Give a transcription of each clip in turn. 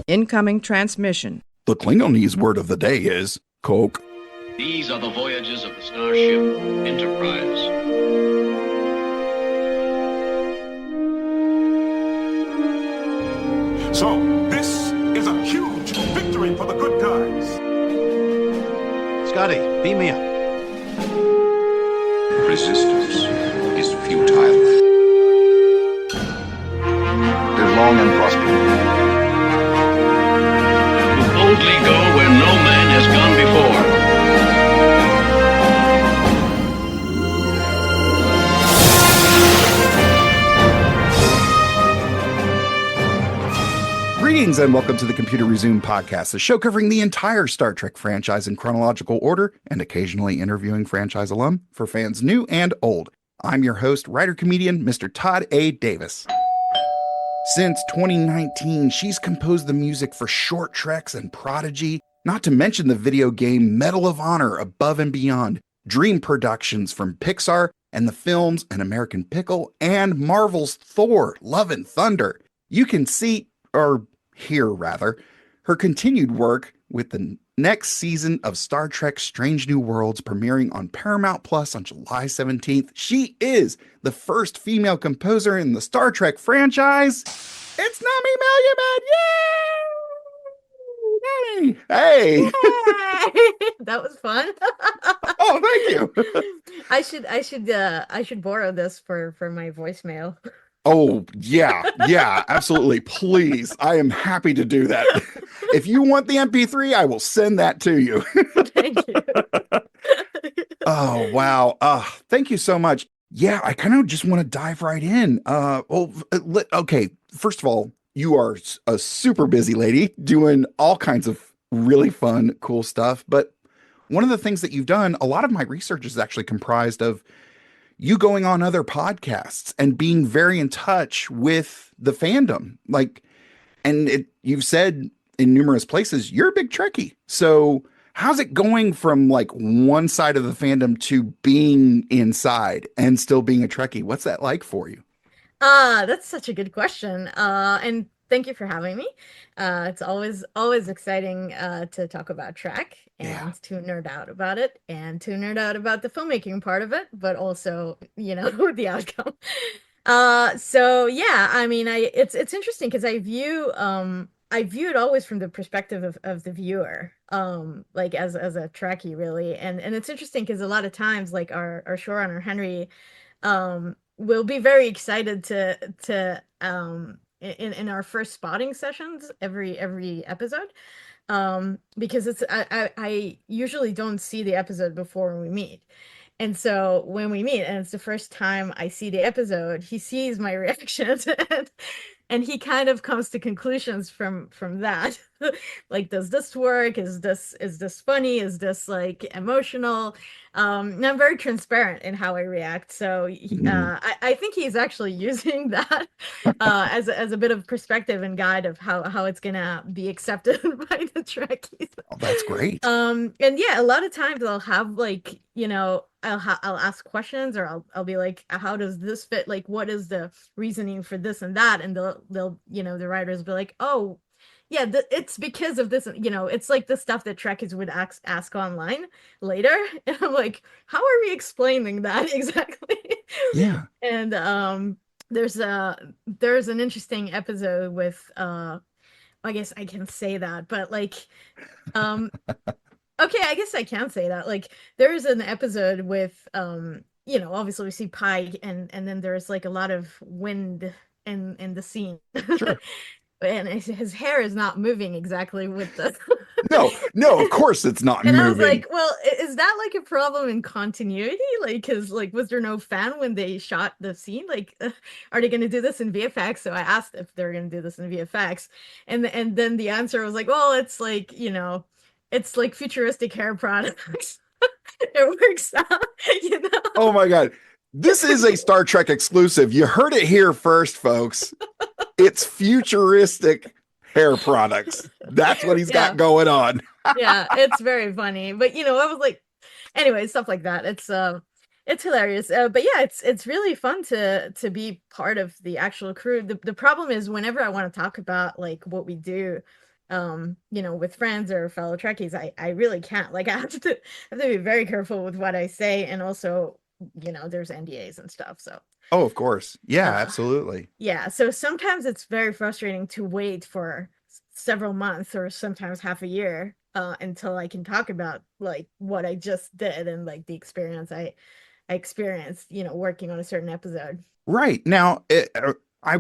Incoming transmission. The Klingonese word of the day is Coke. These are the voyages of the starship Enterprise. So, this is a huge victory for the good guys. Scotty, beam me up. Resistance is futile. Live long and prosper. Boldly go where no man has gone before. Greetings and welcome to the Computer Resume podcast, a show covering the entire Star Trek franchise in chronological order and occasionally interviewing franchise alum for fans new and old. I'm your host, writer-comedian, Mr. Todd A. Davis. Since 2019, she's composed the music for Short Treks and Prodigy, not to mention the video game Medal of Honor Above and Beyond, Dream Productions from Pixar, and the films An American Pickle and Marvel's Thor, Love and Thunder. You can see, or hear rather, her continued work with the next season of Star Trek Strange New Worlds premiering on Paramount Plus on July 17th. She is the first female composer in the Star Trek franchise. It's Nami Melumad! Yay! Hey! Yay! That was fun. Oh, thank you. I should borrow this for my voicemail. Oh, yeah, absolutely. Please. I am happy to do that. If you want the MP3, I will send that to you. Thank you. Oh, wow. Thank you so much. Yeah, I kind of just want to dive right in. Okay. First of all, you are a super busy lady doing all kinds of really fun, cool stuff. But one of the things that you've done, a lot of my research is actually comprised of you going on other podcasts and being very in touch with the fandom. You've said in numerous places, you're a big Trekkie. So how's it going from like one side of the fandom to being inside and still being a Trekkie? What's that like for you? That's such a good question. And thank you for having me. It's always exciting to talk about Trek and to nerd out about it and to nerd out about the filmmaking part of it, but also, the outcome. So yeah, I mean, it's interesting because I view it always from the perspective of the viewer, like as a Trekkie really, and it's interesting because a lot of times like our showrunner Henry will be very excited to in our first spotting sessions every episode, because I usually don't see the episode before we meet. And so when we meet and it's the first time I see the episode, he sees my reaction and he kind of comes to conclusions from that. Like, does this work? Is this funny? Is this like emotional? And I'm very transparent in how I react. So I think he's actually using that as a bit of perspective and guide of how it's gonna be accepted by the Trekkies. Oh, that's great. And yeah, a lot of times I'll have like, I'll ask questions, or I'll be like, how does this fit? Like, what is the reasoning for this and that? And they'll the writers will be like, oh yeah, it's because of this, it's like the stuff that Trekkies would ask online later. And I'm like, how are we explaining that exactly? Yeah. And there's an interesting episode with I guess I can say that, but like okay, I guess I can say that. Like, there's an episode with obviously we see Pike and then there's like a lot of wind in the scene. Sure. And his hair is not moving exactly with the no, of course it's not and moving. I was like, well, is that like a problem in continuity? Like, because like, was there no fan when they shot the scene? Like, are they going to do this in VFX? So I asked if they're going to do this in VFX, and then the answer was like, well, it's like it's like futuristic hair products. It works out. Oh my god, this is a Star Trek exclusive. You heard it here first, folks. It's futuristic hair products. That's what he's got going on. Yeah, it's very funny. But I was like, anyway, stuff like that. It's It's hilarious. But yeah, it's really fun to be part of the actual crew. The problem is whenever I want to talk about like what we do, with friends or fellow Trekkies, I really can't. Like I have to be very careful with what I say, and also, there's NDAs and stuff. So Oh, of course. Yeah, uh absolutely. yeah, so sometimes it's very frustrating to wait for several months or sometimes half a year until I can talk about like what I just did and like the experience I experienced, working on a certain episode. Right. Now, I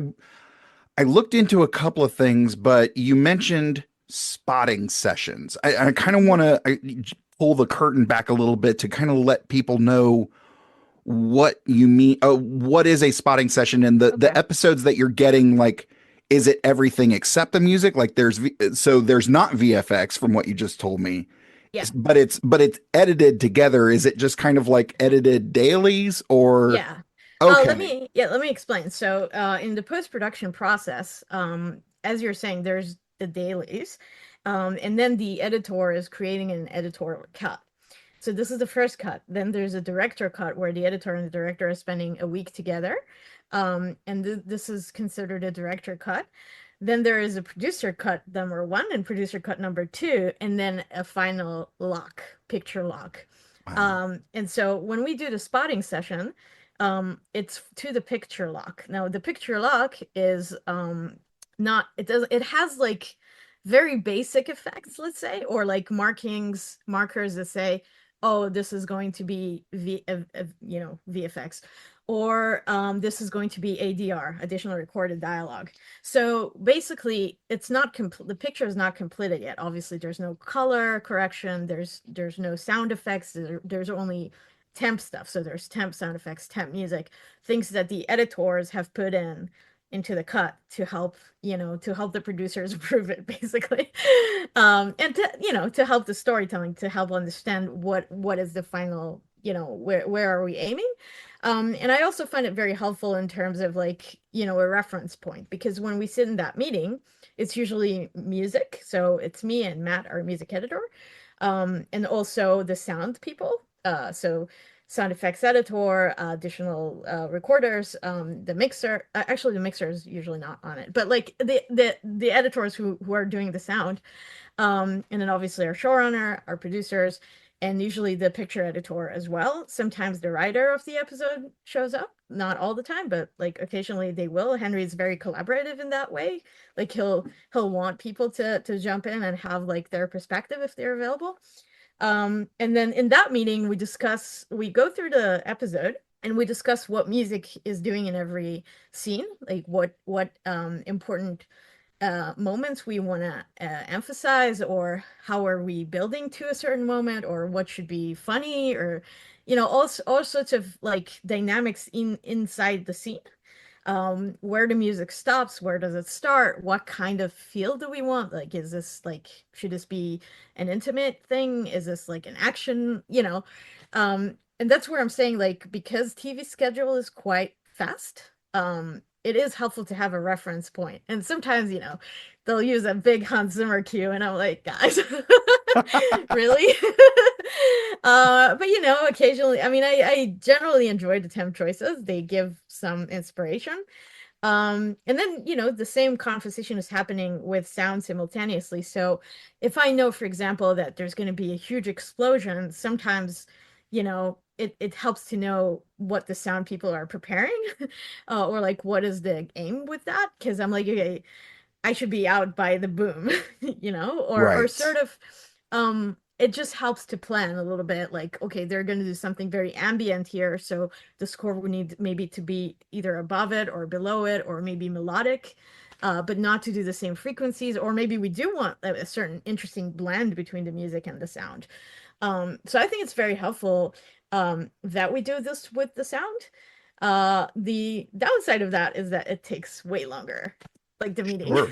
I looked into a couple of things, but you mentioned spotting sessions. I kind of Mhm. want to pull the curtain back a little bit to kind of let people know what you mean. What is a spotting session, and the Okay. episodes that you're getting, like, is it everything except the music? Like, so there's not VFX from what you just told me, Yeah. but it's edited together. Is it just kind of like edited dailies, or Yeah. okay? Let me explain. So, in the post-production process, as you're saying, there's the dailies, and then the editor is creating an editorial cut. So this is the first cut. Then there's a director cut where the editor and the director are spending a week together. And this is considered a director cut. Then there is a producer cut number one and producer cut number two, and then a final lock, picture lock. Wow. And so when we do the spotting session, it's to the picture lock. Now the picture lock is not it has like very basic effects, let's say, or like markers that say, oh, this is going to be VFX, or this is going to be ADR, additional recorded dialogue. So basically, it's not complete. The picture is not completed yet. Obviously, there's no color correction. There's no sound effects. There's only temp stuff. So there's temp sound effects, temp music, things that the editors have put in into the cut to help to help the producers approve it, basically. And to help the storytelling, to help understand what is the final, where are we aiming. And I also find it very helpful in terms of like, a reference point, because when we sit in that meeting, it's usually music. So it's me and Matt, our music editor, and also the sound people. So sound effects editor, additional recorders, the mixer. Actually, the mixer is usually not on it, but like the editors who are doing the sound, and then obviously our showrunner, our producers, and usually the picture editor as well. Sometimes the writer of the episode shows up, not all the time, but like occasionally they will. Henry is very collaborative in that way. Like he'll want people to jump in and have like their perspective if they're available. And then in that meeting, we go through the episode and we discuss what music is doing in every scene, like what important moments we want to emphasize, or how are we building to a certain moment, or what should be funny, or all sorts of like dynamics inside the scene, where the music stops, where does it start, what kind of feel do we want, like is this like, should this be an intimate thing, is this like an action, and that's where I'm saying, like, because TV schedule is quite fast, it is helpful to have a reference point. And sometimes, they'll use a big Hans Zimmer cue, and I'm like, guys, really? But occasionally, I mean, I generally enjoy the temp choices. They give some inspiration. And then, the same conversation is happening with sound simultaneously. So if I know, for example, that there's going to be a huge explosion, sometimes, it helps to know what the sound people are preparing, or like what is the aim with that? Because I'm like, okay, I should be out by the boom, or Right. sort of, it just helps to plan a little bit, like, okay, they're going to do something very ambient here, so the score would need maybe to be either above it or below it, or maybe melodic, but not to do the same frequencies, or maybe we do want a certain interesting blend between the music and the sound. So I think it's very helpful that we do this with the sound. The downside of that is that it takes way longer, like the meeting. Sure.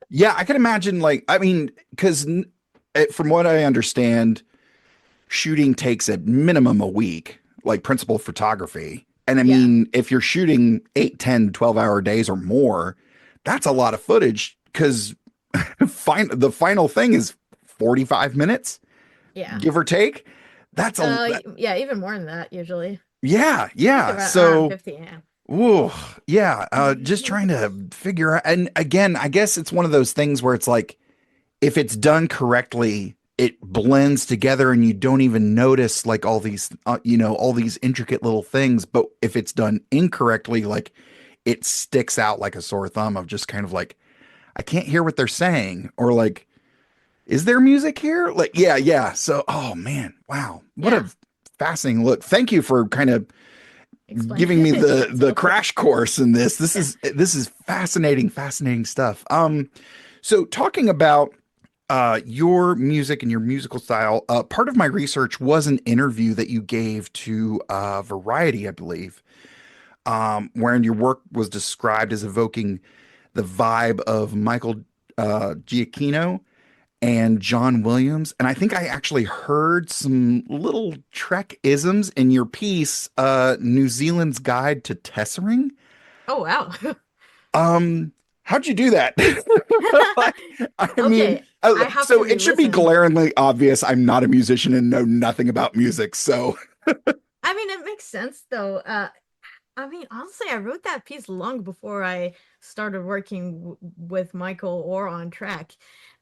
Yeah, I can imagine, like, I mean, because from what I understand, shooting takes at minimum a week, like principal photography. And I Yeah. mean, if you're shooting 8, 10, 12-hour days or more, that's a lot of footage because the final thing is 45 minutes, Yeah. give or take. That's a, Yeah, even more than that usually. Yeah, I think yeah. around So, 50. Yeah. whoa, yeah. Just trying to figure out. And again, I guess it's one of those things where it's like, if it's done correctly, it blends together and you don't even notice like all these, all these intricate little things. But if it's done incorrectly, like it sticks out like a sore thumb of just kind of like, I can't hear what they're saying, or like, is there music here? Like, yeah, yeah. So, oh man, wow, what a Yeah. fascinating look. Thank you for kind of Explain giving me it the yourself. crash course in this. Yeah. This is fascinating stuff. So talking about your music and your musical style, part of my research was an interview that you gave to Variety, I believe, wherein your work was described as evoking the vibe of Michael Giacchino and John Williams. And I think I actually heard some little Trek isms in your piece, New Zealand's Guide to Tessering. Oh, wow. How'd you do that? Like, I mean, Okay, I have to so it should be re-listen. glaringly obvious I'm not a musician and know nothing about music. So, I mean, it makes sense though. I mean, honestly, I wrote that piece long before I started working with Michael or on track.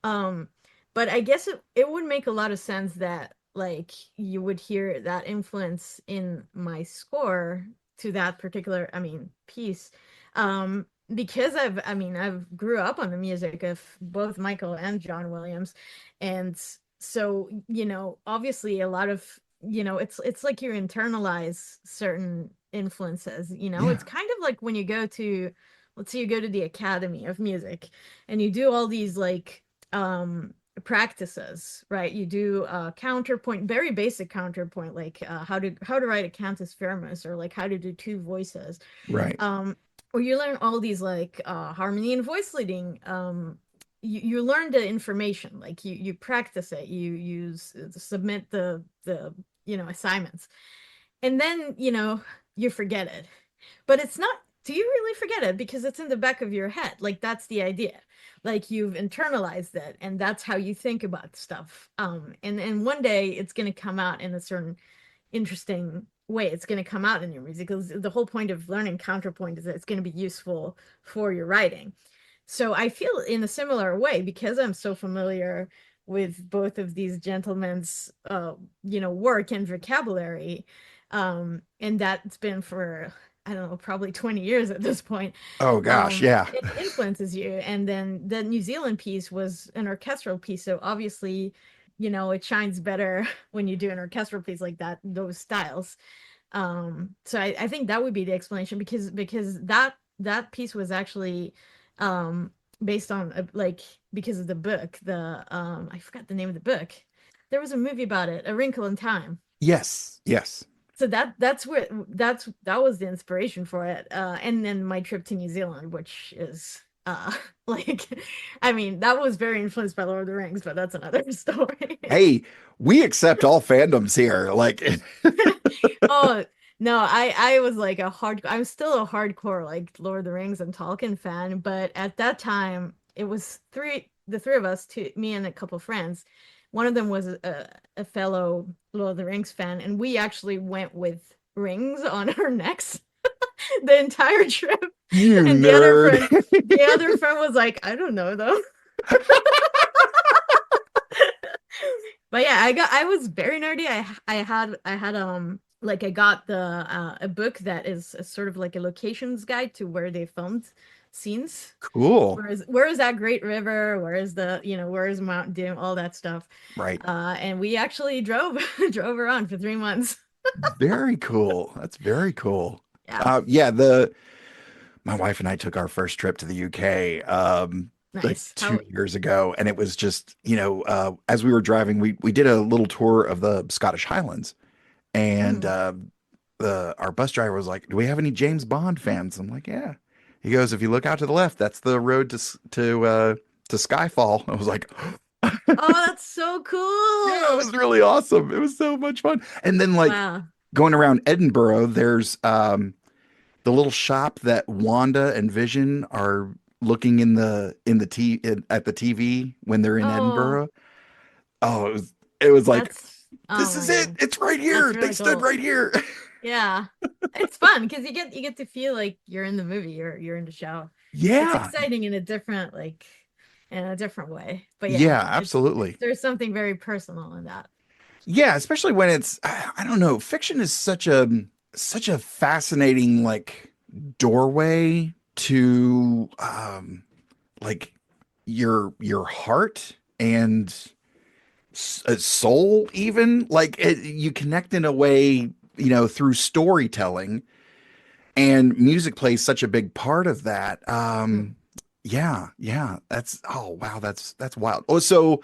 Um, but I guess it would make a lot of sense that like you would hear that influence in my score to that particular, I mean, piece. Because I've grew up on the music of both Michael and John Williams, and so obviously a lot of it's like you internalize certain influences. yeah, It's kind of like when you go to, let's say you go to the Academy of Music and you do all these like practices, right? You do counterpoint, very basic counterpoint, like how to write a cantus firmus, or like how to do two voices, right. or you learn all these like harmony and voice leading. You learn the information, like you practice it, you use submit the assignments, and then you forget it. But it's not, do you really forget it? Because it's in the back of your head. Like that's the idea. Like you've internalized it, and that's how you think about stuff. And one day it's going to come out in a certain interesting way. It's going to come out in your music, because the whole point of learning counterpoint is that it's going to be useful for your writing. So I feel in a similar way, because I'm so familiar with both of these gentlemen's work and vocabulary, and that's been for, I don't know, probably 20 years at this point. Oh gosh, yeah. It influences you. And then the New Zealand piece was an orchestral piece, so obviously it shines better when you do an orchestral piece like that, those styles. So I think that would be the explanation, because that piece was actually based on like, because of the book, the I forgot the name of the book. There was a movie about it, A Wrinkle in Time. Yes, yes. So that was the inspiration for it. And then my trip to New Zealand, which is like, I mean, that was very influenced by Lord of the Rings, but that's another story. Hey, we accept all fandoms here. Like, Oh no, I was like I'm still a hardcore like Lord of the Rings and Tolkien fan, but at that time it was the three of us, me and a couple friends. One of them was a fellow Lord of the Rings fan, and we actually went with rings on our necks the entire trip. you And nerd. the other friend was like, I don't know though. But yeah, I was very nerdy. I had like I got the a book that is a sort of like a locations guide to where they filmed scenes. Cool. Where is that great river? Where is where is Mount Doom? All that stuff. Right. And we actually drove drove around for 3 months. Very cool. That's very cool. Yeah, Yeah, the my wife and I took our first trip to the UK like nice. two years ago, and it was just, as we were driving, we did a little tour of the Scottish Highlands, and Mhm. the our bus driver was like, "Do we have any James Bond fans?" I'm like, "Yeah." He goes, "If you look out to the left, that's the road to Skyfall." I was like, Oh, that's so "Yeah, it cool. was really awesome. It was so much fun." And then like Wow. going around Edinburgh, there's the little shop that Wanda and Vision are looking at the TV when they're in Oh, Edinburgh. Oh, it was like, that's, oh this my is it. God. It's right here. That's They really stood cool. right here. Yeah. It's fun because you get to feel like you're in the movie, you're in the show. It's Yeah. exciting in a different way. But yeah, Yeah, it's absolutely. there's something very personal in that. Yeah, especially when it's I don't know, fiction is such a fascinating like doorway to like your heart and soul even like you connect in a way, through storytelling, and music plays such a big part of that. Mm. Yeah, that's oh wow, that's wild. Oh, so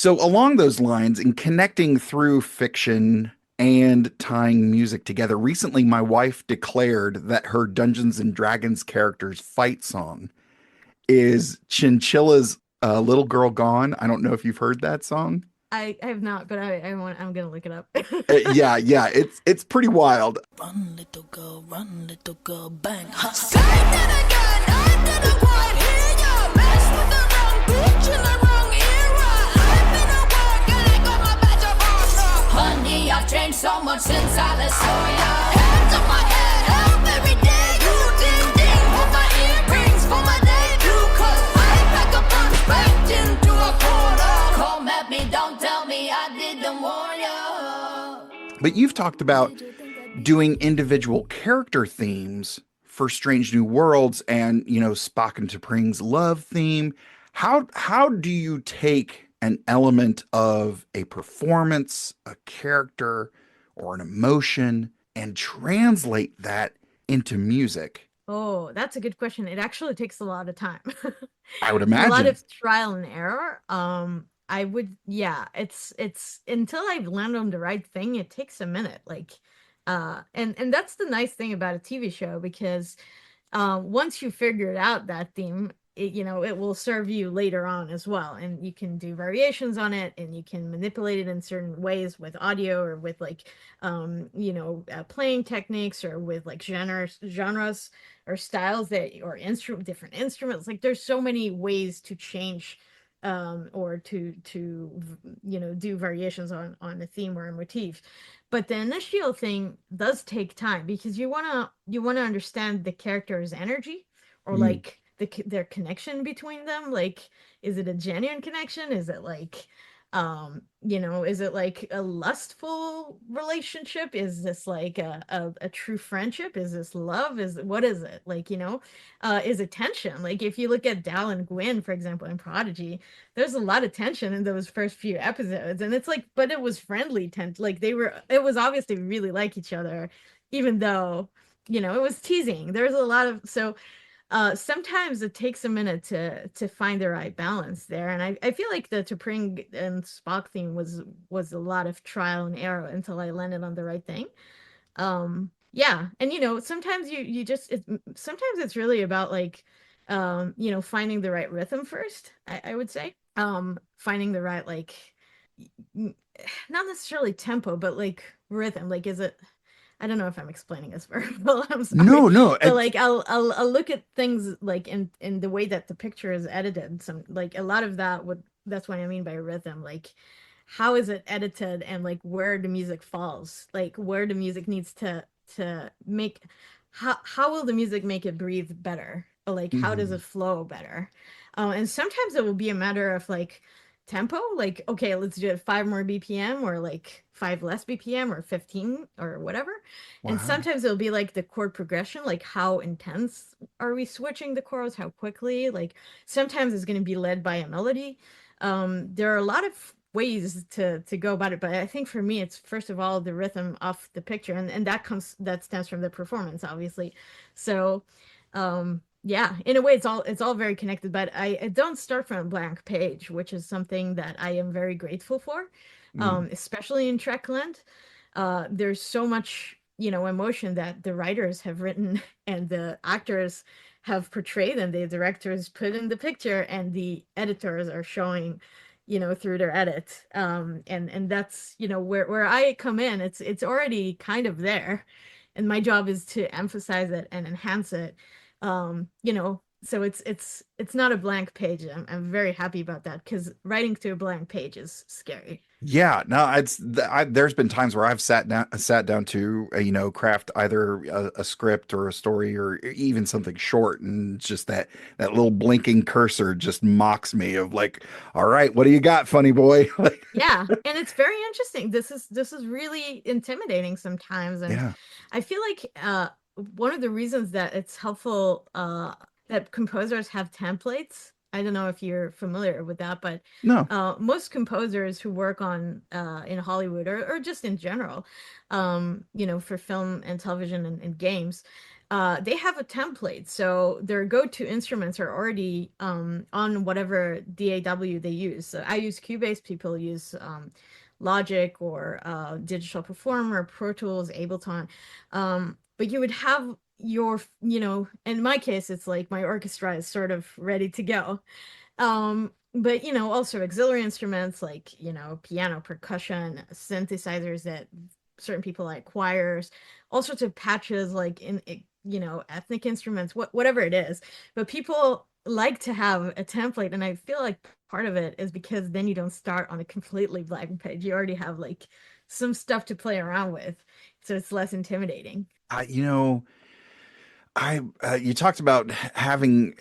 along those lines, in connecting through fiction and tying music together, recently my wife declared that her Dungeons and Dragons character's fight song is Chinchilla's Little Girl Gone. I don't know if you've heard that song. I have not, but I'm gonna look it up. Yeah, it's pretty wild. Run, little girl, bang. Ha. Say that again, I didn't quite hear ya. Mess with the wrong bitch in the wrong era. I've been at work and I got my badge of honor. Honey, I've changed so much since I last saw ya. Hands on my head, up every day. You ding ding, hold my earrings for my debut. Cause I pack a punch back into a quarter. Come at me, don't tell me I didn't warn ya. But you've talked about doing individual character themes for Strange New Worlds and, Spock and T'Pring's love theme. How do you take an element of a performance, a character, or an emotion and translate that into music? Oh, that's a good question. It actually takes a lot of time. I would And a lot imagine. of trial and error. I would, yeah, it's until I've landed on the right thing, it takes a minute. Like, and that's the nice thing about a TV show because once you figured out that theme, it will serve you later on as well, and you can do variations on it, and you can manipulate it in certain ways with audio or with like, playing techniques or with like genres or styles that or different instruments. Like, there's so many ways to change or to do variations on a theme or a motif. But the initial thing does take time because you want to understand the character's energy or Mm, like their connection between them. Like, is it a genuine connection? Is it like a lustful relationship? Is this like a true friendship? Is this love? What is it? Like, is it tension? Like, if you look at Dal and Gwyn, for example, in Prodigy, there's a lot of tension in those first few episodes. And it's like, but it was friendly tension. Like, it was obviously really like each other, even though, it was teasing. There's a lot of, so sometimes it takes a minute to find the right balance there, and I feel like the T'Pring and Spock theme was a lot of trial and error until I landed on the right thing. Yeah, and sometimes you just sometimes it's really about like finding the right rhythm first. I would say finding the right like n- not necessarily tempo, but like rhythm. Like, is it? I don't know if I'm explaining this very well. I'm sorry, no, no, but like I'll look at things like in the way that the picture is edited. Some like a lot of that would that's what I mean by rhythm. Like, how is it edited and like where the music falls, like where the music needs to make how will the music make it breathe better? Or like how does mhm. it flow better? And sometimes it will be a matter of like tempo, like, okay, let's do it 5 more BPM or like 5 less BPM or 15 or whatever. And Wow. sometimes it'll be like the chord progression, like how intense are we switching the chords, how quickly. Like, sometimes it's going to be led by a melody. There are a lot of ways to go about it, but I think for me it's first of all the rhythm of the picture, and that stems from the performance, obviously. So yeah, in a way it's all very connected, but I don't start from a blank page, which is something that I am very grateful for, Mm, especially in Trekland. There's so much, emotion that the writers have written and the actors have portrayed and the directors put in the picture and the editors are showing, through their edit. And that's, where I come in. It's already kind of there. And my job is to emphasize it and enhance it, So it's not a blank page. I'm very happy about that because writing to a blank page is scary. Yeah, no, there's been times where I've sat down to craft either a script or a story or even something short, and it's just that little blinking cursor just mocks me of like, all right, what do you got, funny boy? Like, Yeah, and it's very interesting. This is really intimidating sometimes, and yeah, I feel like one of the reasons that it's helpful that composers have templates. I don't know if you're familiar with that, but no, most composers who work on in Hollywood or just in general, for film and television and games, they have a template. So their go-to instruments are already on whatever DAW they use. So I use Cubase, people use Logic or Digital Performer, Pro Tools, Ableton. But you would have in my case, it's like my orchestra is sort of ready to go. But also auxiliary instruments like, piano, percussion, synthesizers that certain people like, choirs, all sorts of patches like in ethnic instruments, whatever it is. But people like to have a template, and I feel like part of it is because then you don't start on a completely blank page. You already have like some stuff to play around with, so it's less intimidating. I you know I you talked about having.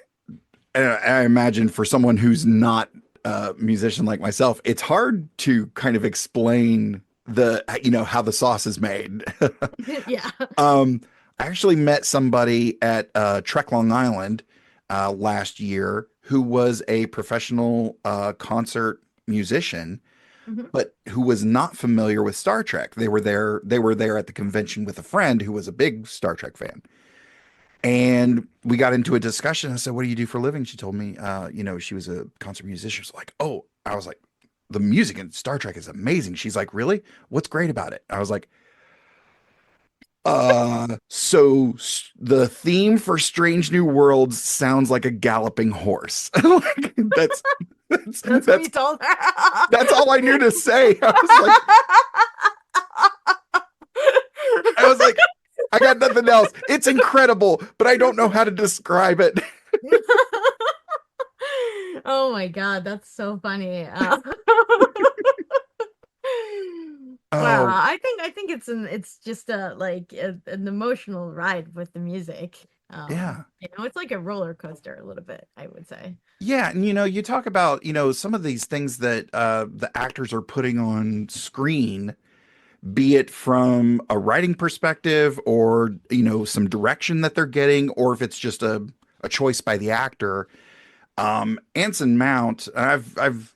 I imagine for someone who's not a musician like myself, it's hard to kind of explain how the sauce is made. Yeah. Um, I actually met somebody at Trek Long Island last year who was a professional concert musician, Mhm. but who was not familiar with Star Trek. They were there at the convention with a friend who was a big Star Trek fan. And we got into a discussion. I said, "What do you do for a living?" She told me, she was a concert musician. So like, oh, I was like, the music in Star Trek is amazing. She's like, really? What's great about it? I was like, the theme for Strange New Worlds sounds like a galloping horse. Like, that's That's what you told her. that's all I knew to say. I was like, I got nothing else. It's incredible, but I don't know how to describe it. Oh my God, that's so funny. Wow, Oh, I think it's just an emotional ride with the music. yeah. It's like a roller coaster a little bit, I would say. Yeah, and you talk about, some of these things that the actors are putting on screen, be it from a writing perspective or, some direction that they're getting, or if it's just a choice by the actor. Anson Mount, I've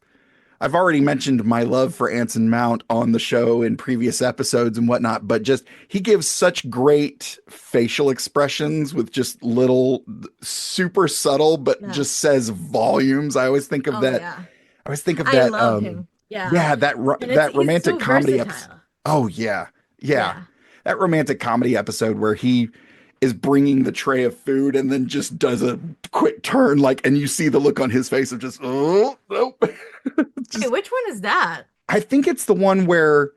already mentioned my love for Anson Mount on the show in previous episodes and whatnot, but just he gives such great facial expressions with just little super subtle, but Yeah. just says volumes. I always think of Oh that. yeah. I always think of I that. love him. Yeah. Yeah, And that he's romantic so comedy episode. versatile. Oh yeah, yeah, Yeah. that romantic comedy episode where he is bringing the tray of food and then just does a quick turn, like, and you see the look on his face of just, oh nope. Wait, Just, which one is that? I think it's the one where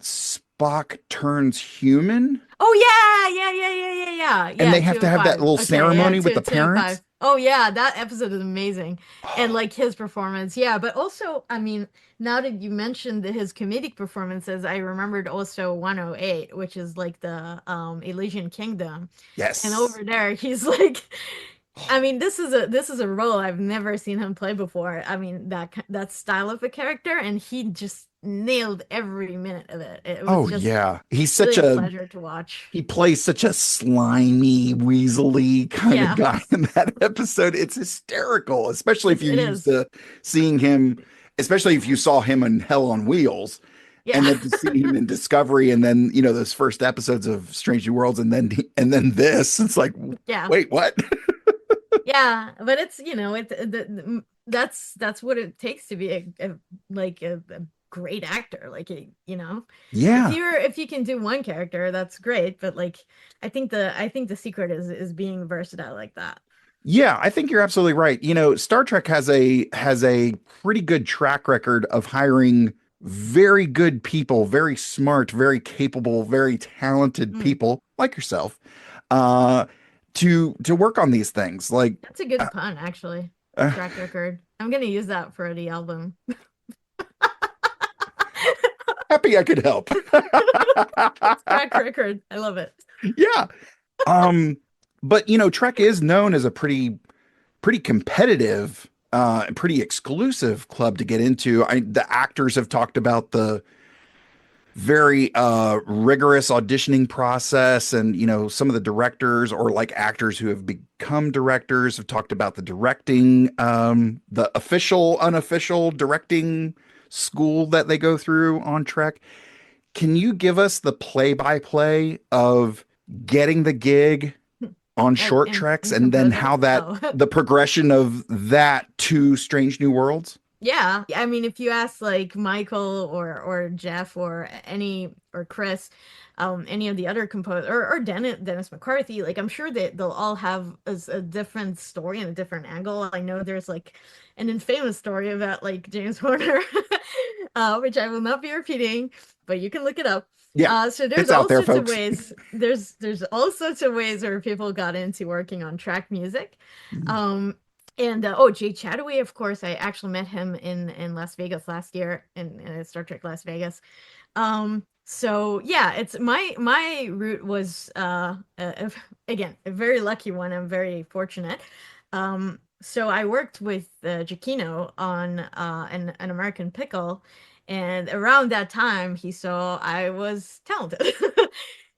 Spock turns human Oh yeah, yeah, yeah, yeah, yeah, yeah. and Yeah, they have to have that 205. little Okay, yeah, ceremony with the 205. parents. Oh yeah, that episode is amazing. And like his performance. Yeah, but also, I mean, now that you mentioned his comedic performances, I remembered also 108, which is like the Elysian Kingdom. And Yes. over there, he's like I mean, this is a role I've never seen him play before. I mean, that style of a character, and he just nailed every minute of it. It was Oh just yeah. really a pleasure to watch. He plays such a slimy, weaselly kind of Yeah, guy in that episode. It's hysterical, especially if you're it used is. to seeing him, especially if you saw him in Hell on Wheels, and Yeah. then to see him in Discovery, and then those first episodes of Strange New Worlds, and then this. It's like, Yeah. wait, what? Yeah, but it's that's what it takes to be a great actor. Like if Yeah. you can do one character, that's great. But like I think the secret is being versatile like that. Yeah, I think you're absolutely right. Star Trek has a pretty good track record of hiring very good people, very smart, very capable, very talented Mm, people like yourself, uh, to work on these things. Like, That's a good pun, actually. uh, Track record. I'm gonna use that for the album. happy I could help. Track record. I love it. Yeah. But Trek is known as a pretty competitive, pretty exclusive club to get into. The actors have talked about the very rigorous auditioning process, and some of the directors or like actors who have become directors have talked about the directing, the official unofficial directing school that they go through on Trek. Can you give us the play by play of getting the gig on short treks, In and then composer. how that Oh. the progression of that to Strange New Worlds? Yeah, I mean, if you ask like Michael or Jeff or Chris, any of the other composers or Dennis McCarthy, like I'm sure that they'll all have a different story and a different angle. I know there's like an infamous story about like James Horner, which I will not be repeating, but you can look it up. Yeah, So it's there's out all there, sorts of folks. ways. There's all sorts of ways where people got into working on track music. Um, and Jay Chataway, of course, I actually met him in Las Vegas last year in Star Trek Las Vegas. So yeah, it's my route was again a very lucky one. I'm very fortunate. So I worked with Giacchino on an American Pickle, and around that time he saw I was talented.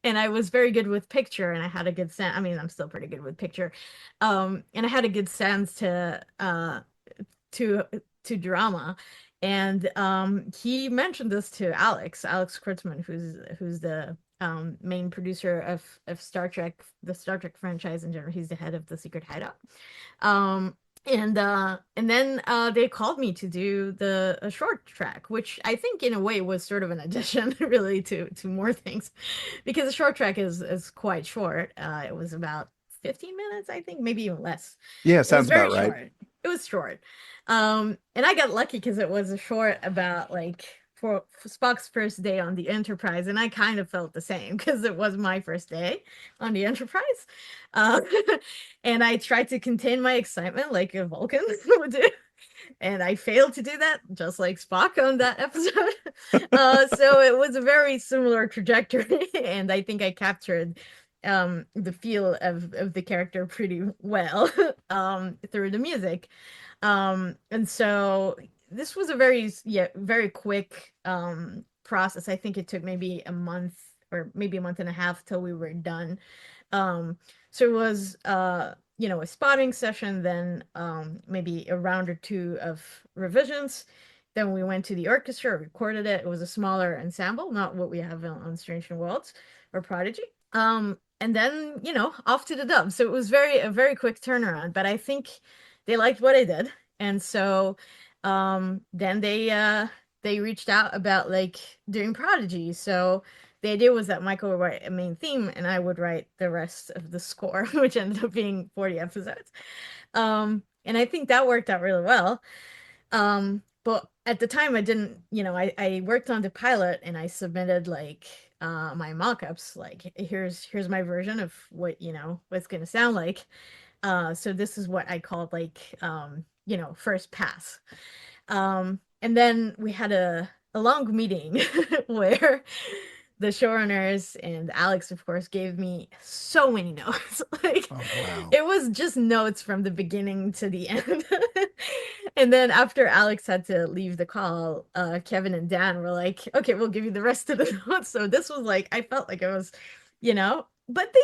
And I was very good with picture, and I had a good sense. I mean, I'm still pretty good with picture, and I had a good sense to to drama. And he mentioned this to Alex Kurtzman, who's the main producer of Star Trek, the Star Trek franchise in general. He's the head of the Secret Hideout. And then they called me to do a short track, which I think in a way was sort of an addition really to more things, because the short track is quite short. It was about 15 minutes, I think, maybe even less. Yeah, It was sounds very about right. short. It was short. And I got lucky because it was a short about like for Spock's first day on the Enterprise, and I kind of felt the same because it was my first day on the Enterprise. Uh, and I tried to contain my excitement like a Vulcan would do. And I failed to do that, just like Spock on that episode. So it was a very similar trajectory, and I think I captured the feel of the character pretty well through the music. And so this was a very quick process. I think it took maybe a month or maybe a month and a half till we were done. So it was a spotting session, then maybe a round or two of revisions. Then we went to the orchestra, recorded it. It was a smaller ensemble, not what we have on Strange New Worlds or Prodigy. And then, off to the dub. So it was a very quick turnaround, but I think they liked what I did. And so then they reached out about like doing Prodigy. So the idea was that Michael would write a main theme and I would write the rest of the score, which ended up being 40 episodes. And I think that worked out really well. But at the time I didn't, I worked on the pilot and I submitted like my mock-ups, like here's my version of what what's gonna sound like. So this is what I called like first pass. And then we had a long meeting where the showrunners and Alex, of course, gave me so many notes. Like, Oh, wow. it was just notes from the beginning to the end. And then after Alex had to leave the call, Kevin and Dan were like, "Okay, we'll give you the rest of the notes." So this was like, I felt like it was, but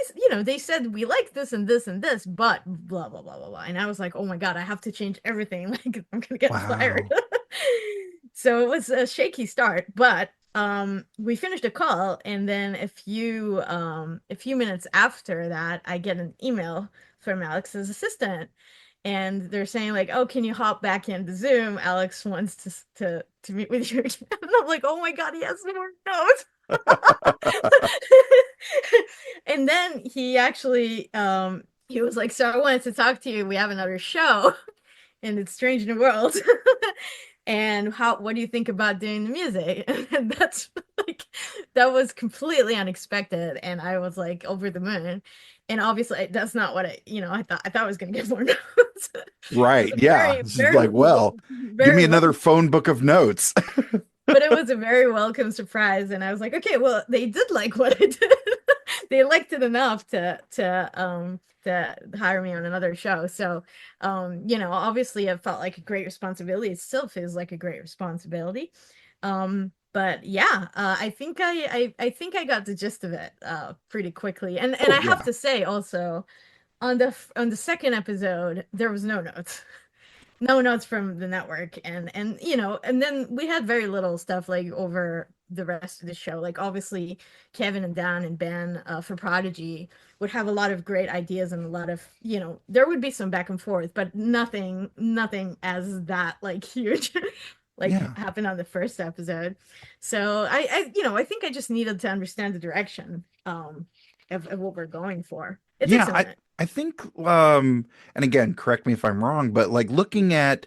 they said we like this and this and this, but blah blah blah blah blah. And I was like, "Oh my God, I have to change everything. Like, I'm gonna get fired." So it was a shaky start, but we finished a call, and then a few minutes after that I get an email from Alex's assistant, and they're saying like, "Oh, can you hop back into Zoom? Alex wants to meet with you again." And I'm like, "Oh my God, he has more notes." And then he actually he was like, "So I wanted to talk to you. We have another show and it's Strange New World." And what do you think about doing the music? And that's like, that was completely unexpected, and I was like over the moon. And obviously that's not what I thought I was going to get more notes. It was Right. a Yeah. very, It's just very, like, well, give me very well, another phone book of notes. but it was a very welcome surprise. And I was like, okay, well, they did like what I did. They liked it enough to hire me on another show. So, obviously it felt like a great responsibility. It still feels like a great responsibility. But yeah, I think I got the gist of it pretty quickly. And Oh, I have yeah. to say also, on the second episode, there was no notes. No notes from the network. And then we had very little stuff like over the rest of the show. Like obviously Kevin and Dan and Ben for Prodigy would have a lot of great ideas, and a lot of, there would be some back and forth, but nothing as that like huge like Yeah. happened on the first episode. So I think I just needed to understand the direction of what we're going for. It takes Yeah. a I, minute. I think, and again, correct me if I'm wrong, but like looking at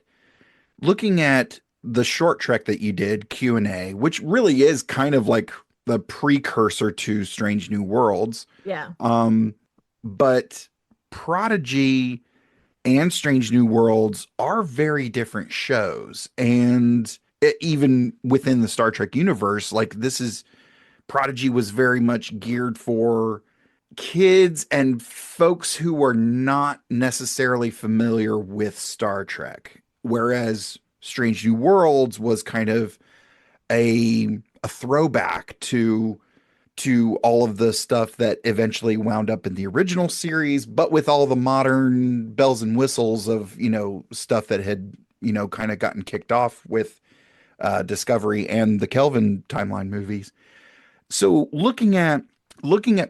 the short trek that you did, Q&A, which really is kind of like the precursor to Strange New Worlds. Yeah. Um, but Prodigy and Strange New Worlds are very different shows. And even within the Star Trek universe, like Prodigy was very much geared for kids and folks who were not necessarily familiar with Star Trek, whereas Strange New Worlds was kind of a throwback to all of the stuff that eventually wound up in the original series, but with all the modern bells and whistles of, stuff that had, kind of gotten kicked off with Discovery and the Kelvin timeline movies. So looking at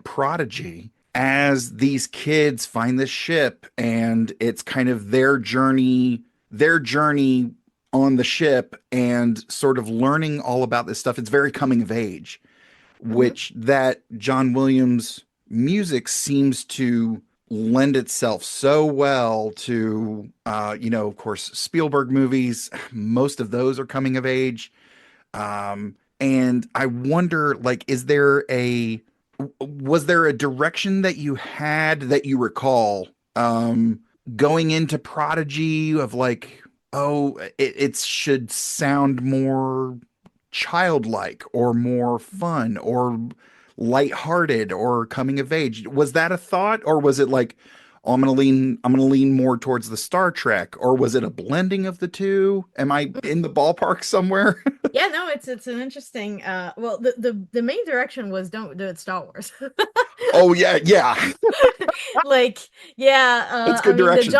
Prodigy as these kids find this ship, and it's kind of their journey on the ship, and sort of learning all about this stuff. It's very coming of age, Hmm. which that John Williams music seems to lend itself so well to, of course, Spielberg movies. Most of those are coming of age. And I wonder, like, was there a direction that you had that you recall, going into Prodigy of like, oh, it should sound more childlike or more fun or lighthearted or coming of age? Was that a thought, or was it like, oh, I'm gonna lean more towards the Star Trek, or was it a blending of the two? Am I in the ballpark somewhere? Yeah, no, it's an interesting well, the main direction was don't do it Star Wars. Oh yeah, yeah. Like, yeah, That's I good mean direction.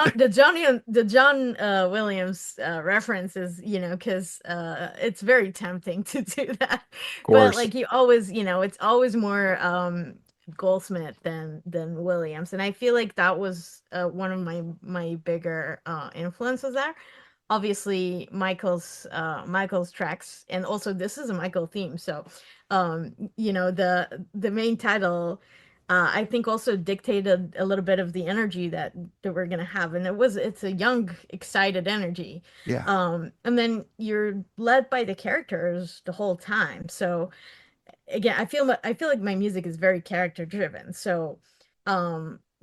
the John Williams reference is, because it's very tempting to do that. Of But course. like you always, it's always more Goldsmith than Williams. And I feel like that was one of my bigger influences there. Obviously Michael's tracks, and also this is a Michael theme. So the main title I think also dictated a little bit of the energy that we're gonna have. And it's a young, excited energy. Yeah. And then you're led by the characters the whole time. So again, I feel like my music is very character driven. So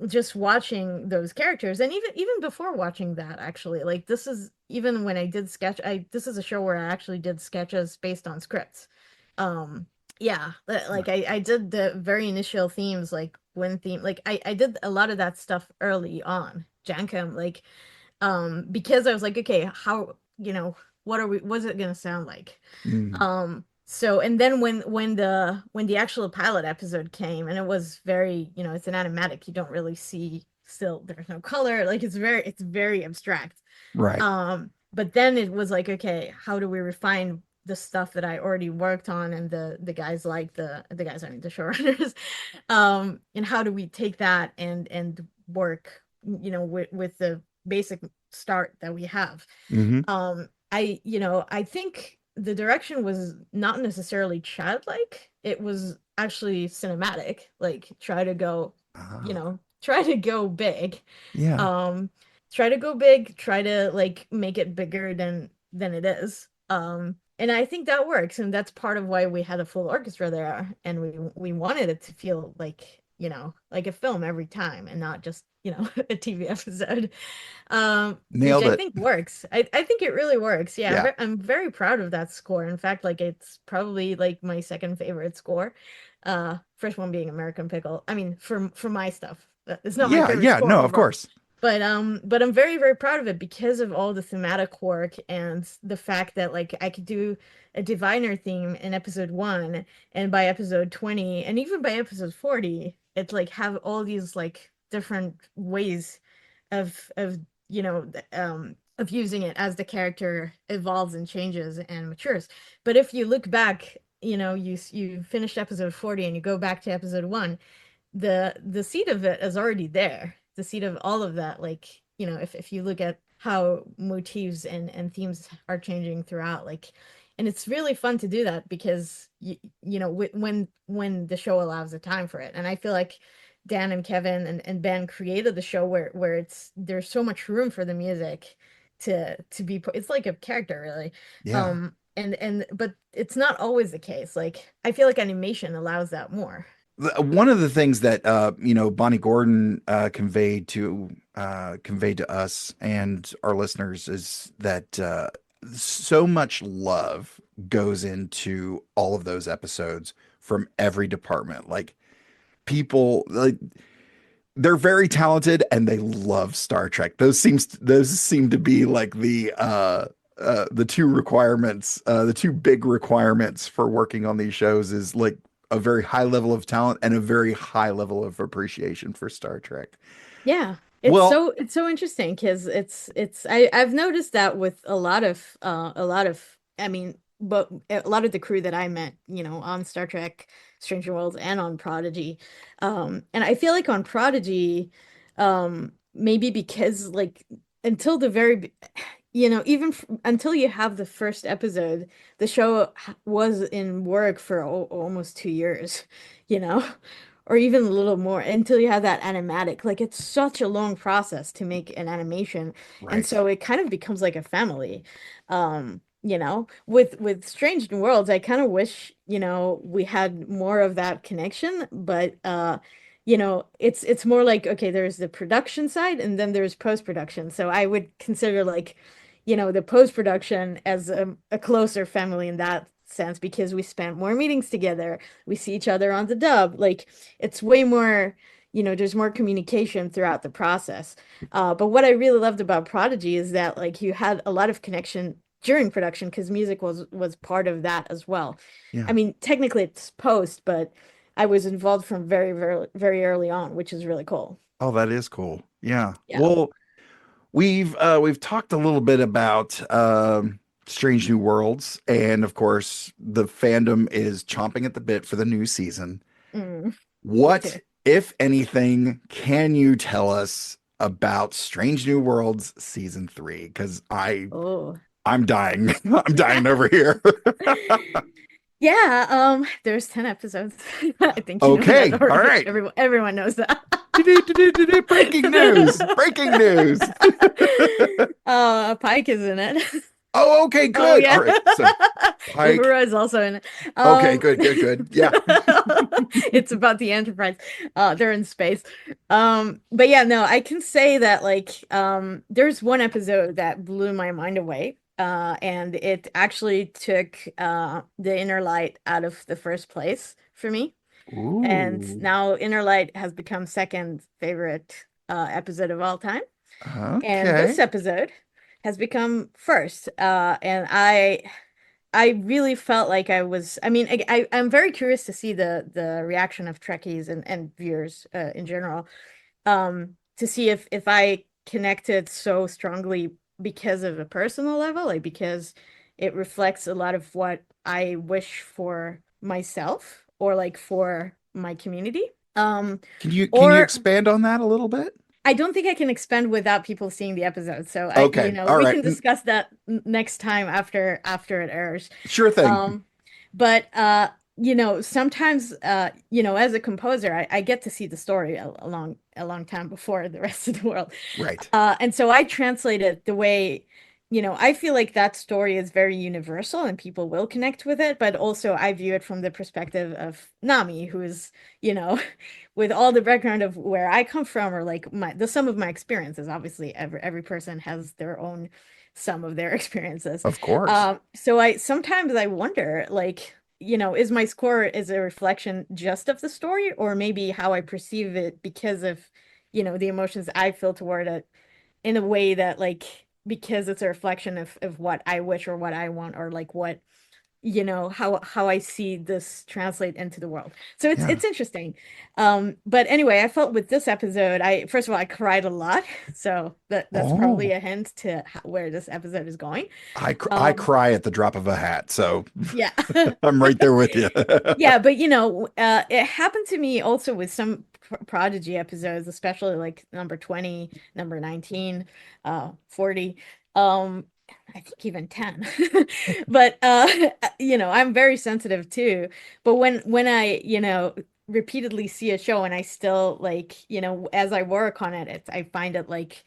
just watching those characters, and even before watching that, actually, like, this is even when I did sketch I this is a show where I actually did sketches based on scripts. Yeah, like I did the very initial themes, like wind theme. Like I did a lot of that stuff early on Jankum, like because I was like, okay, how, what's it gonna sound like? Mm, So, and then when the actual pilot episode came, and it was very, it's an animatic, you don't really see, still there's no color, like it's very abstract. right. But then it was like, okay, how do we refine the stuff that I already worked on, and the guys, like the guys, I mean the showrunners, and how do we take that and work, with the basic start that we have. Hmm. I think the direction was not necessarily childlike. It was actually cinematic. Like, try to go big. Yeah. Um, try to go big, try to like make it bigger than it is. And I think that works, and that's part of why we had a full orchestra there, and we wanted it to feel like like a film every time and not just, a TV episode. Which Nailed I it. think works. I think it really works. Yeah, Yeah. I'm very proud of that score. In fact, like it's probably like my second favorite score. First one being American Pickle. I mean, for my stuff. It's not my Yeah, favorite yeah, score no, of overall. course. But I'm very, very proud of it because of all the thematic work and the fact that like I could do a diviner theme in episode 1, and by episode 20 and even by episode 40, it's like have all these like different ways of of using it as the character evolves and changes and matures. But if you look back, you finished episode 40 and you go back to episode 1, the seed of it is already there. The seed of all of that, like, if you look at how motifs and themes are changing throughout, like, and it's really fun to do that because when the show allows the time for it. And I feel like Dan and Kevin and Ben created the show where there's so much room for the music to be it's like a character, really. Yeah. And but it's not always the case. Like I feel like animation allows that more. One of the things that Bonnie Gordon conveyed to us and our listeners is that so much love goes into all of those episodes from every department. Like people, like they're very talented and they love Star Trek. Those seem to be like the two requirements, the two big requirements for working on these shows is like a very high level of talent and a very high level of appreciation for Star Trek. Yeah. Well, It's so interesting because I've noticed that with a lot of I mean, but a lot of the crew that I met, on Star Trek, Stranger Worlds and on Prodigy. And I feel like on Prodigy, maybe because like until the very even until you have the first episode, the show was in work for almost 2 years, you know, or even a little more until you have that animatic. Like it's such a long process to make an animation, and right. so it kind of becomes like a family. With Strange New Worlds, I kind of wish, we had more of that connection, but it's more like, okay, there's the production side and then there's post-production. So I would consider like, the post-production as a closer family in that sense because we spent more meetings together. We see each other on the dub. Like it's way more, there's more communication throughout the process. But what I really loved about Prodigy is that like you had a lot of connection during production because music was part of that as well. Yeah. I mean, technically it's post, but I was involved from very, very, very early on, which is really cool. Oh, that is cool. Yeah. Yeah. Well, we've talked a little bit about Strange New Worlds, and of course, the fandom is chomping at the bit for the new season. Mm, me too. What, if anything, can you tell us about Strange New Worlds season 3? Because Oh. I'm dying. I'm dying over here. Yeah, there's 10 episodes. I think you know Okay, that all already. right. Everyone knows that. Breaking news! Breaking news! Pike is in it. Oh, okay, good. Oh yeah. All right. So Pike. Uhura is also in it. Okay, good. Yeah. It's about the Enterprise. They're in space. But yeah, no, I can say that like there's one episode that blew my mind away. And it actually took the Inner Light out of the first place for me. And Ooh. now Inner Light has become second favorite episode of all time. And Okay. this episode has become first. And I really felt like I mean, I'm very curious to see the reaction of Trekkies and viewers in general, to see if I connected so strongly because of a personal level, like because it reflects a lot of what I wish for myself or like for my community. Can you Or expand on that a little bit? I don't think I can expand without people seeing the episode. So Okay. All we right. can discuss that next time after it airs. Sure thing. But sometimes as a composer, I get to see the story a long time before the rest of the world. Right. And so I translate it the way I feel like that story is very universal and people will connect with it, but also I view it from the perspective of Nami, who is, you know, with all the background of where I come from, or like the sum of my experiences. Obviously, every person has their own sum of their experiences. Of course. So I sometimes I wonder, like, is my score is a reflection just of the story, or maybe how I perceive it because of, the emotions I feel toward it in a way that, like, because it's a reflection of what I wish or what I want, or like what, how I see this translate into the world. So it's Yeah. it's interesting. But anyway, I felt with this episode, I first of all I cried a lot. So that's probably Oh, a hint to where this episode is going. I Um, cry at the drop of a hat, so yeah. I'm right there with you. Yeah, but it happened to me also with some Prodigy episodes, especially like number 20, number 19, 40, I think even 10. But I'm very sensitive too. But when I, repeatedly see a show and I still like, as I work on it, I find it like,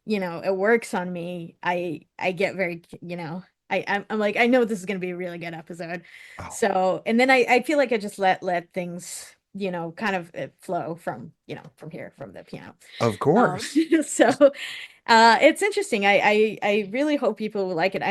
it works on me. I get very, I'm like, I know this is gonna be a really good episode. Oh, So, and then I feel like I just let things, kind of flow from here, from the piano. of Um, course. so it's interesting. I really hope people will like it.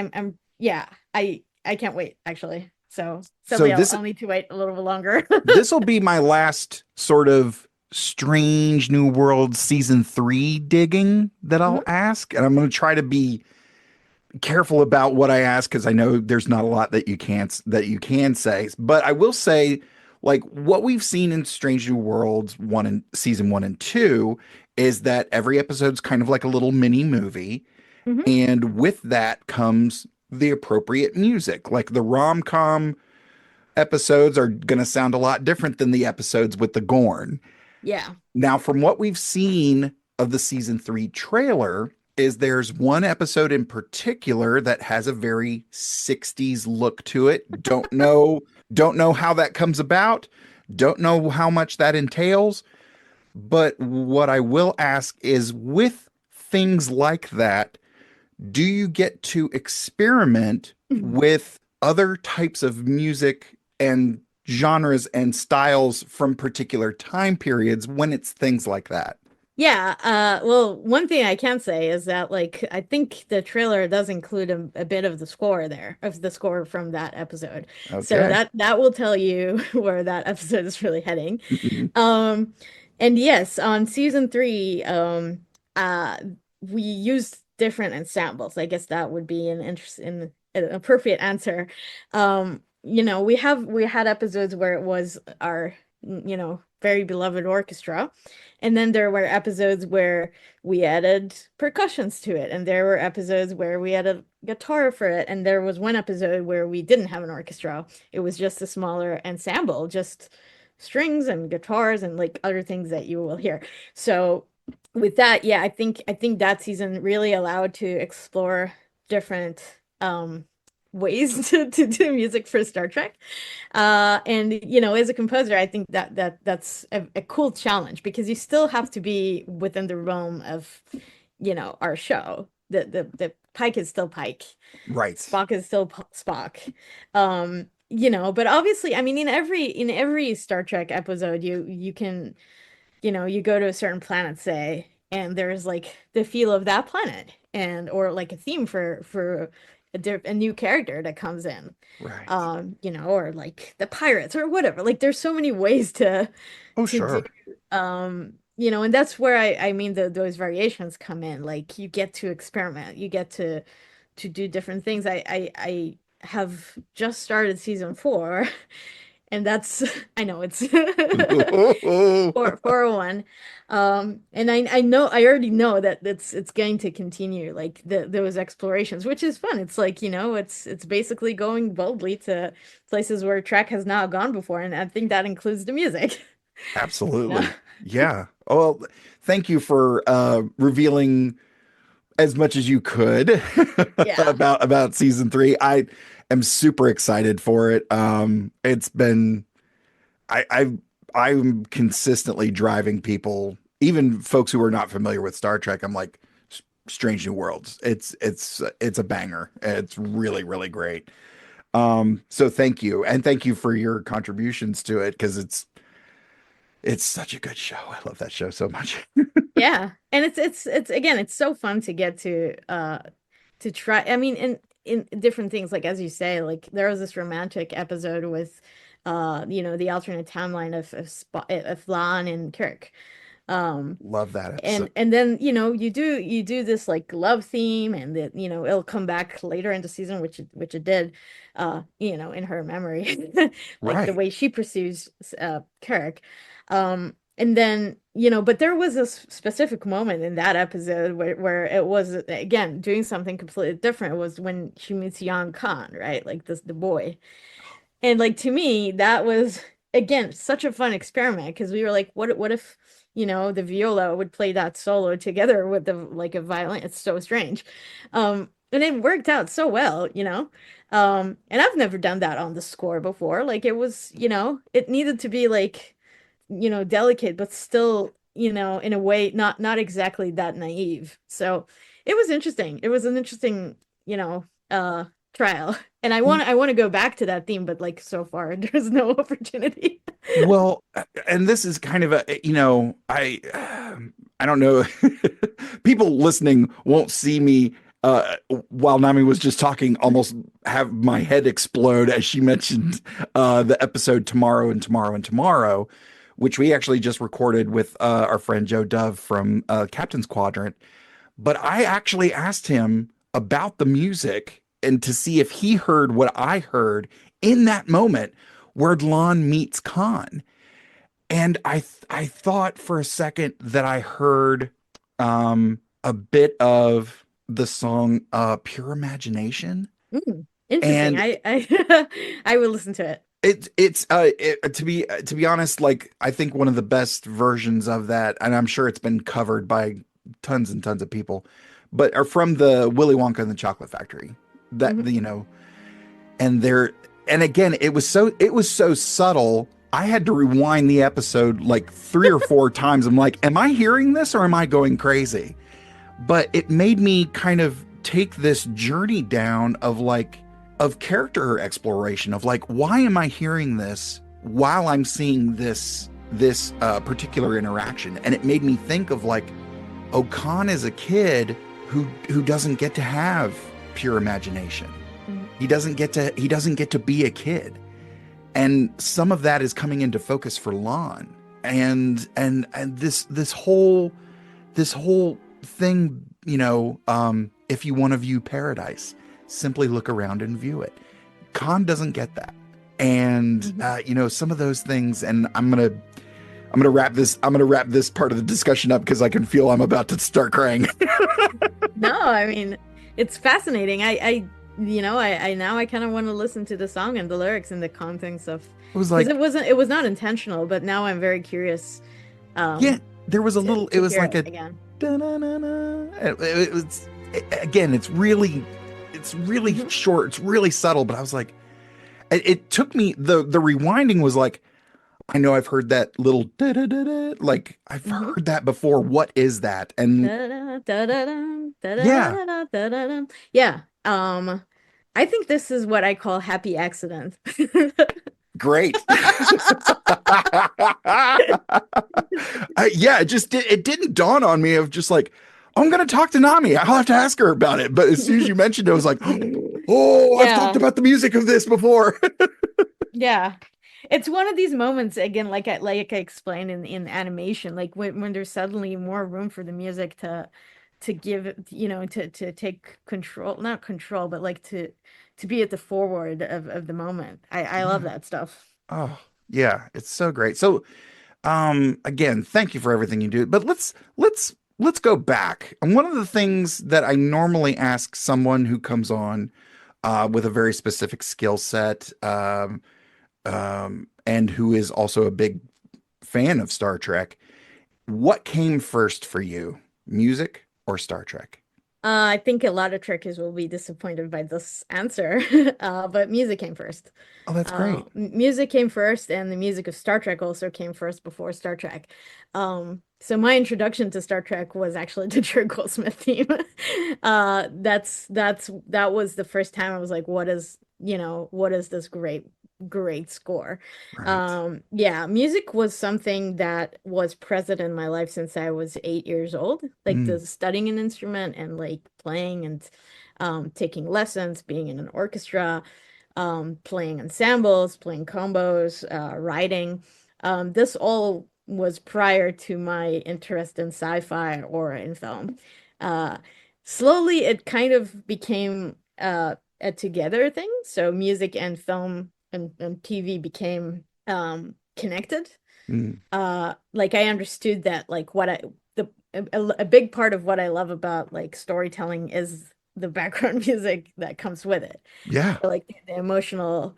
Yeah, I can't wait actually. So So sadly I'll need to wait a little bit longer. this will be my last sort of Strange New World season 3 digging that I'll Mhm. ask, and I'm going to try to be careful about what I ask because I know there's not a lot that you can say, but I will say like what we've seen in Strange New Worlds one and season 1 and 2 is that every episode's kind of like a little mini movie, Mhm. and with that comes the appropriate music. Like the rom-com episodes are going to sound a lot different than the episodes with the Gorn. Yeah. Now, from what we've seen of the season 3 trailer, is there's one episode in particular that has a very 60s look to it. Don't know how that comes about. Don't know how much that entails. But what I will ask is with things like that, do you get to experiment with other types of music and genres and styles from particular time periods when it's things like that? Yeah, well, one thing I can say is that, like, I think the trailer does include a bit of the score there, of the score from that episode. So Okay. that will tell you where that episode is really heading. Um, and yes, on season 3, uh, we used different ensembles. I guess that would be an appropriate answer. We had episodes where it was our, very beloved orchestra. And then there were episodes where we added percussions to it, and there were episodes where we added guitar for it, and there was one episode where we didn't have an orchestra. It was just a smaller ensemble, just strings and guitars and like other things that you will hear. So with that, yeah, I think that season really allowed to explore different ways to do music for Star Trek. And as a composer, I think that's a cool challenge because you still have to be within the realm of, our show. The Pike is still Pike. Right. Spock is still Spock. But obviously, I mean, in every Star Trek episode, you can, you go to a certain planet, say, and there's like the feel of that planet, and or like a theme for a new character that comes in, Right. or like the pirates or whatever. Like there's so many ways Oh, to do, sure. and that's where I mean those variations come in. Like you get to experiment, you get to do different things. I have just started season 4, and that's I know it's 401. And I know I already know that it's going to continue like those explorations, which is fun. It's like, it's basically going boldly to places where Trek has not gone before, and I think that includes the music. You know? Absolutely. Yeah. Well, thank you for revealing as much as you could Yeah. about season 3. I am super excited for it. It's been I'm consistently driving people, even folks who are not familiar with Star Trek. I'm like, Strange New Worlds. It's a banger. It's really, really great. So thank you. And thank you for your contributions to it, because it's such a good show. I love that show so much. Yeah, and it's again, it's so fun to get to try. I mean, in different things, like as you say, like there was this romantic episode with, the alternate timeline of Lon and Kirk. Love that And episode. then you do this like love theme, and that it'll come back later in the season, which it did, in her memory, like the Right. way she pursues Kirk. And then but there was this specific moment in that episode where it was again doing something completely different. It was when she meets Young Khan, right? Like the boy. And like to me, that was again such a fun experiment, because we were like, what if, the viola would play that solo together with the like a violin? It's so strange. And it worked out so well. And I've never done that on the score before. Like it was, it needed to be like, delicate, but still, in a way, not exactly that naive. So it was interesting. It was an interesting, trial. And I want to go back to that theme, but like so far there's no opportunity. Well, and this is kind of I don't know. People listening won't see me while Nami was just talking, almost have my head explode as she mentioned the episode Tomorrow and Tomorrow and Tomorrow, which we actually just recorded with our friend Joe Dove from Captain's Quadrant. But I actually asked him about the music and to see if he heard what I heard in that moment where Lon meets Khan. And I thought for a second that I heard a bit of the song Pure Imagination. Interesting. And I I will listen to it. to be honest, like I think one of the best versions of that, and I'm sure it's been covered by tons and tons of people, but are from the Willy Wonka and the Chocolate Factory. That Mhm. and there, and again, it was so subtle. I had to rewind the episode like 3 or 4 times. I'm like, am I hearing this or am I going crazy? But it made me kind of take this journey down of character exploration of like, why am I hearing this while I'm seeing this particular interaction? And it made me think of like, Okan is a kid who doesn't get to have pure imagination. He doesn't get to be a kid. And some of that is coming into focus for Lon. And this whole thing, if you want to view paradise, simply look around and view it. Khan doesn't get that. And some of those things, and I'm gonna wrap this part of the discussion up because I can feel I'm about to start crying. No, I mean, it's fascinating. I now I kind of want to listen to the song and the lyrics and the context of, It was because like, it was not intentional, but now I'm very curious. yeah, there was a to, little, to it was hear like it a, again. da-na-na-na. It was, again, it's really Mhm. short, it's really subtle, but I was like, it took me, the rewinding was like, I know I've heard that little da-da-da-da, like I've Mhm. heard that before. What is that? And Da-da, da-da-da, yeah, da-da-da-da, da-da-da. Yeah. I think this is what I call happy accident. great. Yeah, it didn't dawn on me of just like, oh, I'm gonna talk to Nami. I'll have to ask her about it. But as soon as you mentioned it, I was like, oh, I've talked Yeah. about the music of this before. Yeah. It's one of these moments again, like I explained in animation, like when there's suddenly more room for the music to give, to take control, not control, but like to be at the forward of the moment. I love Yeah. that stuff. Oh, yeah, it's so great. So, again, thank you for everything you do. But let's go back. And one of the things that I normally ask someone who comes on with a very specific skill set, and who is also a big fan of Star Trek, what came first for you, music or Star Trek? I think a lot of Trekkies will be disappointed by this answer, but music came first. Oh, that's great. Music came first, and the music of Star Trek also came first before Star Trek. So my introduction to Star Trek was actually the Jerry Goldsmith theme. That was the first time I was like, what is this great score? Right. Yeah, music was something that was present in my life since I was 8 years old. Like the Mm, studying an instrument and like playing and taking lessons, being in an orchestra, playing ensembles, playing combos, writing. This all was prior to my interest in sci-fi or in film. Uh, Slowly, it kind of became a together thing. So music and film and TV became connected. mm. Like I understood that like what I the a big part of what I love about like storytelling is the background music that comes with it. Yeah. So, like the emotional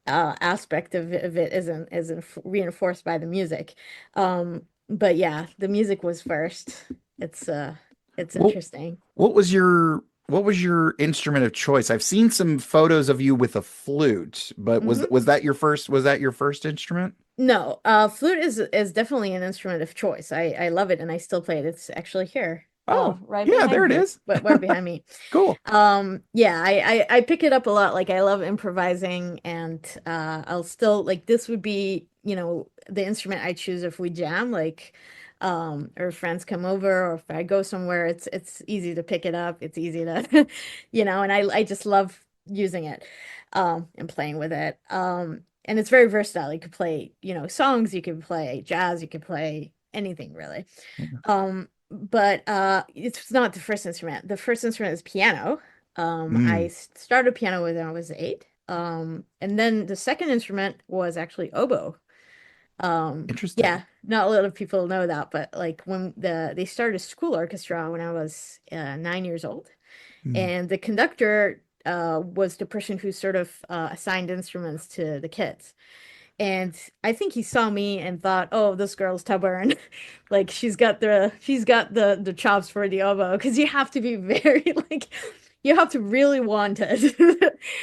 aspect of it isn't reinforced by the music. But yeah, the music was first. It's uh it's Well, interesting. what was your instrument of choice? I've seen some photos of you with a flute, but Hmm. was that your first instrument? No, flute is definitely an instrument of choice. I love it and I still play it. It's actually here, Oh, right yeah, there behind it me, is. but right behind me. Cool. Yeah, I pick it up a lot. Like I love improvising and I'll still like this would be, the instrument I choose if we jam, like or friends come over or if I go somewhere, it's easy to pick it up. It's easy to and I just love using it and playing with it. And it's very versatile. You could play, songs, you could play jazz, you could play anything really. But it's not the first instrument. The first instrument is piano. I Mm, started piano when I was 8. And then the second instrument was actually oboe. interesting. Yeah, not a lot of people know that, but like when they started a school orchestra when I was 9 years old, Mm. and the conductor was the person who sort of assigned instruments to the kids. And I think he saw me and thought, "Oh, this girl's stubborn. Like she's got the chops for the oboe." Because you have to be very like you have to really want it.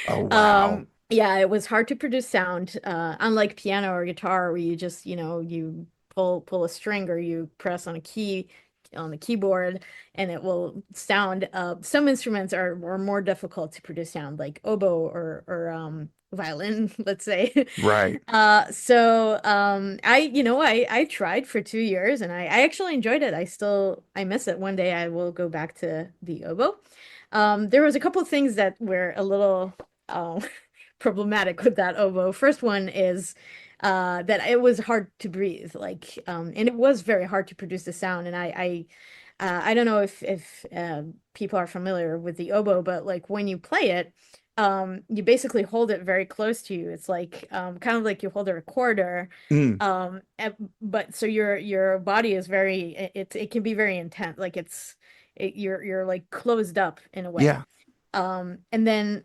Oh, wow. Yeah, it was hard to produce sound. Unlike piano or guitar, where you just you pull a string or you press on a key on the keyboard and it will sound. Some instruments are more difficult to produce sound, like oboe or violin, let's say. Right. I tried for 2 years and I actually enjoyed it. I miss it. One day I will go back to the oboe. There was a couple of things that were a little problematic with that oboe. First one is that it was hard to breathe, like, and it was very hard to produce the sound. And I don't know if people are familiar with the oboe, but like when you play it, you basically hold it very close to you. It's like kind of like you hold a recorder, Mm, but so your body is it can be very intense. Like you're like closed up in a way. yeah. And then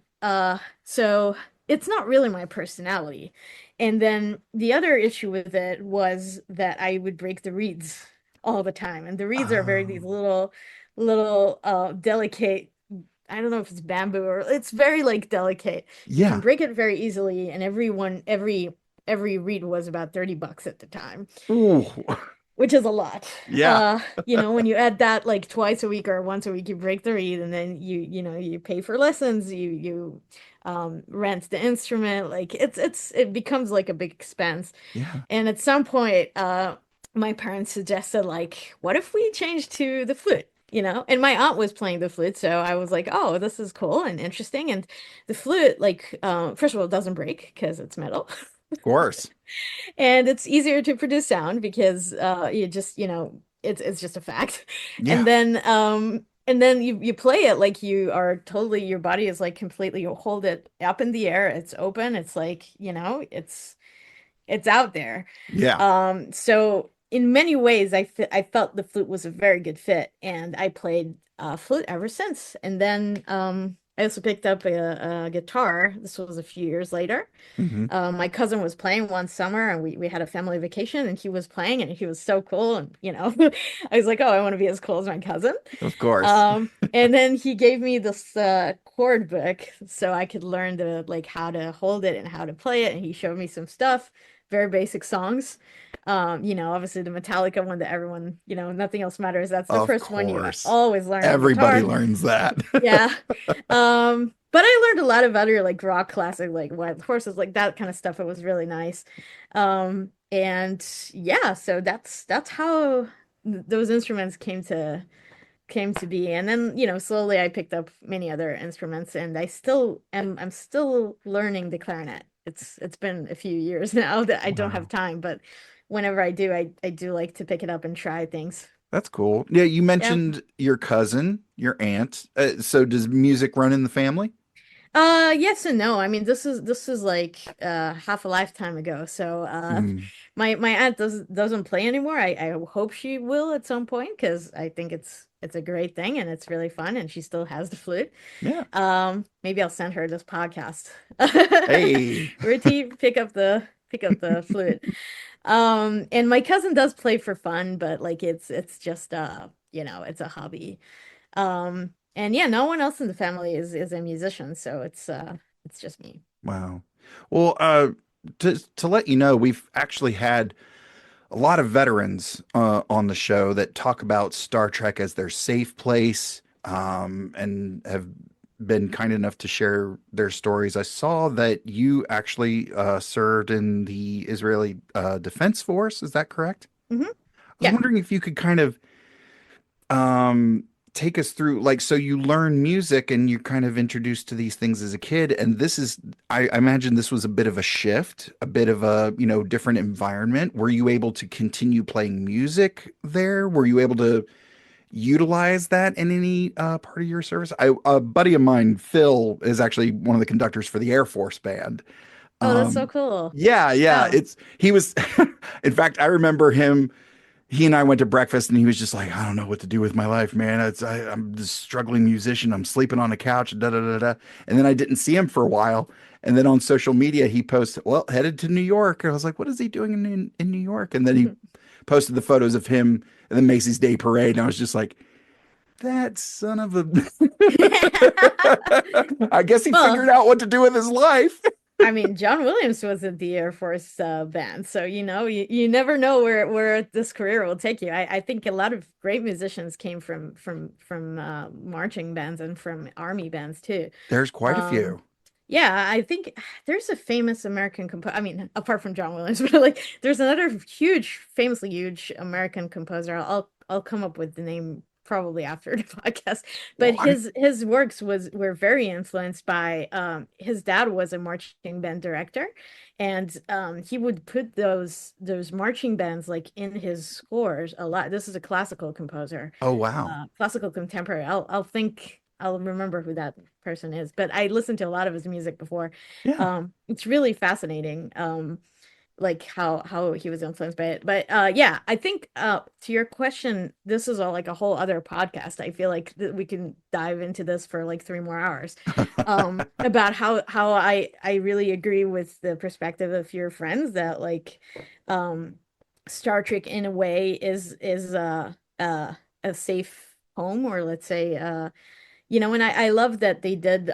so it's not really my personality. And then the other issue with it was that I would break the reeds all the time. And the reeds are very these Oh, little delicate, I don't know if it's bamboo or it's very like delicate. You can yeah. break it very easily, and every reed was about $30 at the time, Ooh, which is a lot. yeah. When you add that like twice a week or once a week, you break the reed, and then you pay for lessons, you rent the instrument, like it becomes like a big expense. Yeah. And at some point, my parents suggested like, what if we change to the flute? And my aunt was playing the flute, so I was like, oh, this is cool and interesting. And the flute, like, first of all, it doesn't break because it's metal. Of course. And it's easier to produce sound because you just it's just a fact. Yeah. And then you play it like you are totally, your body is like completely, you hold it up in the air, it's open, it's like it's out there. Yeah. So in many ways I felt the flute was a very good fit, and I played flute ever since. And then I also picked up a guitar. This was a few years later. Hmm. My cousin was playing one summer, and we had a family vacation, and he was playing, and he was so cool. And I was like, oh, I want to be as cool as my cousin. Of course. And then he gave me this chord book so I could learn how to hold it and how to play it. And he showed me some stuff, very basic songs. Obviously the Metallica one that everyone, Nothing Else Matters. That's the Of first one you course. always learn on Everybody guitar. learns that. Yeah. But I learned a lot of other like rock classic, like Wild Horses, like that kind of stuff. It was really nice. And yeah, so that's how those instruments came to be. And then, slowly I picked up many other instruments, and I'm still learning the clarinet. It's been a few years now that I don't have Wow. time, but whenever I do, I do like to pick it up and try things. That's cool. Yeah, you Yeah. mentioned your cousin, your aunt. So does music run in the family? Yes and no. I mean, this is like half a lifetime ago. So Mm, my aunt doesn't play anymore. I hope she will at some point, because I think it's a great thing and it's really fun, and she still has the flute. yeah. Maybe I'll send her this podcast. Hey. Ruti, pick up the flute. And my cousin does play for fun, but like it's just it's a hobby. And yeah, no one else in the family is a musician, so it's just me. Wow. Well, to let you know, we've actually had a lot of veterans on the show that talk about Star Trek as their safe place, and have been kind enough to share their stories. I saw that you actually served in the Israeli Defense Force. Is that correct? Hmm. I was Yeah. wondering if you could kind of um take us through, like, so you learn music and you're kind of introduced to these things as a kid, and this is I imagine this was a bit of a shift, a bit of a different environment. Were you able to continue playing music there? Were you able to utilize that in any part of your service? A buddy of mine, Phil, is actually one of the conductors for the Air Force band. Oh, that's so um cool. yeah, yeah, Wow. he was in fact, I remember him. He and I went to breakfast and he was just like, I don't know what to do with my life, man. I'm this struggling musician. I'm sleeping on a couch, da da da da. And then I didn't see him for a while. And then on social media, he posted, well, headed to New York. And I was like, what is he doing in New York? And then he posted the photos of him at the Macy's Day Parade. And I was just like, that son of a. I guess he figured Well, out what to do with his life. I mean, John Williams was in the Air Force band, so you never know where this career will take you. I think a lot of great musicians came from marching bands and from army bands too. There's quite a Um, few. yeah, I think there's a famous American composer. I mean, apart from John Williams, but like there's another famously huge American composer. I'll come up with the name probably after the podcast. But Well, his works were very influenced by his dad was a marching band director, and he would put those marching bands like in his scores a lot. This is a classical composer, oh, wow. classical contemporary. I'll remember who that person is, but I listened to a lot of his music before. Yeah. It's really fascinating, like how he was influenced by it. But yeah, I think to your question, this is all like a whole other podcast. I feel like we can dive into this for like 3 more hours, about how I really agree with the perspective of your friends that like um Star Trek in a way is a safe home, or let's say and I love that they did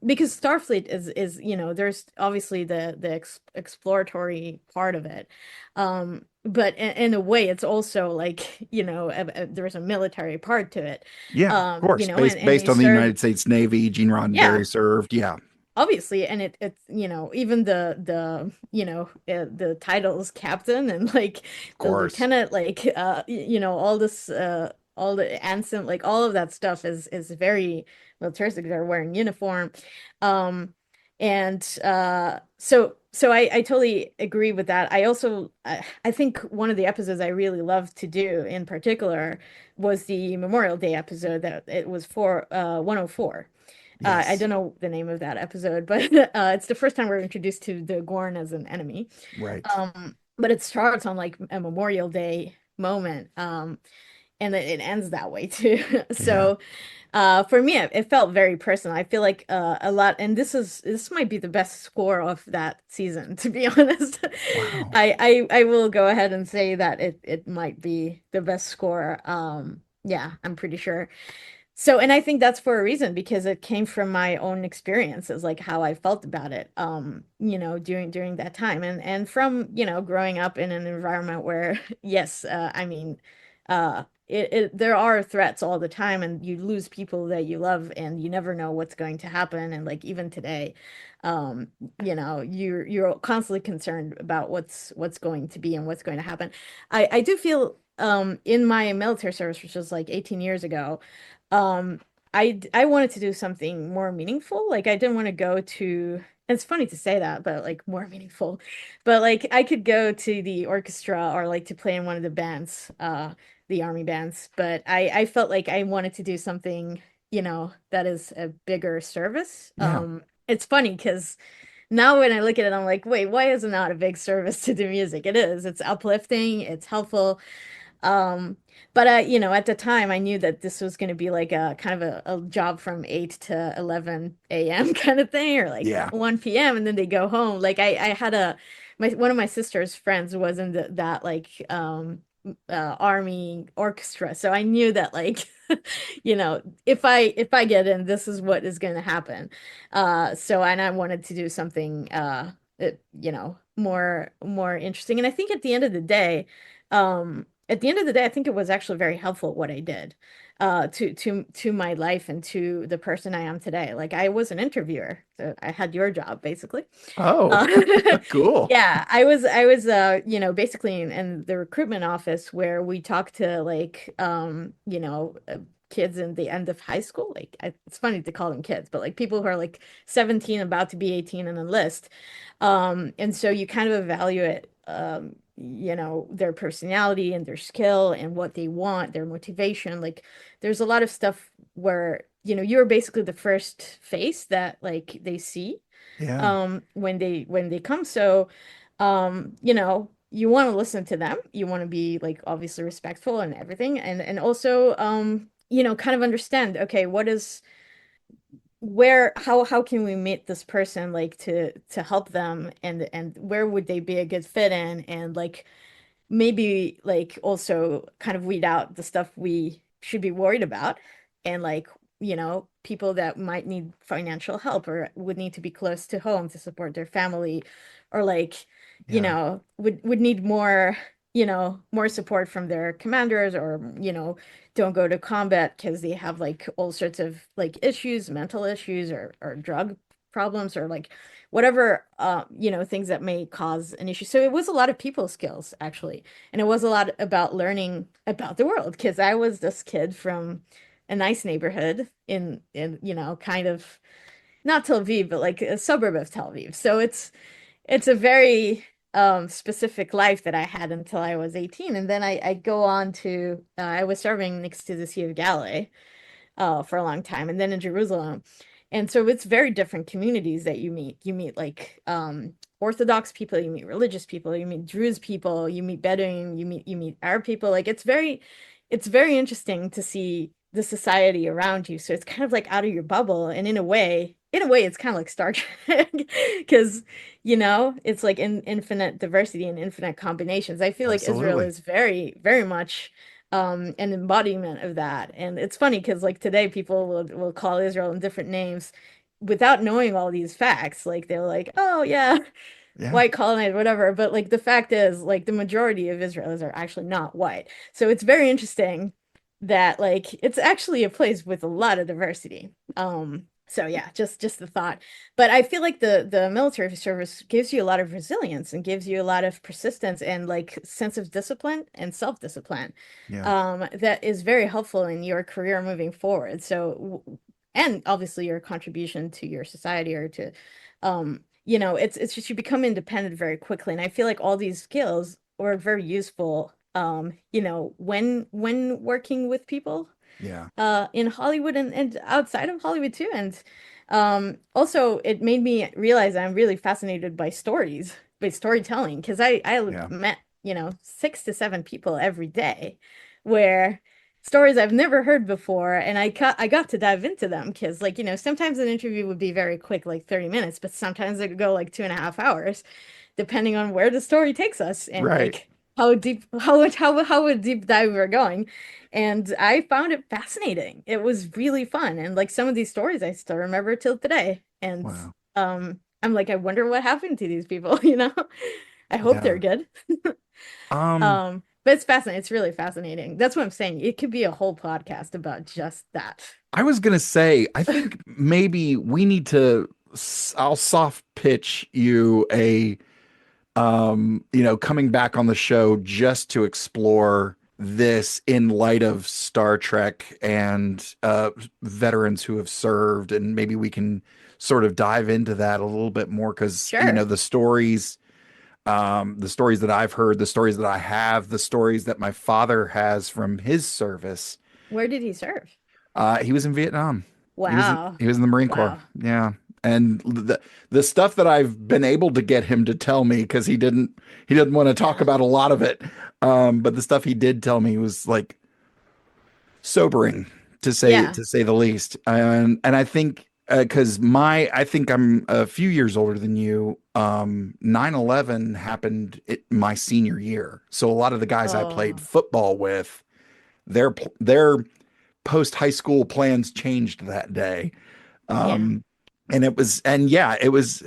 because Starfleet is there's obviously the exploratory part of it, but in a way it's also like there's a military part to it, Yeah, of course. and Based you on the serve. United States Navy, Gene Yeah, Roddenberry served. Yeah, of obviously, and it's even the titles captain and like the course. lieutenant, like all this all the ensign, like all of that stuff is very militaristic. They're wearing uniform, um and so I totally agree with that. I also I think one of the episodes I really loved to do in particular was the Memorial Day episode, that it was for 104. I Yes, don't know the name of that episode, but it's the first time we're introduced to the Gorn as an enemy. right. But it starts on like a Memorial Day moment, and it ends that way too. Yeah. So, for me, it felt very personal. I feel like a lot, and this might be the best score of that season, to be honest. Wow. I will go ahead and say that it might be the best score. Yeah, I'm pretty sure. So, and I think that's for a reason because it came from my own experiences, like how I felt about it, during that time, and from, growing up in an environment where, yes, I mean, there are threats all the time, and you lose people that you love, and you never know what's going to happen, and like even today, um, you're constantly concerned about what's going to be and what's going to happen. I do feel, in my military service, which was like 18 years ago. Um, I wanted to do something more meaningful. Like I didn't want to go to, it's funny to say that, but like more meaningful. But like I could go to the orchestra or like to play in one of the bands, the army bands, but I felt like I wanted to do something, that is a bigger service. Yeah. It's funny because now when I look at it, I'm like, wait, why is it not a big service to do music? It is. It's uplifting, it's helpful. Um, but at the time I knew that this was going to be like a kind of a job from 8 to 11 a.m. kind of thing, or like Yeah. 1 p.m. and then they go home. Like I had one of my sister's friends was in that like army orchestra. So I knew that like if I get in, this is what is going to happen. So and I wanted to do something more interesting. And I think at the end of the day, I think it was actually very helpful what I did to my life and to the person I am today. Like I was an interviewer, so I had your job basically. Oh, Uh, cool. yeah, I was basically in the recruitment office where we talked to like kids in the end of high school. Like it's funny to call them kids, but like people who are like 17 about to be 18 and enlist. And so you kind of evaluate their personality and their skill and what they want, their motivation. Like there's a lot of stuff where you're basically the first face that like they see Yeah. when they come. So you want to listen to them, you want to be like obviously respectful and everything, and also kind of understand, okay, what is where how can we meet this person, like to help them, and where would they be a good fit in, and like maybe like also kind of weed out the stuff we should be worried about, and like people that might need financial help or would need to be close to home to support their family, or like Yeah. would need more support from their commanders, or don't go to combat because they have like all sorts of like issues, mental issues, or drug problems, or like whatever things that may cause an issue. So it was a lot of people skills actually, and it was a lot about learning about the world, because I was this kid from a nice neighborhood in kind of not Tel Aviv, but like a suburb of Tel Aviv. So it's a very specific life that I had until I was 18. And then I go on to I was serving next to the Sea of Galilee for a long time, and then in Jerusalem. And so it's very different communities that you meet. You meet like Orthodox people, you meet religious people, you meet Druze people, you meet Bedouin, you meet Arab people. Like it's very interesting to see the society around you. So it's kind of like out of your bubble, and in a way it's kind of like Star Trek because it's like infinite diversity and infinite combinations. I feel like Israel Absolutely. is very, very much an embodiment of that. And it's funny because like today people will call Israel in different names without knowing all these facts. Like they're like, oh yeah, Yeah. white colonized, whatever. But like the fact is, like the majority of Israelis are actually not white. So it's very interesting that like it's actually a place with a lot of diversity. So yeah, just the thought. But I feel like the military service gives you a lot of resilience and gives you a lot of persistence and like sense of discipline and self-discipline. Yeah. That is very helpful in your career moving forward. So and obviously your contribution to your society, or to it's just you become independent very quickly. And I feel like all these skills are very useful when working with people Yeah. in Hollywood and outside of Hollywood too. And also it made me realize I'm really fascinated by stories, by storytelling, because I Yeah. met 6 to 7 people every day where stories I've never heard before, and I got to dive into them, because like sometimes an interview would be very quick, like 30 minutes, but sometimes it could go like 2.5 hours depending on where the story takes us. And Right. like how a deep dive we're going. And I found it fascinating. It was really fun. And like some of these stories I still remember till today. And Wow. I'm like, I wonder what happened to these people, you know? I hope they're Yeah. good. Um, But it's fascinating. It's really fascinating. That's what I'm saying. It could be a whole podcast about just that. I was gonna say, I think maybe we need to. I'll soft pitch you a, coming back on the show just to explore this in light of Star Trek and veterans who have served, and maybe we can sort of dive into that a little bit more because Sure. the stories that I've heard, the stories that I have, the stories that my father has from his service. Where did he serve? He was in Vietnam. Wow. He was in the Marine Corps. Wow. Yeah. And the stuff that I've been able to get him to tell me because he didn't want to talk Yeah. about a lot of it. But the stuff he did tell me was like sobering Yeah. to say the least. And I think because I think I'm a few years older than you. 9/11 happened my senior year. So a lot of the guys I played Oh, football with, their post high school plans changed that day. yeah. Um, and yeah, it was,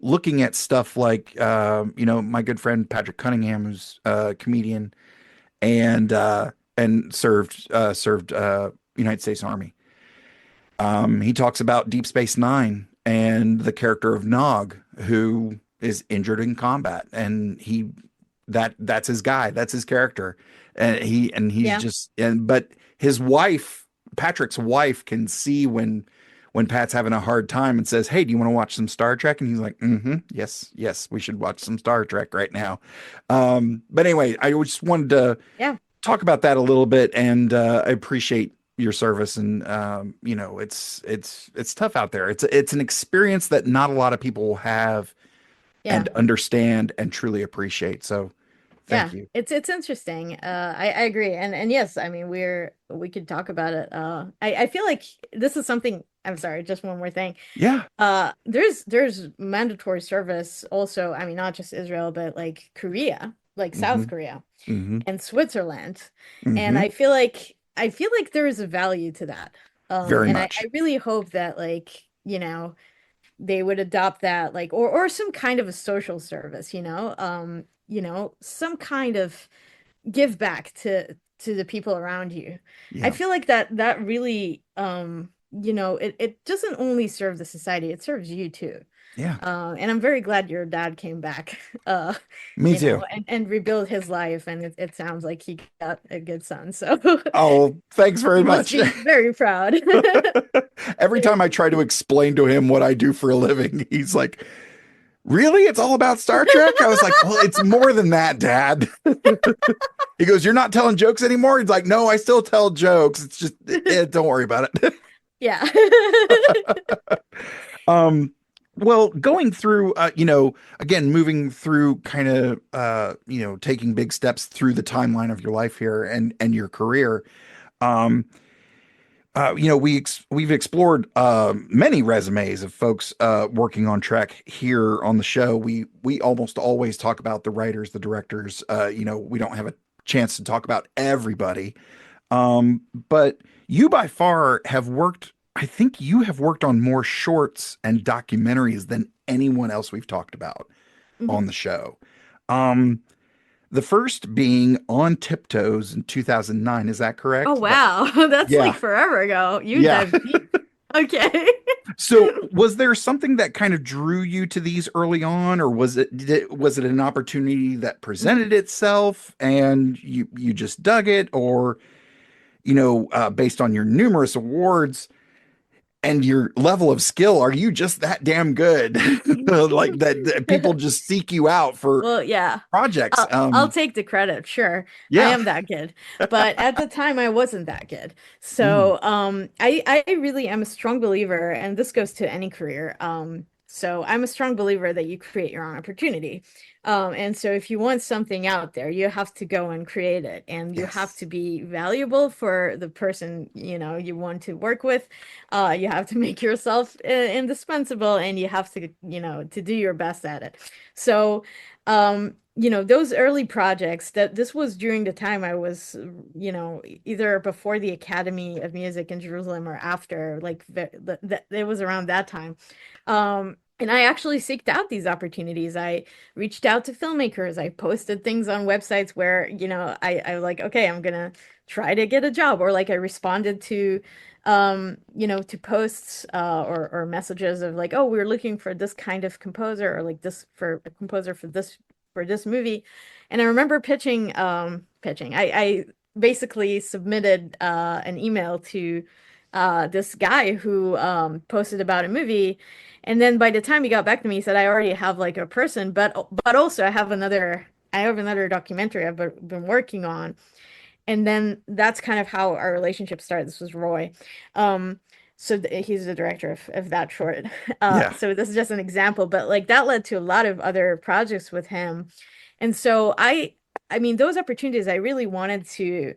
looking at stuff like, my good friend Patrick Cunningham, who's a comedian and served United States Army. He talks about Deep Space Nine and the character of Nog, who is injured in combat, and that's his guy, that's his character, and he's Yeah. just but his wife, Patrick's wife, can see when Pat's having a hard time and says, "Hey, do you want to watch some Star Trek?" And he's like, "Mm-hmm, yes, yes, we should watch some Star Trek right now." But anyway, I just wanted to Yeah. talk about that a little bit, and I appreciate your service. And it's tough out there. It's an experience that not a lot of people will have Yeah. and understand and truly appreciate. So, thank Yeah, you. it's interesting. I agree, and yes, I mean we could talk about it. I feel like this is something. I'm sorry, just one more thing. Yeah. There's mandatory service also. I mean, not just Israel, but like Korea, like Mm-hmm. South Korea Mm-hmm. and Switzerland, and Mm-hmm. I feel like there is a value to that. Very And I much. really hope that like they would adopt that like or some kind of a social service, some kind of give back to the people around you. I Yeah. feel like that really it doesn't only serve the society, it serves you too. Yeah. And I'm very glad your dad came back Me too. and rebuilt his life, and it sounds like he got a good son. So Oh, thanks very you must much. be very proud. Every time I try to explain to him what I do for a living, he's like, "Really? It's all about Star Trek?" I was like, "Well, it's more than that, Dad." He goes, "You're not telling jokes anymore?" He's like, "No, I still tell jokes. It's just, don't worry about it." Yeah. Um, well, going through, again, moving through kind of, taking big steps through the timeline of your life here and your career. Um, we've explored many resumes of folks working on Trek here on the show. We almost always talk about the writers, the directors. We don't have a chance to talk about everybody. But you by far have worked. I think you have worked on more shorts and documentaries than anyone else we've talked about Mhm. on the show. Um, the first being On Tiptoes in 2009. Is that Oh correct? wow. That's like Yeah. forever ago. You Yeah. dive deep. Okay. So, was there something that kind of drew you to these early on, or was it an opportunity that Mhm. presented itself and you just dug it, or based on your numerous awards and your level of skill, are you just that damn good, like that people just seek you out for Well, yeah. projects? I'll take the credit, sure. I Yeah. am that good. But at the time I wasn't that good. Mm, So, I really am a strong believer, and this goes to any career. So I'm a strong believer that you create your own opportunity. And so if you want something out there, you have to go and create it, and you have yes. to be valuable for the person, you want to work with. You have to make yourself indispensable, and you have to, to do your best at it. So, those early projects, that this was during the time I was, either before the Academy of Music in Jerusalem or after, like it was around that time. And I actually seeked out these opportunities. I reached out to filmmakers. I posted things on websites where, I was like, okay, I'm gonna try to get a job, or like I responded to posts or messages of like, oh, we're looking for this kind of composer, or like this for a composer for this movie. And I remember pitching. I basically submitted an email to this guy who posted about a movie. And then by the time he got back to me, he said, I already have like a person, but also I have another documentary I've been working on. And then that's kind of how our relationship started. This was Roy. Um, he's the director of that short. Yeah. So this is just an example, but like that led to a lot of other projects with him. And so I mean, those opportunities, I really wanted to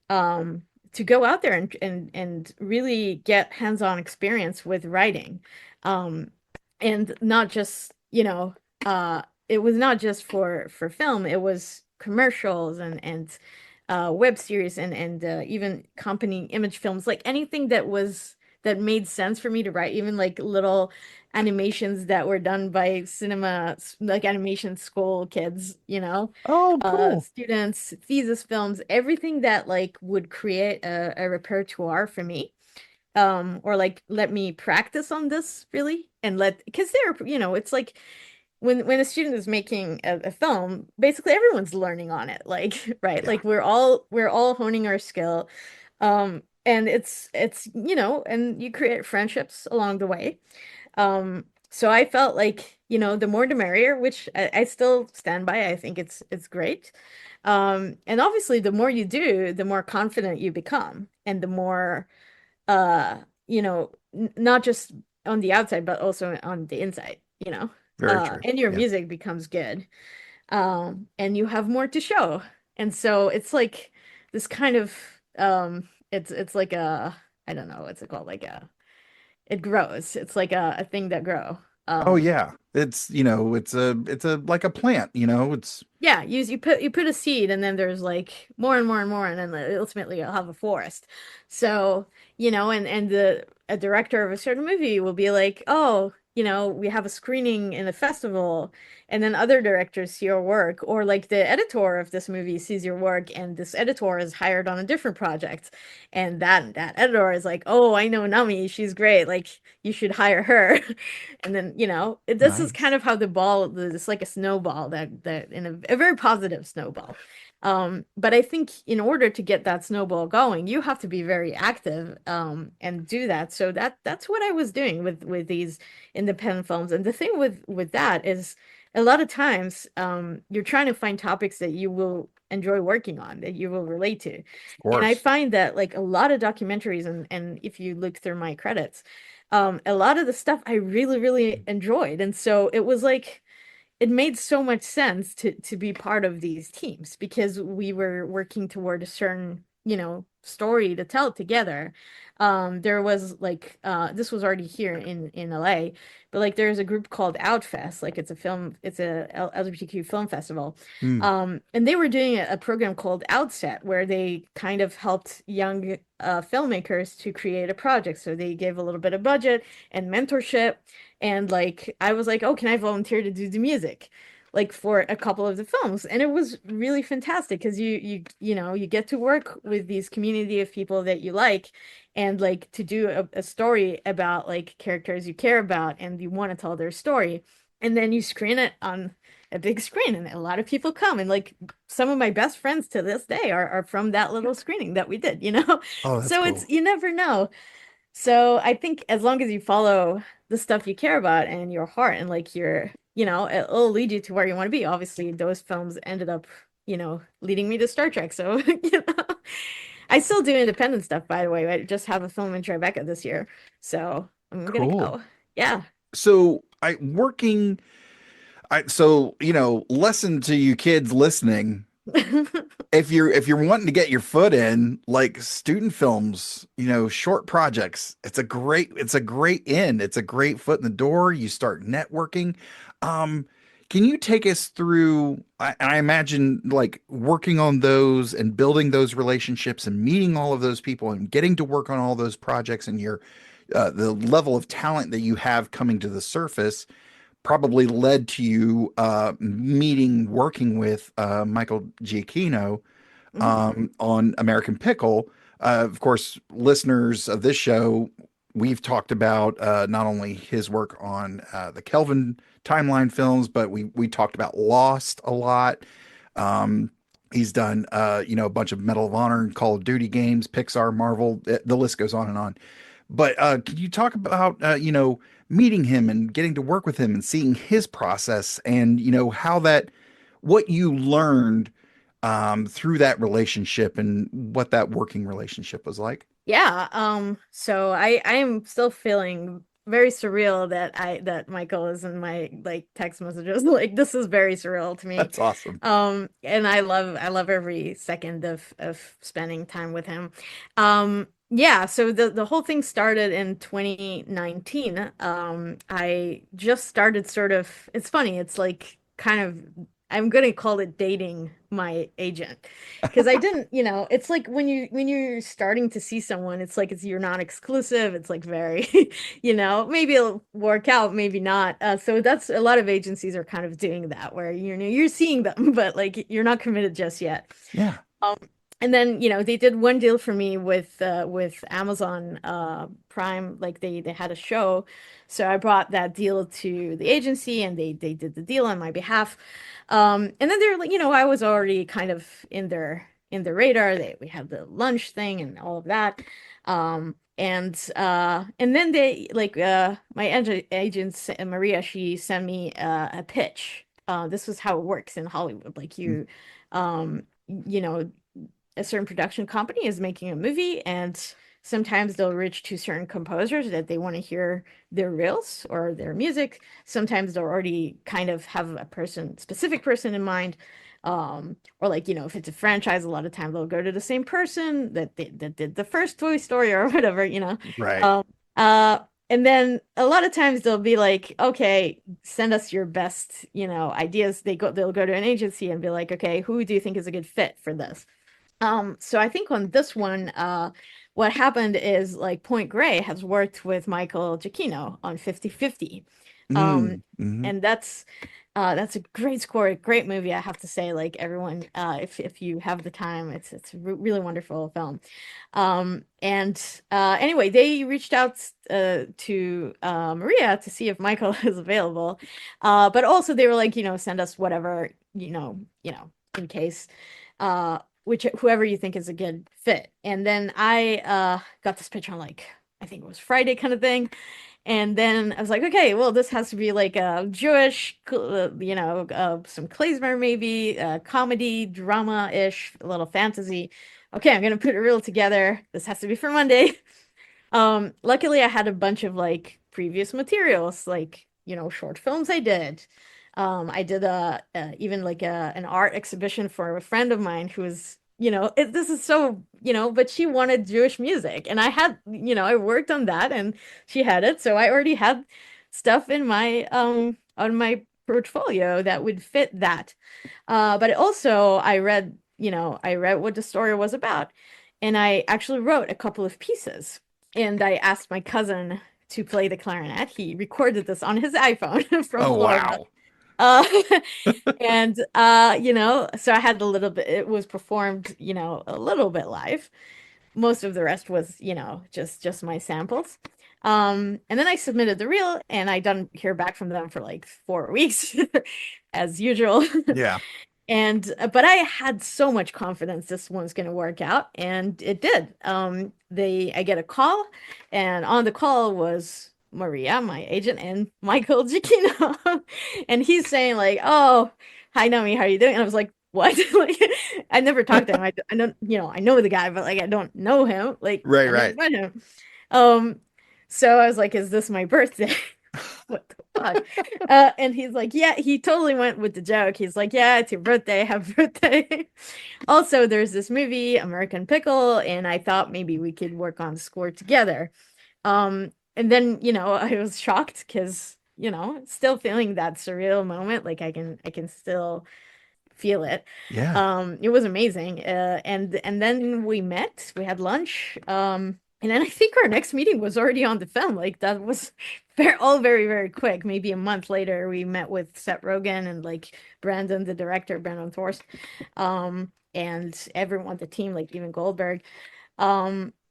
go out there and really get hands-on experience with writing. Um, and not just, it was not just for film, it was commercials and web series and even company image films, like anything that made sense for me to write, even like little animations that were done by cinema, like animation school kids, Oh, cool. students, thesis films, everything that like would create a repertoire for me, or like let me practice on this really, and because it's like when a student is making a film, basically everyone's learning on it, like right, Yeah. like we're all honing our skill, and it's and you create friendships along the way. So I felt like, the more the merrier, which I still stand by. I think it's great. And obviously the more you do, the more confident you become, and the more uh, not just on the outside, but also on the inside, Very true. and your Yeah. music becomes good. And you have more to show. And so it's like this kind of it's like I don't know what's it called, like it grows. It's like a thing that grow. Oh yeah. It's a like a plant, it's Yeah, you put a seed, and then there's like more and more and more, and then ultimately you'll have a forest. So, and a director of a certain movie will be like, oh, we have a screening in a festival, and then other directors see your work, or like the editor of this movie sees your work, and this editor is hired on a different project, and that editor is like, oh, I know Nami, she's great, like you should hire her. And then, this is kind nice. of how it's like a snowball, that in a very positive snowball. But I think in order to get that snowball going, you have to be very active, and do that. So that's what I was doing with these independent films. And the thing with that is a lot of times, you're trying to find topics that you will enjoy working on, that you will relate to. Of And I course. find that like a lot of documentaries, and if you look through my credits, a lot of the stuff I really, really enjoyed. And so it was like it made so much sense to be part of these teams, because we were working toward a certain, story to tell together. There was like this was already here in LA, but like there's a group called Outfest, like it's a LGBTQ film festival. Mm. And they were doing a program called Outset, where they kind of helped young filmmakers to create a project. So they gave a little bit of budget and mentorship, and like I was like, oh, can I volunteer to do the music, like for a couple of the films? And it was really fantastic, because you get to work with these community of people that you like, and like to do a story about like characters you care about and you want to tell their story. And then you screen it on a big screen, and a lot of people come, and like some of my best friends to this day are from that little screening that we did. Oh, that's So it's, cool. you never know. So I think as long as you follow the stuff you care about and your heart, and like it'll lead you to where you want to be. Obviously, those films ended up, leading me to Star Trek. So, I still do independent stuff, by the way. I just have a film in Tribeca this year. So I'm gonna Cool. go. Yeah. So lesson to you kids listening. If you're wanting to get your foot in, like student films, short projects, it's a great in. It's a great foot in the door. You start networking. Um, Can you take us through? I imagine like working on those and building those relationships and meeting all of those people and getting to work on all those projects and your the level of talent that you have coming to the surface probably led to you working with Michael Giacchino Mhm. on American Pickle. Of course, listeners of this show, we've talked about not only his work on the Kelvin timeline films, but we talked about Lost a lot. Um, he's done a bunch of Medal of Honor and Call of Duty games, Pixar, Marvel. The list goes on and on. But can you talk about meeting him and getting to work with him and seeing his process and how that what you learned through that relationship and what that working relationship was like? Yeah, so I am still feeling very surreal that Michael is in my like text messages. Like this is very surreal to me. That's awesome. And I love every second of spending time with him. Yeah, so the whole thing started in 2019. I just started sort of, it's funny, it's like kind of I'm gonna call it dating my agent because I didn't, it's like when you're starting to see someone, it's like you're not exclusive. It's like very, maybe it'll work out, maybe not. So that's a lot of agencies are kind of doing that where you're seeing them, but like you're not committed just yet. Yeah. Um, and then, they did one deal for me with Amazon Prime, like they had a show. So I brought that deal to the agency and they did the deal on my behalf. And then they're like, I was already kind of in their radar. We had the lunch thing and all of that. And then they like my agent Maria, she sent me a pitch. This was how it works in Hollywood. Like um, you know, a certain production company is making a movie and sometimes they'll reach to certain composers that they want to hear their reels or their music. Sometimes they'll already kind of have a specific person in mind. Or like, if it's a franchise, a lot of time they'll go to the same person that did the first Toy Story or whatever. Right. Um, uh, and then a lot of times they'll be like, okay, send us your best, ideas. They'll go to an agency and be like, okay, who do you think is a good fit for this? So I think on this one, what happened is like Point Grey has worked with Michael Giacchino on 50/50. Um, Mm-hmm. and that's a great score, a great movie, I have to say. Like everyone, if you have the time, it's a really wonderful film. And anyway, they reached out to Maria to see if Michael is available. But also they were like, send us whatever, in case. Whoever you think is a good fit. And then I got this picture on like I think it was Friday kind of thing. And then I was like, okay, well, this has to be like a Jewish, some klezmer maybe, comedy, drama-ish, a little fantasy. Okay, I'm gonna put a reel together. This has to be for Monday. Luckily I had a bunch of like previous materials, like, short films I did. I did even like an art exhibition for a friend of mine who was, this is so, but she wanted Jewish music and I had, I worked on that and she had it. So I already had stuff in my, on my portfolio that would fit that. But also I read what the story was about and I actually wrote a couple of pieces and I asked my cousin to play the clarinet. He recorded this on his iPhone from Oh, Florida. wow. Uh, and so I had a little bit, it was performed, a little bit live. Most of the rest was, just my samples. And then I submitted the reel and I didn't hear back from them for like 4 weeks as usual. Yeah. And but I had so much confidence this one's going to work out, and it did. I get a call, and on the call was Maria, my agent, and Michael Giacchino, and he's saying like, "Oh, hi Nami, how are you doing?" And I was like, "What?" Like, I never talked to him. I don't, I know the guy, but like I don't know him. Like Right, I never right. met him. Um, so I was like, "Is this my birthday?" What the fuck? And he's like, yeah, he totally went with the joke. He's like, yeah, it's your birthday. Happy birthday. Also, there's this movie, American Pickle, and I thought maybe we could work on the score together. And then, I was shocked because, still feeling that surreal moment. Like I can still feel it. Yeah. It was amazing. And then we had lunch. And then I think our next meeting was already on the film. Like that was all very, very quick. Maybe a month later, we met with Seth Rogen and like Brandon, the director, Brandon Thorst, and everyone, the team, like even Goldberg.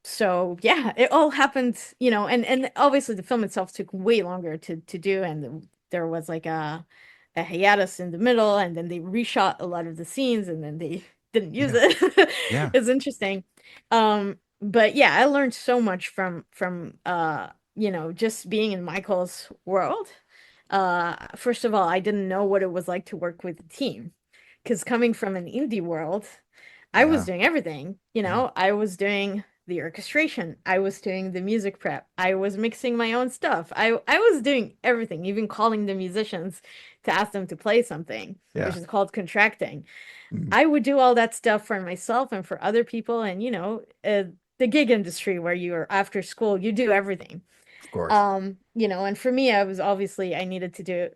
So yeah, it all happened, and obviously the film itself took way longer to do, and there was like a hiatus in the middle, and then they reshot a lot of the scenes, and then they didn't use Yeah. it. Yeah. It's interesting. But yeah, I learned so much from just being in Michael's world. First of all, I didn't know what it was like to work with a team, because coming from an indie world, I was Yeah. doing everything. Yeah. I was doing the orchestration, I was doing the music prep, I was mixing my own stuff. I was doing everything, even calling the musicians to ask them to play something, Yeah. which is called contracting. Mm, I would do all that stuff for myself and for other people, and the gig industry where you're after school, you do everything. of course. And for me, I needed to do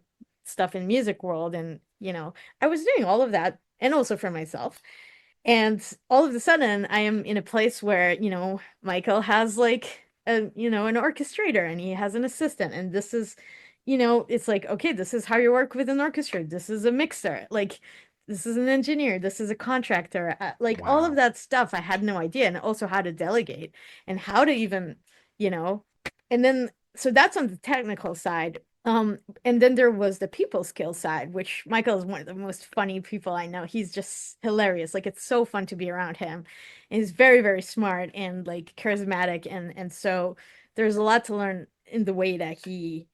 stuff in music world, and I was doing all of that, and also for myself. And all of a sudden, I am in a place where, Michael has like an orchestrator, and he has an assistant. And this is, it's like, okay, this is how you work with an orchestra. This is a mixer. Like, this is an engineer. This is a contractor. Like all of Wow. that stuff, I had no idea. And also how to delegate and how to even, you know, and then, so that's on the technical side. And then there was the people skill side, which Michael is one of the most funny people I know. He's just hilarious. Like it's so fun to be around him. And he's very, very smart and like charismatic. And so there's a lot to learn in the way that he,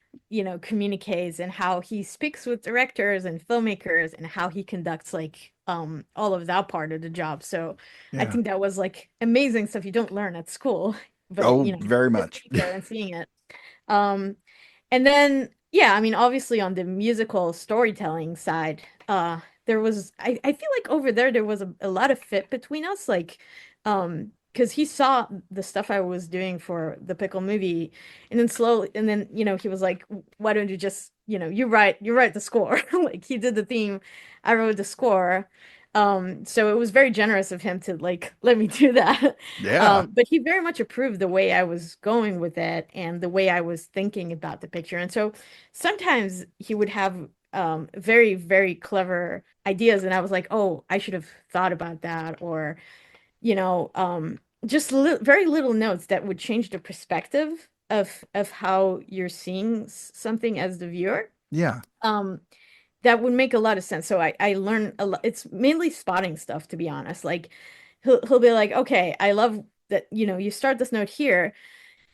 communicates and how he speaks with directors and filmmakers and how he conducts like all of that part of the job. So I Yeah. think that was like amazing stuff you don't learn at school, but Oh, very just much. being there and seeing it. Um, and then, yeah, I mean, obviously on the musical storytelling side, there was, I feel like over there was a lot of fit between us, like, because he saw the stuff I was doing for the Pickle movie, and then slowly, and then, he was like, why don't you just, you write the score. Like he did the theme, I wrote the score. So it was very generous of him to like let me do that. Yeah. But he very much approved the way I was going with it and the way I was thinking about the picture. And so sometimes he would have very, very clever ideas, and I was like, oh, I should have thought about that, or just very little notes that would change the perspective of how you're seeing something as the viewer. Yeah. That would make a lot of sense. So I learn a lot. It's mainly spotting stuff, to be honest. Like he'll be like, okay, I love that, you start this note here,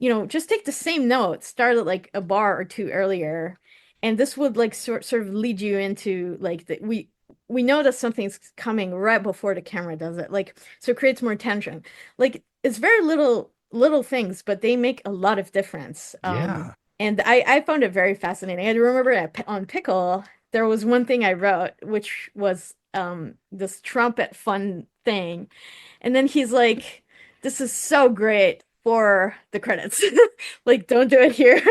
just take the same note, start it like a bar or two earlier, and this would like sort of lead you into like we know that something's coming right before the camera does it. Like, so it creates more tension. Like it's very little things, but they make a lot of difference. Yeah. And I found it very fascinating. I remember on Pickle, there was one thing I wrote, which was this trumpet fun thing. And then he's like, this is so great for the credits. Like, don't do it here.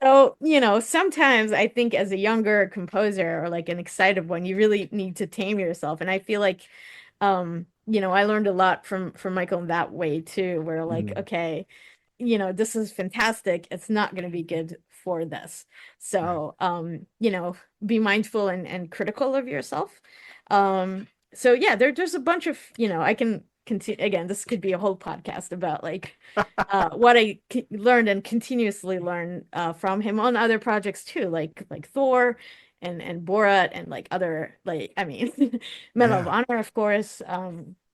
So, sometimes I think as a younger composer or like an excited one, you really need to tame yourself. And I feel like, I learned a lot from Michael in that way too, where like, Mm, okay, this is fantastic. It's not going to be good for this. right. So, be mindful and critical of yourself. So yeah, there's a bunch of, I can continue again, this could be a whole podcast about like what I learned and continuously learn from him on other projects too, like Thor and Borat and like other like I mean Medal of Yeah. Honor, of course.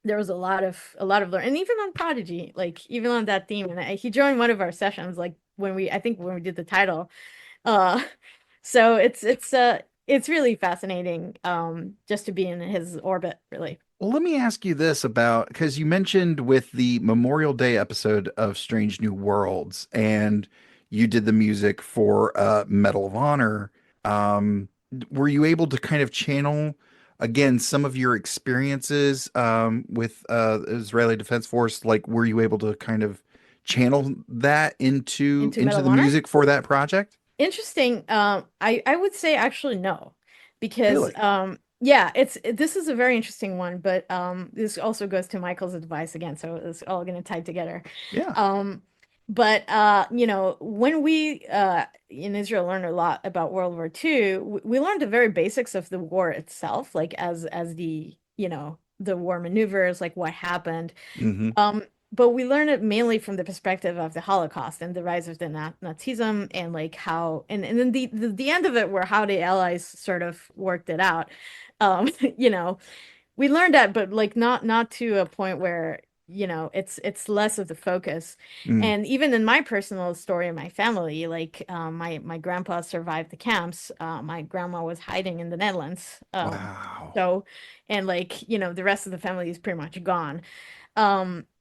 There was a lot of learn, and even on Prodigy, like even on that theme, and he joined one of our sessions, like when we did the title. Uh, so it's really fascinating, just to be in his orbit, really. Well, let me ask you this about because you mentioned with the Memorial Day episode of Strange New Worlds, and you did the music for Medal of Honor. Were you able to kind of channel again some of your experiences with Israeli Defense Force? Like, were you able to kind of channel that into Into Medal the of Honor. music for that project? Interesting. I would say actually no, because Really? yeah, this is a very interesting one, but this also goes to Michael's advice again, so it's all going to tie together. Yeah. Um, but you know, when we in Israel learned a lot about World War II, we learned the very basics of the war itself, like as the, you know, the war maneuvers, like what happened. Hmm. Um, but we learn it mainly from the perspective of the Holocaust and the rise of the Nazism, and like how, and then the end of it where how the Allies sort of worked it out. You know, we learned that, but like not to a point where, you know, it's less of the focus. Mm. And even in my personal story in my family, like my grandpa survived the camps. My grandma was hiding in the Netherlands. Wow. So, and like, you know, the rest of the family is pretty much gone.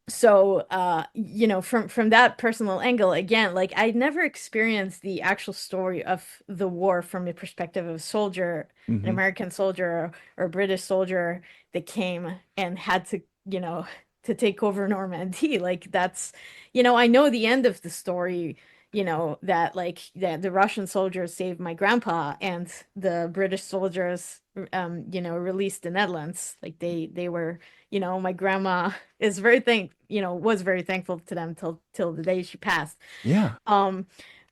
So you know, from that personal angle, again, like I never experienced the actual story of the war from the perspective of a soldier, an Hmm. American soldier or a British soldier that came and had to, you know, to take over Normandy. Like that's, you know, I know the end of the story, you know, that like that the Russian soldiers saved my grandpa and the British soldiers you know, released the Netherlands. Like they were, you know, my grandma is you know, was very thankful to them till the day she passed. Yeah. Um,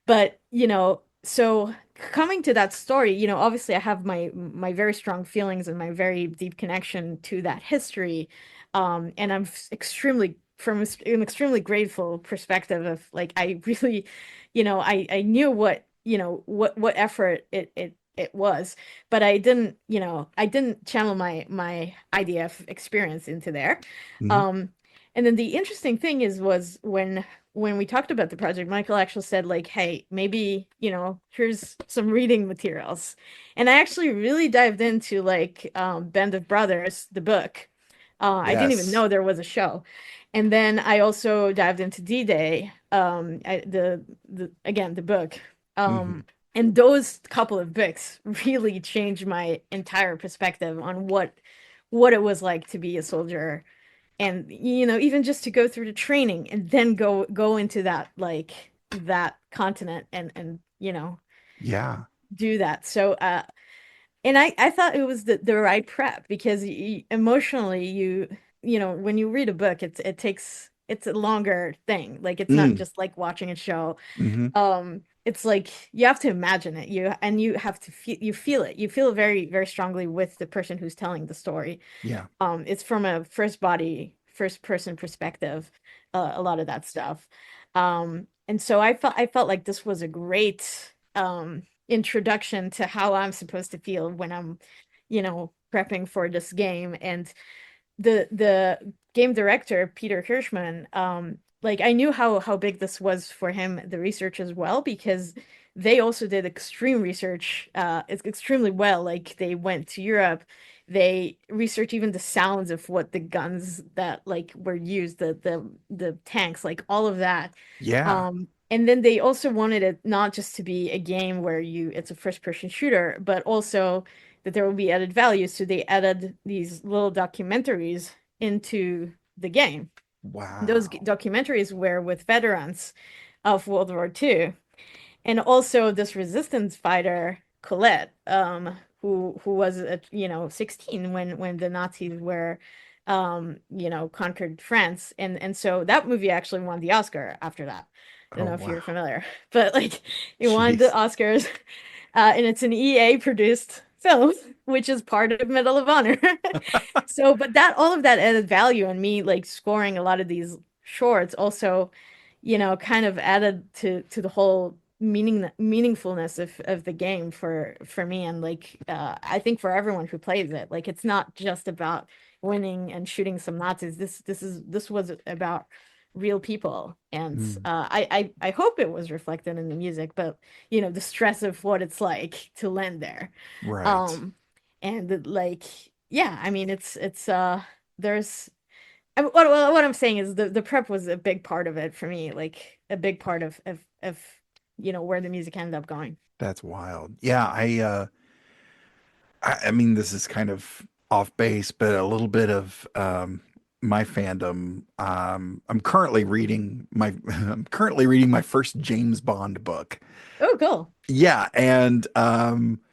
but you know, so coming to that story, you know, obviously I have my very strong feelings and my very deep connection to that history. And I'm extremely from an extremely grateful perspective of like I really, you know, I knew what, you know, what effort it was, but I didn't, you know, I didn't channel my IDF experience into there. Hmm. Um, and then the interesting thing was when we talked about the project, Michael actually said like, hey, maybe, you know, here's some reading materials. And I actually really dived into like Band of Brothers, the book. I didn't even Yes. know there was a show. And then I also dived into D-Day, the again, the book. Hmm. Um, and those couple of books really changed my entire perspective on what it was like to be a soldier, and you know, even just to go through the training and then go into that like that continent and you know, Yeah. do that. So and I thought it was the right prep because emotionally you know, when you read a book, it takes, it's a longer thing, like it's not Mm. just like watching a show. Hmm. It's like you have to imagine it, you have to feel it, you feel very strongly with the person who's telling the story. Yeah. It's from a first person perspective, a lot of that stuff. And so I felt like this was a great introduction to how I'm supposed to feel when I'm, you know, prepping for this game. And the game director Peter Hirschman, like I knew how big this was for him, the research as well, because they also did extreme research, it's extremely well. Like they went to Europe, they researched even the sounds of what the guns that like were used, the tanks, like all of that. Yeah. And then they also wanted it not just to be a game where it's a first person shooter, but also that there will be added value. So they added these little documentaries into the game. Those Wow. documentaries were with veterans of World War II, and also this resistance fighter Colette, who was you know 16 when the Nazis were you know, conquered France, and so that movie actually won the Oscar after that. I don't Oh, know if wow. you're familiar, but like it won the Jeez. Oscars, and it's an EA produced film, which is part of Medal of Honor. So, but that all of that added value, and me like scoring a lot of these shorts also, you know, kind of added to the whole meaningfulness of the game for me, and like I think for everyone who plays it. Like it's not just about winning and shooting some Nazis. This was about real people, and Mm. I hope it was reflected in the music, but you know, the stress of what it's like to land there. Right. um like yeah, I mean it's there's what I'm saying is the prep was a big part of it for me, like a big part of you know, where the music ended up going. That's wild. Yeah, I mean this is kind of off base, but a little bit of my fandom. I'm currently reading my I'm currently reading my first James Bond book. Oh, cool. Yeah, and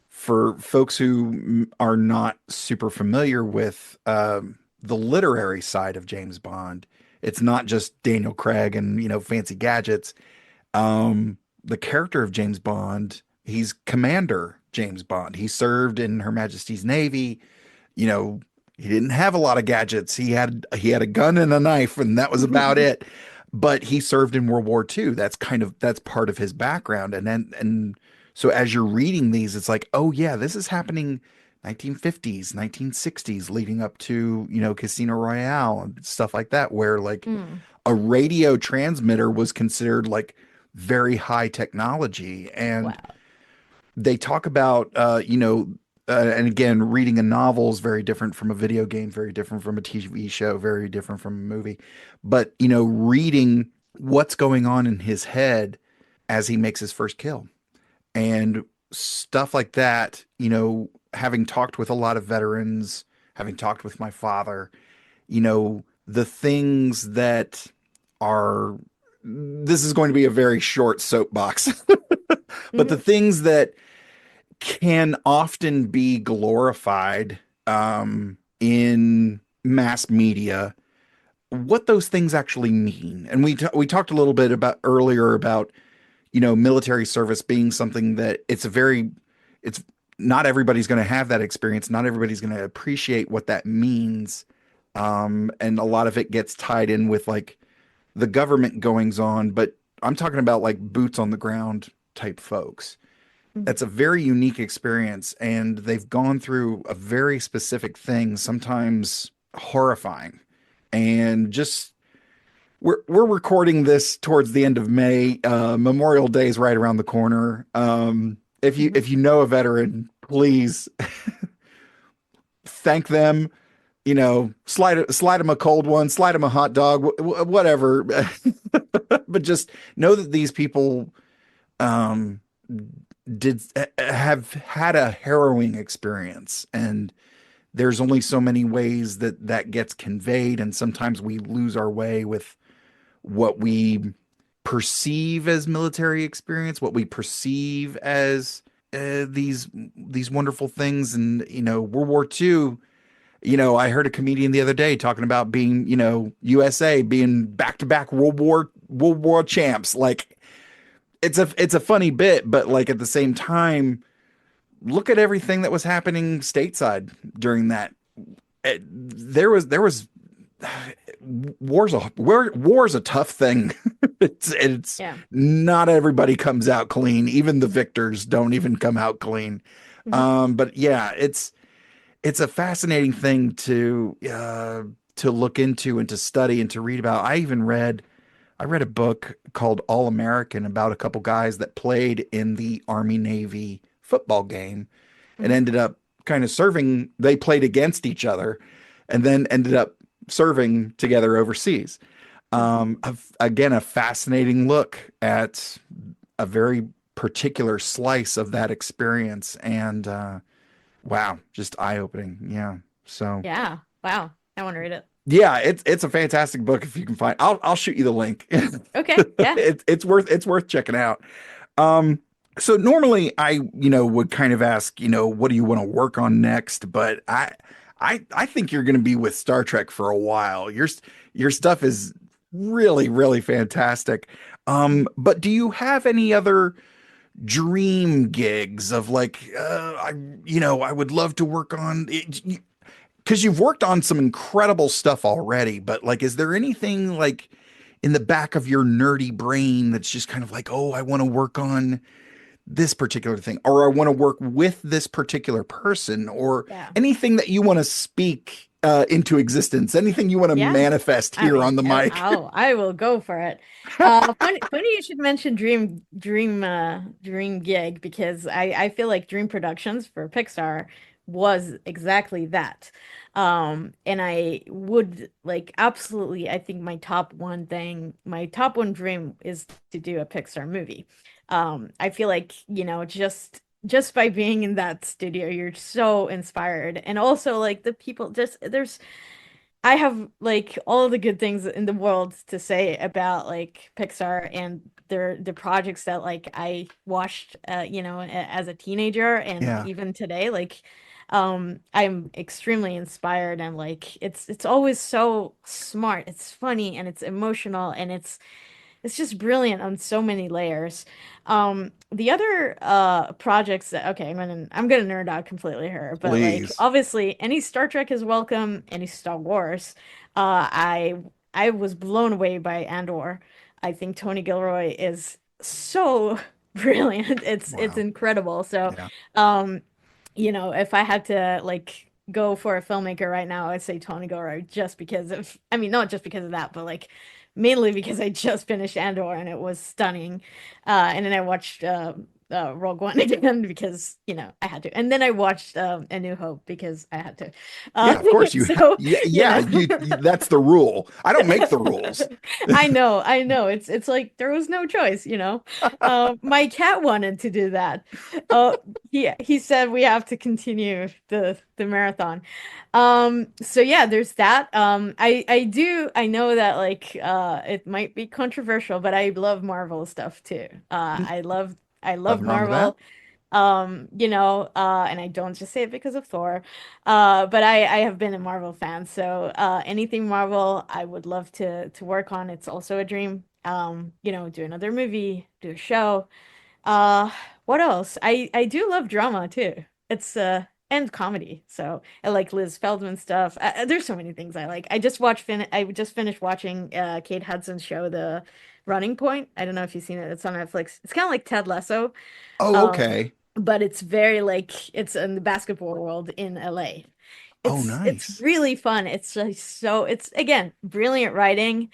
for folks who are not super familiar with the literary side of James Bond, it's not just Daniel Craig and fancy gadgets. The character of James Bond, he's Commander James Bond. He served in Her Majesty's Navy. You know, he didn't have a lot of gadgets. He had a gun and a knife, and that was about it. But he served in World War II. That's part of his background. And so as you're reading these, it's like, oh yeah, this is happening 1950s, 1960s, leading up to, Casino Royale and stuff like that, where like Mm, a radio transmitter was considered like very high technology. And wow. they talk about and again, reading a novel is very different from a video game, very different from a TV show, very different from a movie. But reading what's going on in his head as he makes his first kill and stuff like that, having talked with a lot of veterans, having talked with my father, the things that are, this is going to be a very short soapbox, but the Mhm. things that can often be glorified in mass media, what those things actually mean. And we talked a little bit about earlier about military service being something that it's not everybody's going to have that experience. Not everybody's going to appreciate what that means. And a lot of it gets tied in with like the government goings on, but I'm talking about like boots on the ground type folks. Mhm. That's a very unique experience, and they've gone through a very specific thing, sometimes horrifying. And just we're recording this towards the end of May. Memorial Day is right around the corner. If you Mhm. if you know a veteran, please thank them. Slide them a cold one, slide them a hot dog, whatever. But just know that these people um, did have had a harrowing experience, and there's only so many ways that that gets conveyed, and sometimes we lose our way with what we perceive as military experience, what we perceive as these wonderful things. And World War II, I heard a comedian the other day talking about being, USA being back to back World War champs. Like it's a funny bit, but like at the same time, look at everything that was happening stateside during that. There was war's a tough thing. It's Yeah. not everybody comes out clean. Even the victors don't even come out clean. Mhm. But yeah, it's a fascinating thing to look into and to study and to read about. I read a book called All American about a couple guys that played in the Army Navy football game and Mhm. ended up kind of serving. They played against each other and then ended up serving together overseas. Mhm. Again, a fascinating look at a very particular slice of that experience. And wow, just eye opening. Yeah. So Yeah. Wow. I want to read it. yeah, it's a fantastic book if you can find. I'll shoot you the link. Okay. Yeah. It's worth checking out. Um, so normally I would kind of ask what do you want to work on next, but I think you're going to be with Star Trek for a while. Your stuff is really fantastic. But do you have any other dream gigs of like I would love to work on it, because you've worked on some incredible stuff already, but like, is there anything like in the back of your nerdy brain that's just kind of like, oh, I want to work on this particular thing, or I want to work with this particular person, or Yeah. anything that you want to speak into existence, anything you want to Yeah. manifest I here mean, on the mic? I will go for it. Funny you should mention Dream Gig because I feel like Dream Productions for Pixar was exactly that. And I would like absolutely, I think my top one dream is to do a Pixar movie. I feel like, just by being in that studio, you're so inspired. And also like the people just I have like all the good things in the world to say about like Pixar and the projects that like I watched as a teenager and Yeah. even today like I'm extremely inspired and like it's always so smart. It's funny and it's emotional and it's just brilliant on so many layers. The other projects that okay, I'm gonna nerd out completely here, but like Please. obviously any Star Trek is welcome, any Star Wars. I was blown away by Andor. I think Tony Gilroy is so brilliant. It's Wow. incredible. So, Yeah. um, if I had to like go for a filmmaker right now, I'd say Tony Gilroy just because of, I mean, not just because of that, but like mainly because I just finished Andor and it was stunning. And then I watched Rogue One again because, I had to. And then I watched A New Hope because I had to. Yeah, of course you So, yeah, you yeah, know. that's the rule. I don't make the rules. I know. It's like there was no choice, you know. My cat wanted to do that. Uh, he said we have to continue the marathon. So yeah, there's that. I know that like it might be controversial, but I love Marvel stuff too. I love Nothing wrong with that. Marvel. And I don't just say it because of Thor. But I have been a Marvel fan, so anything Marvel I would love to work on. It's also a dream. Do another movie, do a show. Uh, what else? I do love drama too. It's and comedy. So I like Liz Feldman stuff. There's so many things I like. I just finished watching Kate Hudson's show, The Running Point. I don't know if you've seen it. It's on Netflix. It's kind of like Ted Lasso. Oh, Um, okay. but it's very like it's in the basketball world in LA. Oh, It's nice. really fun. It's just so it's again brilliant writing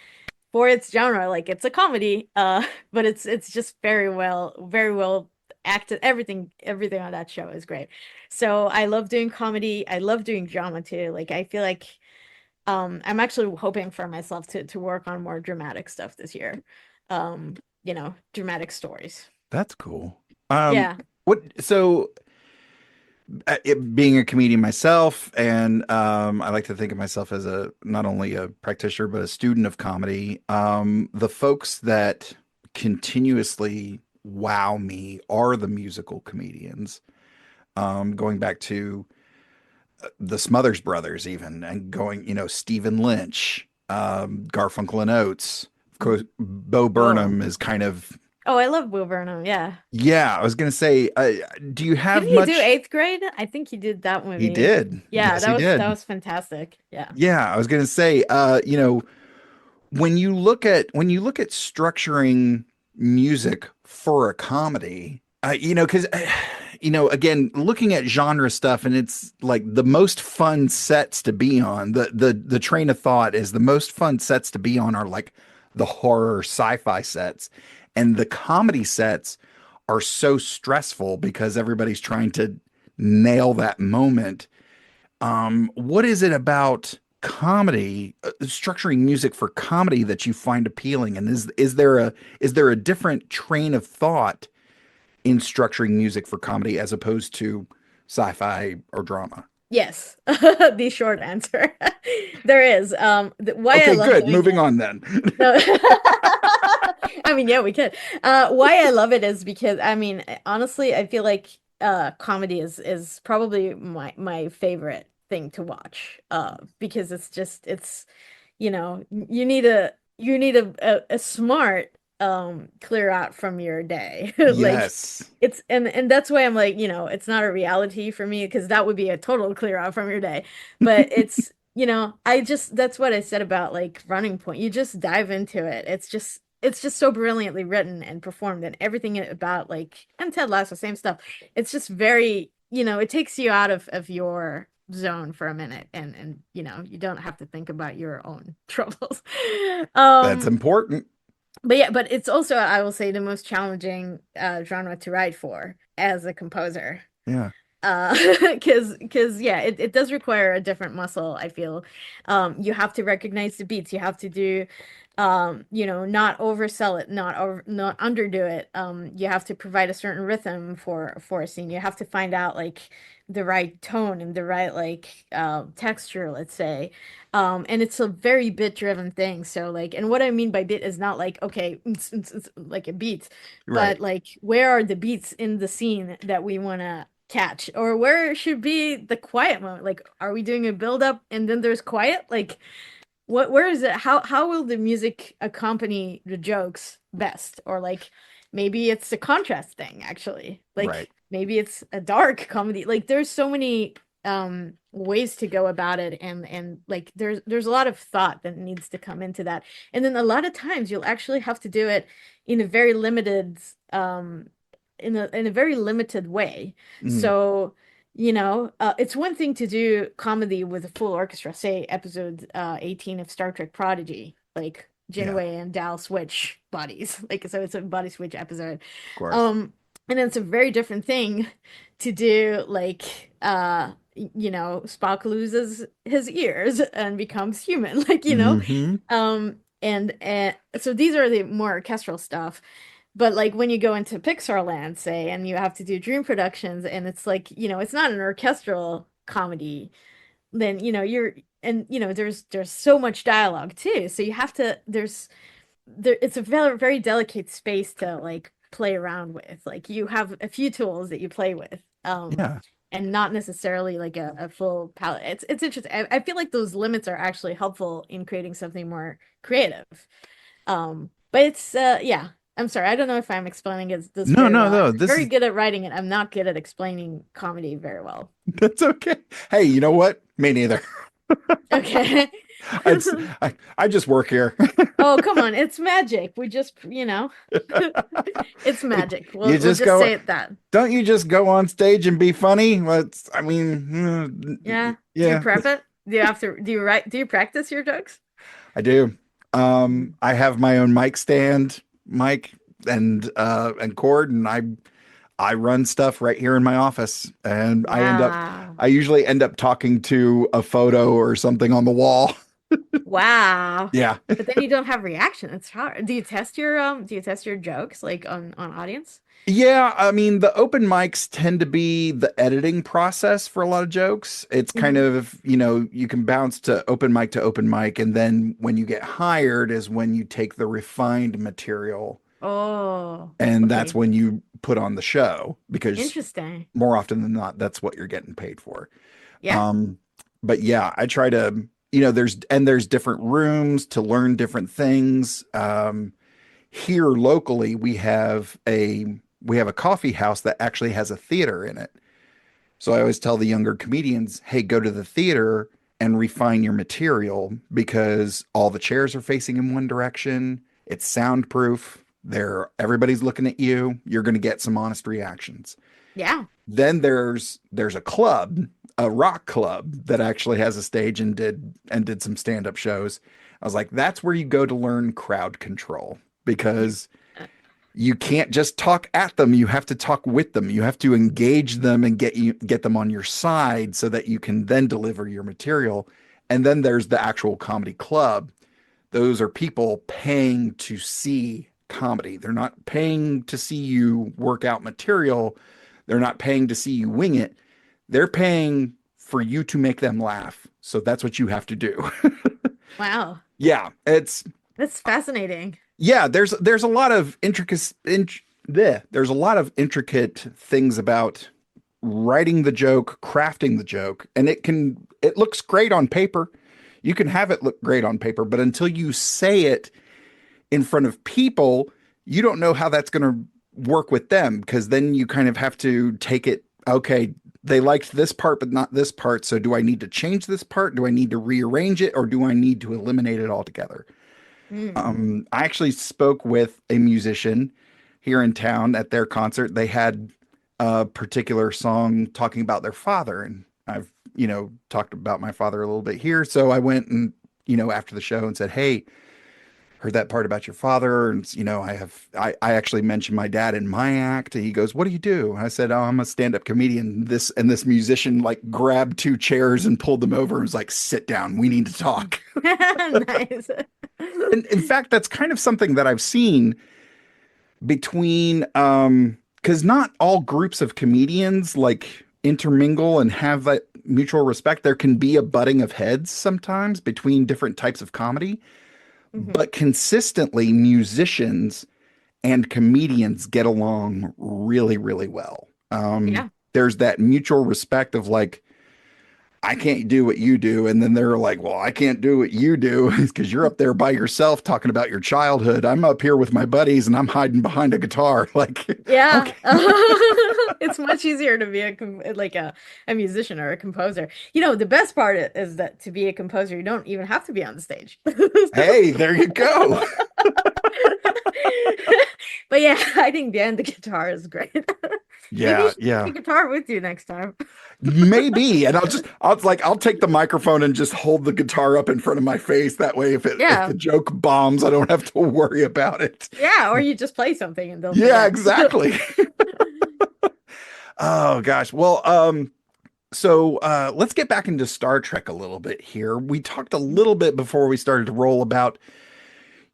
for its genre. Like it's a comedy, but it's just very well acted. Everything on that show is great. So I love doing comedy. I love doing drama too. Like I feel like I'm actually hoping for myself to work on more dramatic stuff this year. Dramatic stories. That's cool. Um, Yeah. what so being a comedian myself, and I like to think of myself as a not only a practitioner but a student of comedy. The folks that continuously wow me are the musical comedians. Going back to the Smothers Brothers, even, and going, Stephen Lynch, Garfunkel and Oates. Of course, Bo Oh. Burnham is kind of, Oh, I love Will Burnham. Yeah. yeah, I was gonna say, do you Didn't have he do much? eighth grade? I think he did that He movie. did. Yeah, Yes, he that did. was fantastic. Yeah. Yeah, I was gonna say, when you look at structuring music for a comedy, because again, looking at genre stuff, and it's like the most fun sets to be on. The train of thought is the most fun sets to be on are like the horror sci-fi sets, and the comedy sets are so stressful because everybody's trying to nail that moment. What is it about comedy, structuring music for comedy that you find appealing? And is there a different train of thought in structuring music for comedy as opposed to sci-fi or drama? Yes. The short answer. There is. Why I Okay, love good. doing Moving it. on then. No. I mean, yeah, we could. Why I love it is because I mean, honestly, I feel like comedy is probably my favorite thing to watch. Because you need a smart clear out from your day. Like Yes, and that's why I'm like, it's not a reality for me because that would be a total clear out from your day. But I just that's what I said about like Running Point. You just dive into it. It's just so brilliantly written and performed and everything about like and Ted Lasso, same stuff. It's just very, it takes you out of your zone for a minute and you don't have to think about your own troubles. that's Um important. but yeah, but it's also, I will say, the most challenging genre to write for as a composer. Yeah. Because yeah, it does require a different muscle, I feel. You have to recognize the beats. You have to do, not oversell it, not underdo it. You have to provide a certain rhythm for a scene. You have to find out like the right tone and the right like texture, let's say. And it's a very bit driven thing. So like, and what I mean by bit is not like, okay, like a beat, Right. but like where are the beats in the scene that we want to catch, or where should be the quiet moment? Like, are we doing a build up and then there's quiet? Like, where is it? How will the music accompany the jokes best? Or like maybe it's a contrast thing, actually. Right. Like maybe it's a dark comedy. Like there's so many ways to go about it, and like there's a lot of thought that needs to come into that. And then a lot of times you'll actually have to do it in a very limited in a very limited way. Mm, So, it's one thing to do comedy with a full orchestra, say episode 18 of Star Trek Prodigy, like yeah, Janeway and Dal switch bodies. Like so it's a body switch episode. of course. And then it's a very different thing to do like Spock loses his ears and becomes human, like, Hmm. and so these are the more orchestral stuff. But like when you go into Pixar land, say, and you have to do dream productions, and it's like, it's not an orchestral comedy, then you're and there's so much dialogue too. So you have to it's a very very delicate space to like play around with. Like you have a few tools that you play with. Yeah. And not necessarily like a full palette. It's interesting. I feel like those limits are actually helpful in creating something more creative. But it's yeah. I'm sorry. I don't know if I'm explaining this No, very no, well. no. I'm This very is good at writing it. I'm not good at explaining comedy very well. that's okay. Hey, you know what? Me neither. Okay. It's I just work here. Oh, come on. It's magic. We just, it's magic. You We'll just just go, say it that. don't you just go on stage and be funny? Well, I mean, Yeah. Do you yeah, prep it? Do you write, do you practice your jokes? I do. I have my own mic stand, mic and cord, and I run stuff right here in my office, and Wow. I usually end up talking to a photo or something on the wall. Wow. Yeah. But then you don't have reaction. It's hard. Do you test your jokes like on audience? Yeah, I mean, the open mics tend to be the editing process for a lot of jokes. It's kind Hmm. of, you can bounce to open mic, and then when you get hired is when you take the refined material, Oh, and that's okay. when you put on the show, because Interesting. more often than not, that's what you're getting paid for. Yeah. Um, but yeah, I try to, there's different rooms to learn different things. Here locally, we have a coffee house that actually has a theater in it. So I always tell the younger comedians, hey, go to the theater and refine your material, because all the chairs are facing in one direction. It's soundproof. Everybody's looking at you. You're going to get some honest reactions. Yeah. Then there's a club, a rock club that actually has a stage and did some stand-up shows. I was like, that's where you go to learn crowd control, because Uh, you can't just talk at them. You have to talk with them. You have to engage them and get them on your side so that you can then deliver your material. And then there's the actual comedy club. Those are people paying to see comedy. They're not paying to see you work out material. They're not paying to see you wing it. They're paying for you to make them laugh. So that's what you have to do. Wow. Yeah, That's fascinating. yeah, there's a lot of there's a lot of intricate things about writing the joke, crafting the joke, and it looks great on paper. You can have it look great on paper, but until you say it in front of people, you don't know how that's going to work with them, because then you kind of have to take it, okay, they liked this part but not this part, so do I need to change this part? Do I need to rearrange it, or do I need to eliminate it altogether? Mm. I actually spoke with a musician here in town at their concert. They had a particular song talking about their father, and I've, talked about my father a little bit here. So I went and, after the show and said, hey, heard that part about your father. And, I actually mentioned my dad in my act. And he goes, what do you do? And I said, oh, I'm a stand-up comedian. This musician like grabbed two chairs and pulled them over and was like, sit down. We need to talk. Nice. And in fact, that's kind of something that I've seen between, because not all groups of comedians like intermingle and have that mutual respect. There can be a butting of heads sometimes between different types of comedy, Mhm. but consistently musicians and comedians get along really, really well. Yeah. There's that mutual respect of like, I can't do what you do. And then they're like, well, I can't do what you do because you're up there by yourself talking about your childhood. I'm up here with my buddies and I'm hiding behind a guitar. Like, Yeah. okay. It's much easier to be a musician or a composer. The best part is that to be a composer, you don't even have to be on the stage. Hey, there you go. But yeah, I think behind the guitar is great. Maybe you Yeah, should yeah. take a guitar with you next time. Maybe. And I'll take the microphone and just hold the guitar up in front of my face. That way, if Yeah. the joke bombs, I don't have to worry about it. Yeah, or you just play something and they'll Yeah, forget. exactly. Oh gosh. Well, so let's get back into Star Trek a little bit here. We talked a little bit before we started to roll about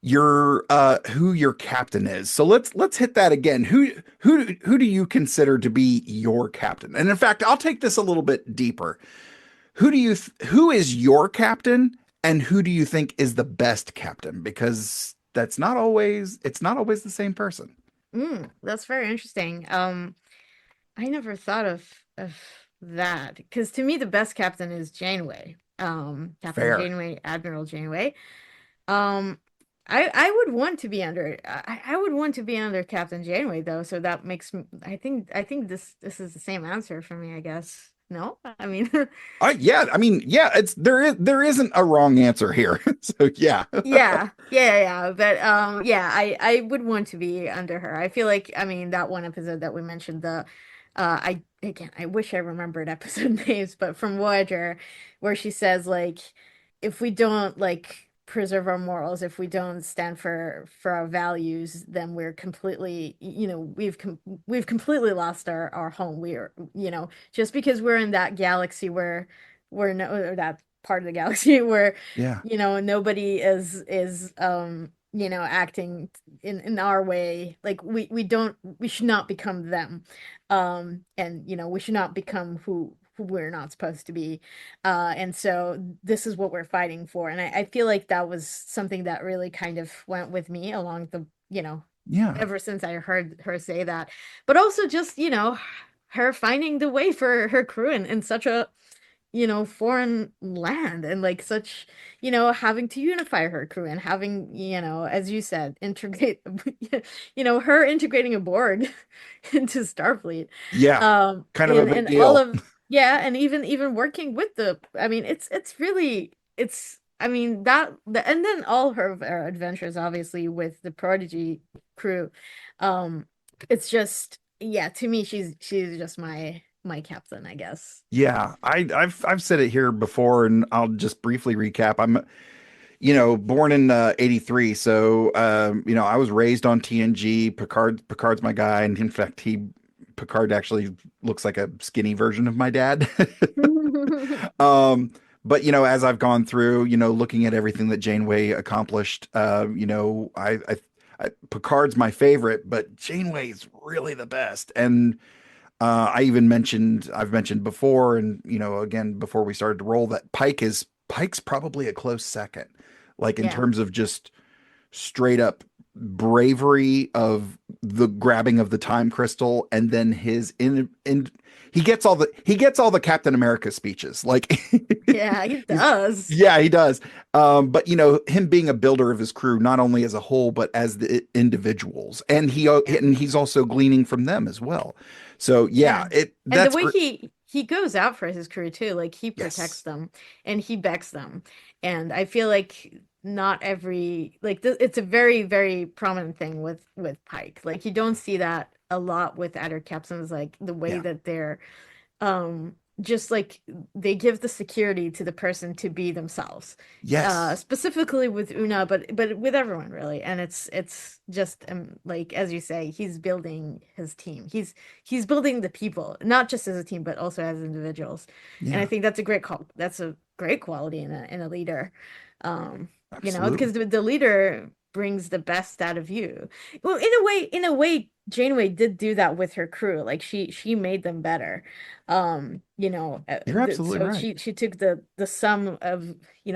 your who your captain is. So let's hit that again. Who do you consider to be your captain? And in fact, I'll take this a little bit deeper. Who is your captain and who do you think is the best captain? Because it's not always the same person. That's very interesting. I never thought of that because to me the best captain is Janeway. Captain Fair. Janeway, Admiral Janeway. Um, I would want to be under I would want to be under Captain Janeway though, so that makes me I think this is the same answer for me, I guess. No? I mean Yeah, I mean, yeah, there isn't a wrong answer here. So yeah. yeah. But yeah, I would want to be under her. I feel like I mean that one episode that we mentioned I wish I remembered episode names, but from Voyager, where she says like if we don't like preserve our morals, if we don't stand for our values, then we're completely, we've completely lost our home. We are, just because we're in that galaxy where we're no or that part of the galaxy where, Yeah. nobody is acting in our way. Like we should not become them. And we should not become who we're not supposed to be. And so this is what we're fighting for. And I feel like that was something that really kind of went with me along Yeah. ever since I heard her say that. But also just, her finding the way for her crew in such a, foreign land and like such, having to unify her crew and having, as you said, integrate, her integrating a Borg into Starfleet. Yeah. Kind of a big And all deal. of yeah, and even working with I mean, it's really I mean and then all her adventures obviously with the Prodigy crew. Um, it's just yeah, to me she's just my captain, I guess. Yeah, I've said it here before, and I'll just briefly recap. I'm, born in '83, so I was raised on TNG. Picard's my guy, and in fact, Picard actually looks like a skinny version of my dad. But as I've gone through, looking at everything that Janeway accomplished, Picard's my favorite, but Janeway's really the best, and I've mentioned before, and again before we started to roll, that Pike's probably a close second, like in Yeah. terms of just straight up bravery of the grabbing of the time crystal, and then his in he gets all the Captain America speeches, like Yeah, he does. yeah, he does. But him being a builder of his crew, not only as a whole, but as the individuals, and he's also gleaning from them as well. So yeah, Yeah. And the that's way great. he goes out for his crew too, like he protects Yes. them and he backs them. And I feel like not every like it's a very, very prominent thing with Pike. Like you don't see that a lot with other captains, like the way Yeah. that they're um just like they give the security to the person to be themselves. Yes. Specifically with Una, but with everyone really. And it's just like as you say, he's building his team. He's building the people, not just as a team, but also as individuals. And I Yeah, think that's a great call. That's a great quality in a leader. Because absolutely. the leader brings the best out of you. Well, in a way, Janeway did do that with her crew. Like she made them better. You're absolutely So right. she took the sum of,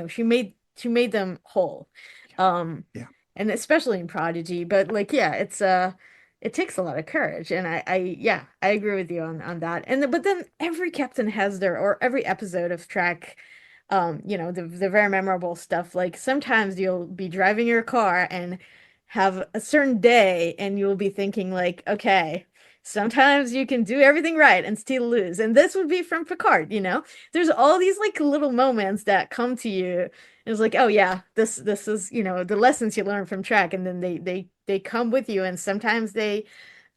she made them whole. Um, Yeah. and especially in Prodigy, but like yeah, it takes a lot of courage, and I agree with you on that. But then every captain has their, or every episode of Trek, the very memorable stuff. Like sometimes you'll be driving your car and have a certain day, and you'll be thinking like, okay, sometimes you can do everything right and still lose. And this would be from Picard. There's all these like little moments that come to you. It's like, oh yeah, this is, the lessons you learn from Trek, and then they come with you, and sometimes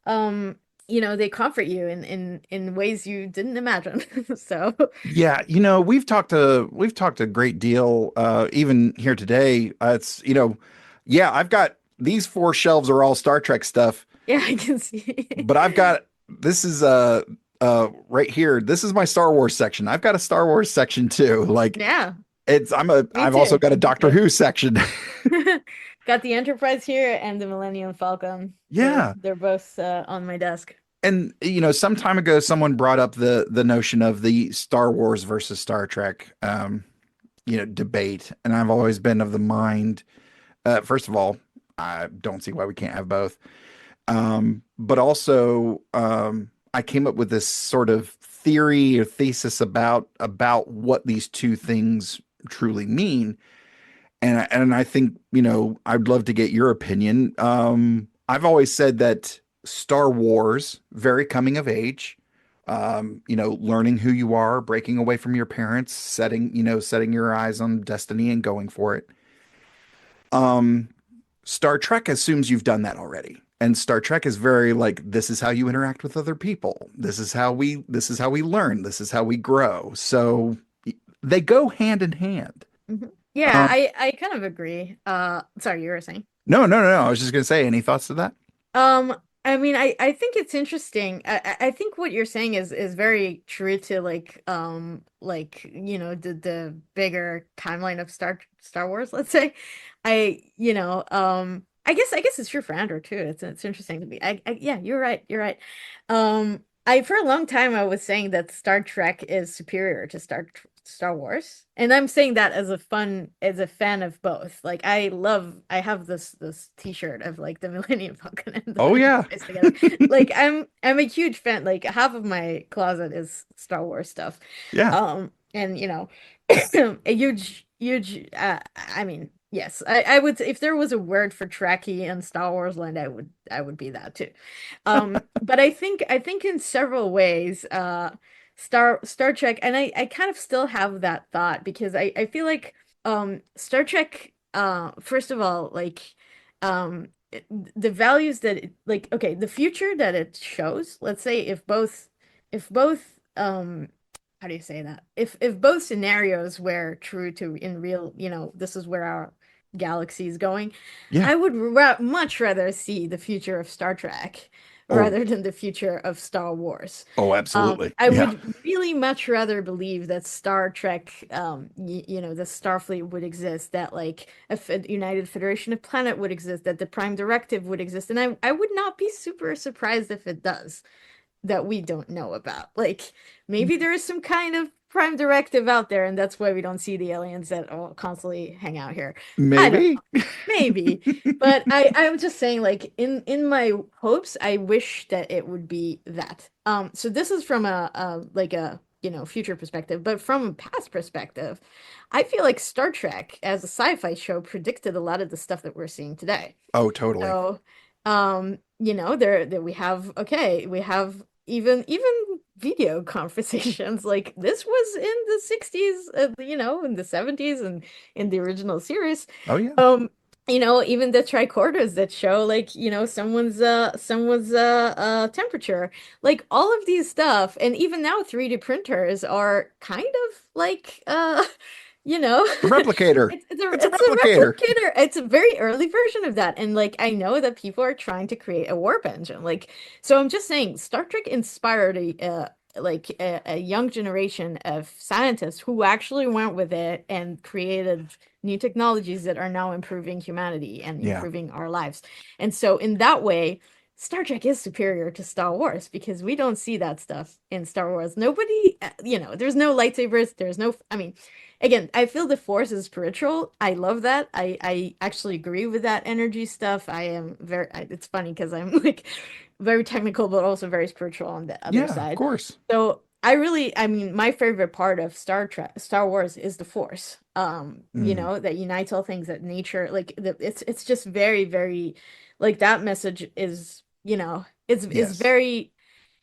um they comfort you in ways you didn't imagine. So Yeah, we've talked a great deal even here today. It's yeah, I've got these four shelves are all Star Trek stuff, yeah, I can see. but I've got this is right here. This is my Star Wars section. I've got a Star Wars section too. Like Yeah, me I've also too. got a Doctor Who section. Got the Enterprise here and the Millennium Falcon. They're Yeah. they're both on my desk. And some time ago someone brought up the notion of the Star Wars versus Star Trek debate, and I've always been of the mind, first of all, I don't see why we can't have both. But also, I came up with this sort of theory or thesis about what these two things truly mean, and I think I'd love to get your opinion. I've always said that Star Wars, very coming of age, learning who you are, breaking away from your parents, setting your eyes on destiny and going for it. Um, Star Trek assumes you've done that already. And Star Trek is very like, this is how you interact with other people. This is how we learn. This is how we grow. So they go hand in hand. Mhm. Yeah, Um, I kind of agree. Sorry, you were saying. no, no, no, no. I was just gonna say, any thoughts to that? I mean, I think it's interesting. I think what you're saying is very true to the bigger timeline of Star Wars, let's say. I guess it's true for Andor too. It's interesting to me. Yeah, you're right. You're right. I For a long time I was saying that Star Trek is superior to Star Wars. And I'm saying that as a fan of both. Like I have this t-shirt of like the Millennium Falcon and the Oh yeah, Enterprise together. Like I'm a huge fan. Like half of my closet is Star Wars stuff. yeah. And a huge I mean, yes, I would, if there was a word for Trekkie and Star Wars land, I would be that too. But I think in several ways, Star Trek, and I kind of still have that thought because I feel like Star Trek, first of all, like the values that like, okay, the future that it shows, let's say if both how do you say that, if both scenarios were true to in real, this is where our galaxy is going, Yeah. I would much rather see the future of Star Trek Oh, rather than the future of Star Wars. oh, absolutely. I Yeah. would really much rather believe that Star Trek, the Starfleet would exist, that like a United Federation of Planet would exist, that the Prime Directive would exist, and I would not be super surprised if it does, that we don't know about. Like maybe there is some kind of Prime Directive out there, and that's why we don't see the aliens that all constantly hang out here. I don't Maybe. know. Maybe. But I'm just saying, like in my hopes, I wish that it would be that. So this is from a future perspective, but from a past perspective, I feel like Star Trek as a sci-fi show predicted a lot of the stuff that we're seeing today. Oh, totally. So, there we have even video conversations like this was in the 60s, in the 70s and in the original series. Oh yeah. Um, even the tricorders that show like, someone's temperature, like all of these stuff, and even now 3D printers are kind of like you know, A replicator. it's a It's a it's a replicator. replicator. It's a very early version of that. And like I know that people are trying to create a warp engine. Like so I'm just saying Star Trek inspired a young generation of scientists who actually went with it and created new technologies that are now improving humanity and Yeah. improving our lives. And so in that way, Star Trek is superior to Star Wars because we don't see that stuff in Star Wars. Nobody, there's no lightsabers, there's no, I mean, again, I feel the Force is spiritual. I love that. I actually agree with that energy stuff. I am it's funny because I'm like very technical, but also very spiritual on the other Yeah, of side. course. So I mean, my favorite part of Star Wars is the Force. Mm, That unites all things, that nature, like it's just very, very, like that message is, is yes. very,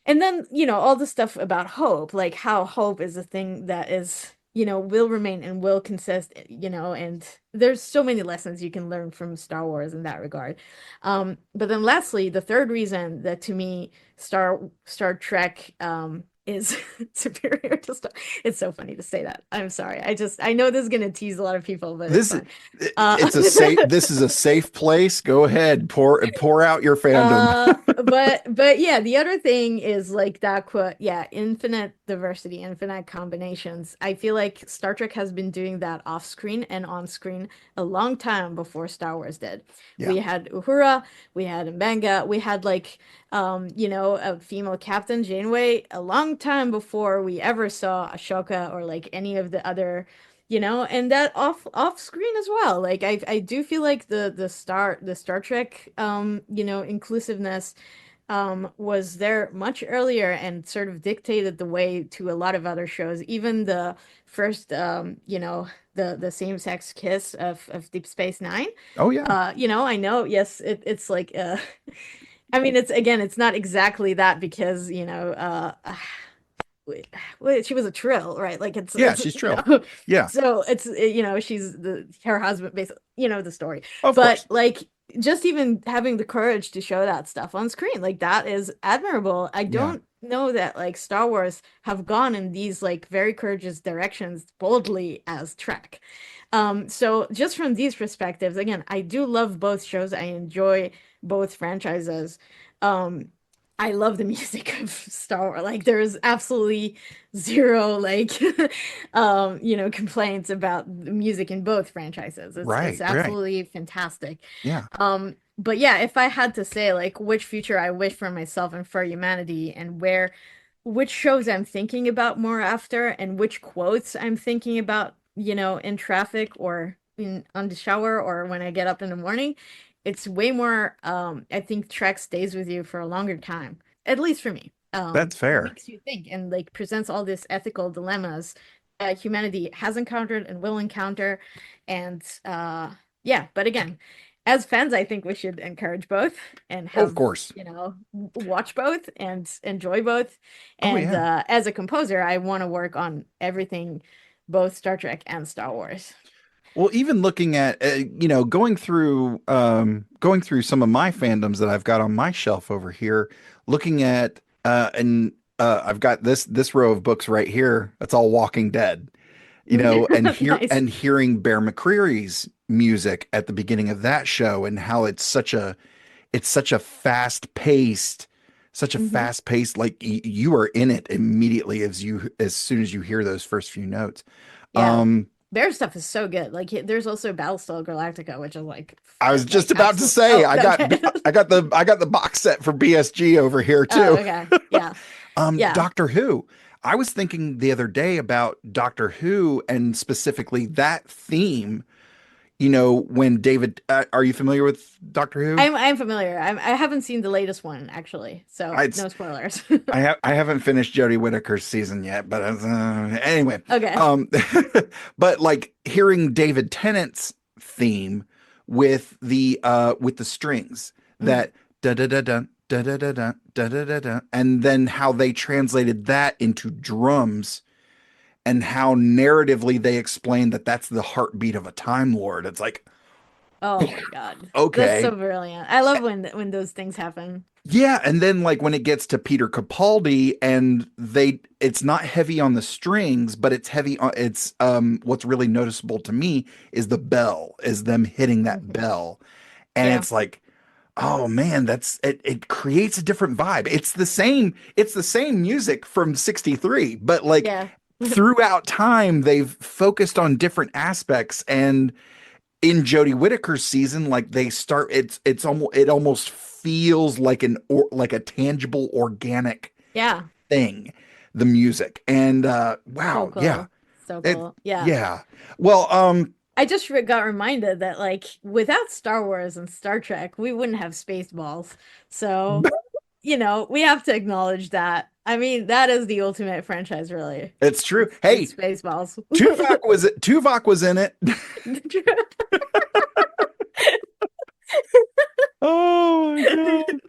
and then, all the stuff about hope, like how hope is a thing that is, will remain and will consist, and there's so many lessons you can learn from Star Wars in that regard. But then lastly, the third reason that to me Star Trek is superior to Star. It's so funny to say that. I'm sorry. I know this is gonna tease a lot of people, but it's This is fun. Uh this is a safe place. Go ahead. Pour out your fandom. but yeah, the other thing is like that quote, yeah, infinite diversity, infinite combinations. I feel like Star Trek has been doing that off screen and on screen a long time before Star Wars did. Yeah. We had Uhura, we had Mbenga, we had like a female captain, Janeway, a long time before we ever saw Ashoka or like any of the other, and that off screen as well. Like I do feel like the Star Trek inclusiveness was there much earlier and sort of dictated the way to a lot of other shows. Even the first the same-sex kiss of Deep Space Nine. Oh yeah. I know, yes, it's like I mean, it's not exactly that because, well, she was a trill, right? Like Yeah, it's she's Trill. Yeah, so it's she's her husband basically, the story. of But course. like just even having the courage to show that stuff on screen, like that is admirable. I Yeah. don't know that like Star Wars have gone in these like very courageous directions boldly as Trek. So just from these perspectives, again, I do love both shows. I enjoy both franchises. Um, I love the music of Star Wars. Like there's absolutely zero like complaints about the music in both franchises. It's Right, right. absolutely fantastic. Yeah. But yeah, if I had to say like which future I wish for myself and for humanity and which shows I'm thinking about more after and which quotes I'm thinking about, in traffic or on the shower or when I get up in the morning, it's way more I think Trek stays with you for a longer time, at least for me. That's It fair. makes you think and like presents all these ethical dilemmas that humanity has encountered and will encounter. And yeah, but again, as fans, I think we should encourage both and Of have, course. watch both and enjoy both. Oh And yeah. as a composer, I want to work on everything, both Star Trek and Star Wars. Well, even looking at going through some of my fandoms that I've got on my shelf over here, looking at and I've got this row of books right here. That's all Walking Dead. Nice. And hearing Bear McCreary's music at the beginning of that show and how it's such a Hmm. fast paced like you are in it immediately as soon as you hear those first few notes. Yeah. Um, Bear stuff is so good. Like there's also Battlestar Galactica, which is like I was just like about to absolute. say Oh, okay. I got the box set for BSG over here Oh, too. okay. Yeah. Yeah. Doctor Who. I was thinking the other day about Doctor Who and specifically that theme. When David, are you familiar with Doctor Who? I'm familiar. I haven't seen the latest one actually, so I no spoilers. I haven't finished Jodie Whittaker's season yet, but anyway, Okay. um, but like hearing David Tennant's theme with the strings Mhm. that da da da da da da da da da da da da, and then how they translated that into drums and how narratively they explained that that's the heartbeat of a Time Lord. It's like, Oh my God. That's Okay. so brilliant. I love when those things happen. Yeah, and then like when it gets to Peter Capaldi and it's not heavy on the strings, but it's heavy on what's really noticeable to me is the bell, is them hitting that Mhm. bell. And Yeah. it's like, oh man, it creates a different vibe. It's the same music from 63, but like Yeah. throughout time they've focused on different aspects. And in Jodie Whittaker's season, like it almost feels like like a tangible organic Yeah. thing, the music. And So wow, yeah. cool. So It cool. Yeah. yeah. Well, I just got reminded that like without Star Wars and Star Trek, we wouldn't have Spaceballs. So, we have to acknowledge that. I mean, that is the ultimate franchise, really. it's true. It's Hey, Spaceballs. Tuvok was in it. Oh my God.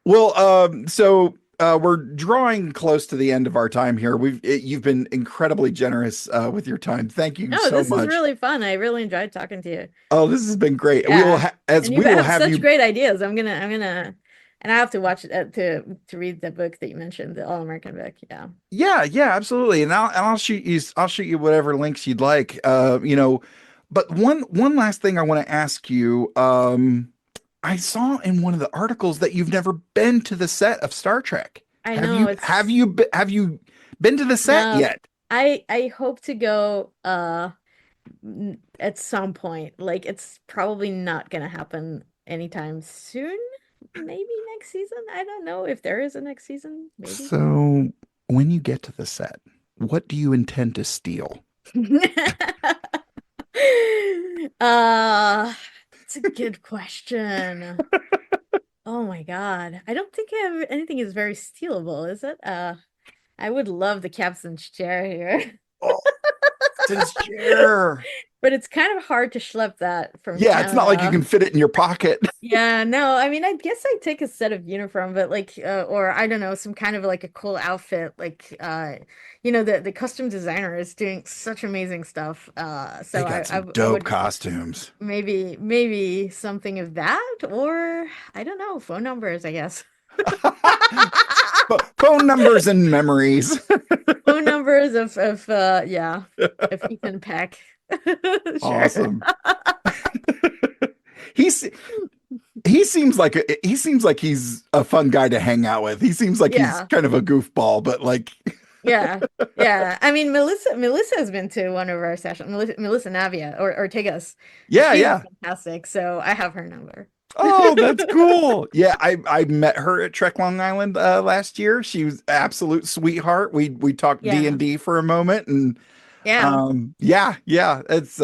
Well, so we're drawing close to the end of our time here. You've been incredibly generous with your time. Thank you No, so this is much. really fun. I really enjoyed talking to you. Oh, this has been great. Yeah. And you We will have have such you. great ideas. And I have to watch it to read the book that you mentioned, the All American book. Yeah. Yeah, yeah, absolutely. And I'll shoot you whatever links you'd like. But one last thing I want to ask you. I saw in one of the articles that you've never been to the set of Star Trek. I Have know you have it's you have you been to the set no. yet? I hope to go at some point. Like it's probably not gonna happen anytime soon. Maybe next season. I don't know if there is a next season. Maybe. So, when you get to the set, what do you intend to steal? uh it's a good question. Oh my God. I don't think anything is very stealable, is it? I would love the captain's chair here. Oh, since chair. But it's kind of hard to schlep that from Yeah, it's not like you Canada. can fit it in your pocket. Yeah, no, I mean, I guess I'd take a set of uniform, but like, or I don't know, some kind of like a cool outfit. Like, the costume designer is doing such amazing stuff. They So got I some dope would costumes. maybe something of that, or I don't know, phone numbers, I guess. Phone numbers and memories. Phone numbers of Ethan Peck. Sure. Awesome. He's he seems like he's a fun guy to hang out with. He seems like he's Yeah. kind of a goofball, but like Yeah. Yeah. I mean, Melissa has been to one of our sessions. Melissa Navia or Ortegas. yeah, She's yeah. fantastic. So I have her number. Oh, that's cool. Yeah, I met her at Trek Long Island last year. She was absolute sweetheart. We talked Yeah. D&D for a moment, and Yeah. yeah, it's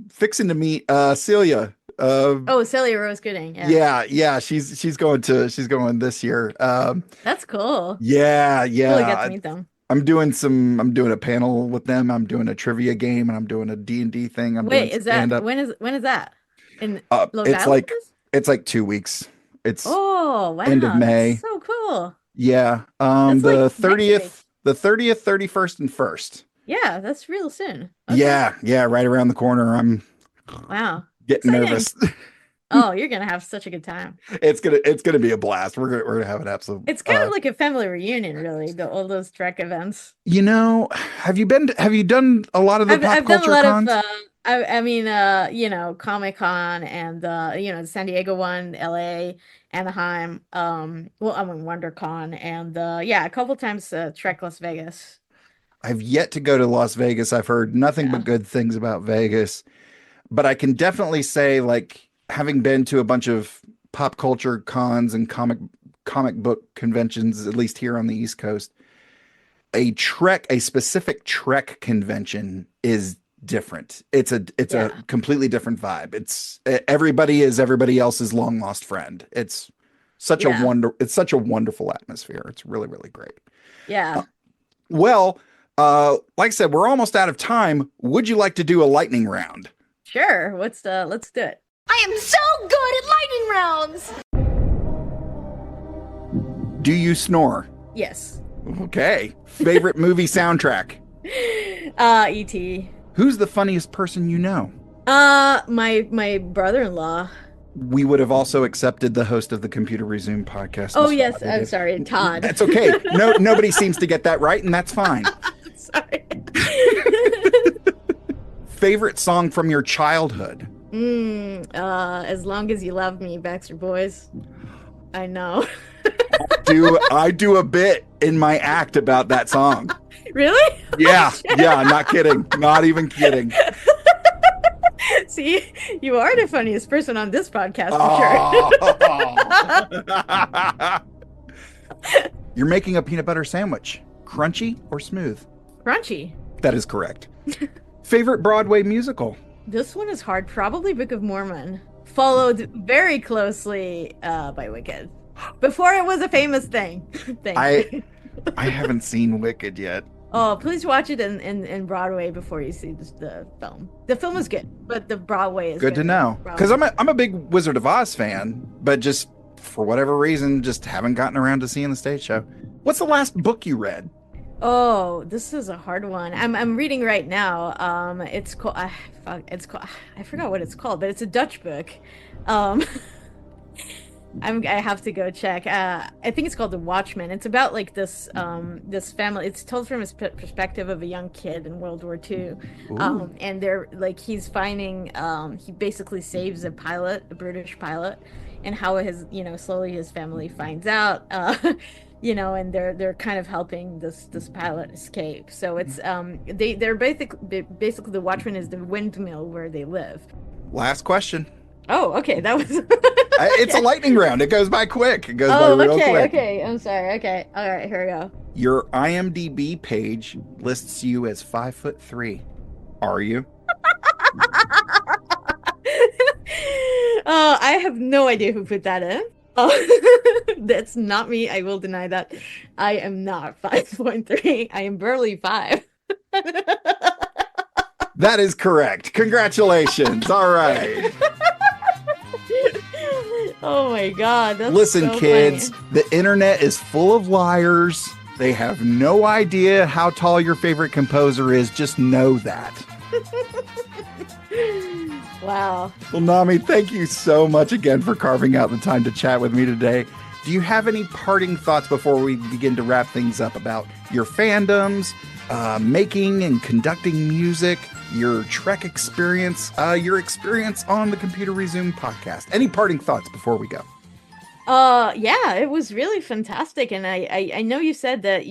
fixing to meet Celia. Oh, Celia Rose Gooding. Yeah. Yeah, she's going this year. That's cool. Yeah, Really get to yeah. meet them. I'm doing a panel with them. I'm doing a trivia game, and I'm doing a D&D thing. I'm doing Wait, is stand that up. when is that? In Long It's Island? like 2 weeks. It's Oh, wow. end of May. That's so cool. Yeah. That's like The next 30th, week. 31st, and 1st. Yeah, that's real soon. Okay. Yeah, right around the corner. I'm Wow. getting Exciting. nervous. Oh, you're gonna have such a good time. It's gonna be a blast. We're gonna have an absolute. It's kind of like a family reunion, really, all those Trek events. Have you done a lot of the pop I've done a culture lot cons? of I mean Comic Con and the San Diego one, LA, Anaheim, well I mean WonderCon and a couple times Trek Las Vegas. I've yet to go to Las Vegas. I've heard nothing Yeah. but good things about Vegas, but I can definitely say, like, having been to a bunch of pop culture cons and comic book conventions, at least here on the East Coast, a specific Trek convention is different. It's a Yeah. completely different vibe. Everybody is everybody else's long lost friend. It's such Yeah. it's such a wonderful atmosphere. It's really, really great. Yeah. Well, like I said, we're almost out of time. Would you like to do a lightning round? Sure. Let's do it. I am so good at lightning rounds! Do you snore? Yes. Okay. Favorite movie soundtrack? E.T. Who's the funniest person you know? My brother-in-law. We would have also accepted the host of the Computer Resume podcast, Oh Mr. yes, I'm Rodriguez. sorry, Todd. That's okay. No, nobody seems to get that right, and that's fine. Sorry. Favorite song from your childhood? As Long as You Love Me, Backstreet Boys. I know. I do a bit in my act about that song. Really? Yeah, yeah, not kidding. Not even kidding. See, you are the funniest person on this podcast for sure. You're making a peanut butter sandwich. Crunchy or smooth? Crunchy. That is correct. Favorite Broadway musical? This one is hard. Probably Book of Mormon. Followed very closely by Wicked. Before it was a famous thing. I haven't seen Wicked yet. Oh, please watch it in Broadway before you see the film. The film is good, but the Broadway is good to know. Because I'm a big Wizard of Oz fan, but just for whatever reason, just haven't gotten around to seeing the stage show. What's the last book you read? Oh, this is a hard one. I'm reading right now. It's called I forgot what it's called, but it's a Dutch book. I have to go check. I think it's called The Watchmen. It's about like this family. It's told from his perspective of a young kid in World War II. And they're like he's finding he basically saves a British pilot, and how slowly his family finds out. And they're kind of helping this pilot escape. So it's they're basically the Watchmen is the windmill where they live. Last question. Oh, okay. That was. It's a lightning round. It goes by quick. It goes by real quick. Okay. I'm sorry. Okay. All right. Here we go. Your IMDb page lists you as 5'3". Are you? I have no idea who put that in. Oh, that's not me. I will deny that. I am not 5'3". I am barely 5. That is correct. Congratulations. All right. Oh my God. That's Listen, so kids, funny. the internet is full of liars. They have no idea how tall your favorite composer is. Just know that. Wow. Well, Nami, thank you so much again for carving out the time to chat with me today. Do you have any parting thoughts before we begin to wrap things up about your fandoms, making and conducting music, your Trek experience, your experience on the Computer Resume podcast? Any parting thoughts before we go? Yeah, it was really fantastic. And I know you said that,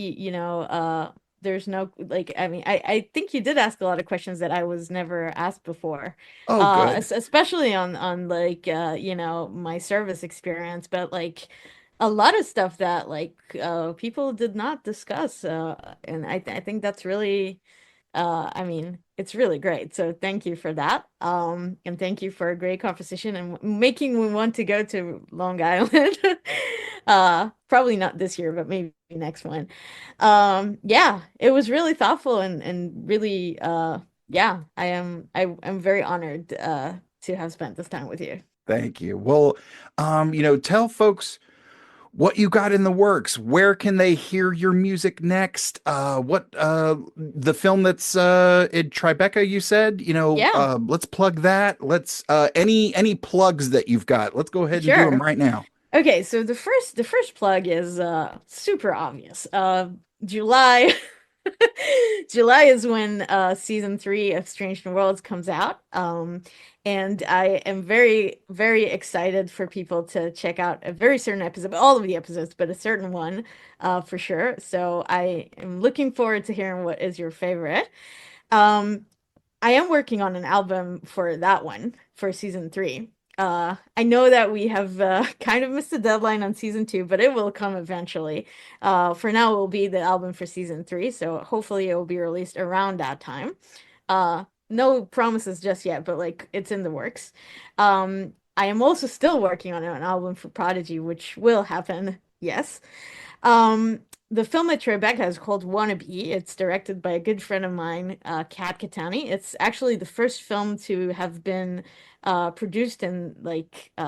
there's no, I think you did ask a lot of questions that I was never asked before. Oh, good. Especially on my service experience, but like a lot of stuff that people did not discuss. And I think that's really, it's really great. So thank you for that. And thank you for a great conversation and making me want to go to Long Island. Probably not this year, but maybe next one. Yeah, it was really thoughtful and really, I'm very honored to have spent this time with you. Thank you. Well, tell folks what you got in the works. Where can they hear your music next? What the film that's in Tribeca, you said? Yeah. Let's plug that. Let's any plugs that you've got. Let's go ahead and do them right now. Okay, so the first plug is super obvious. July July is when season 3 of Strange New Worlds comes out. And I am very, very excited for people to check out a very certain episode, all of the episodes, but a certain one for sure. So I am looking forward to hearing what is your favorite. I am working on an album for that one for season 3. I know that we have kind of missed the deadline on season 2, but it will come eventually. For now, it will be the album for season 3, so hopefully it will be released around that time. No promises just yet, but it's in the works. I am also still working on an album for Prodigy, which will happen, yes. The film at Tribeca is called Wannabe. It's directed by a good friend of mine, Kat Katani. It's actually the first film to have been produced and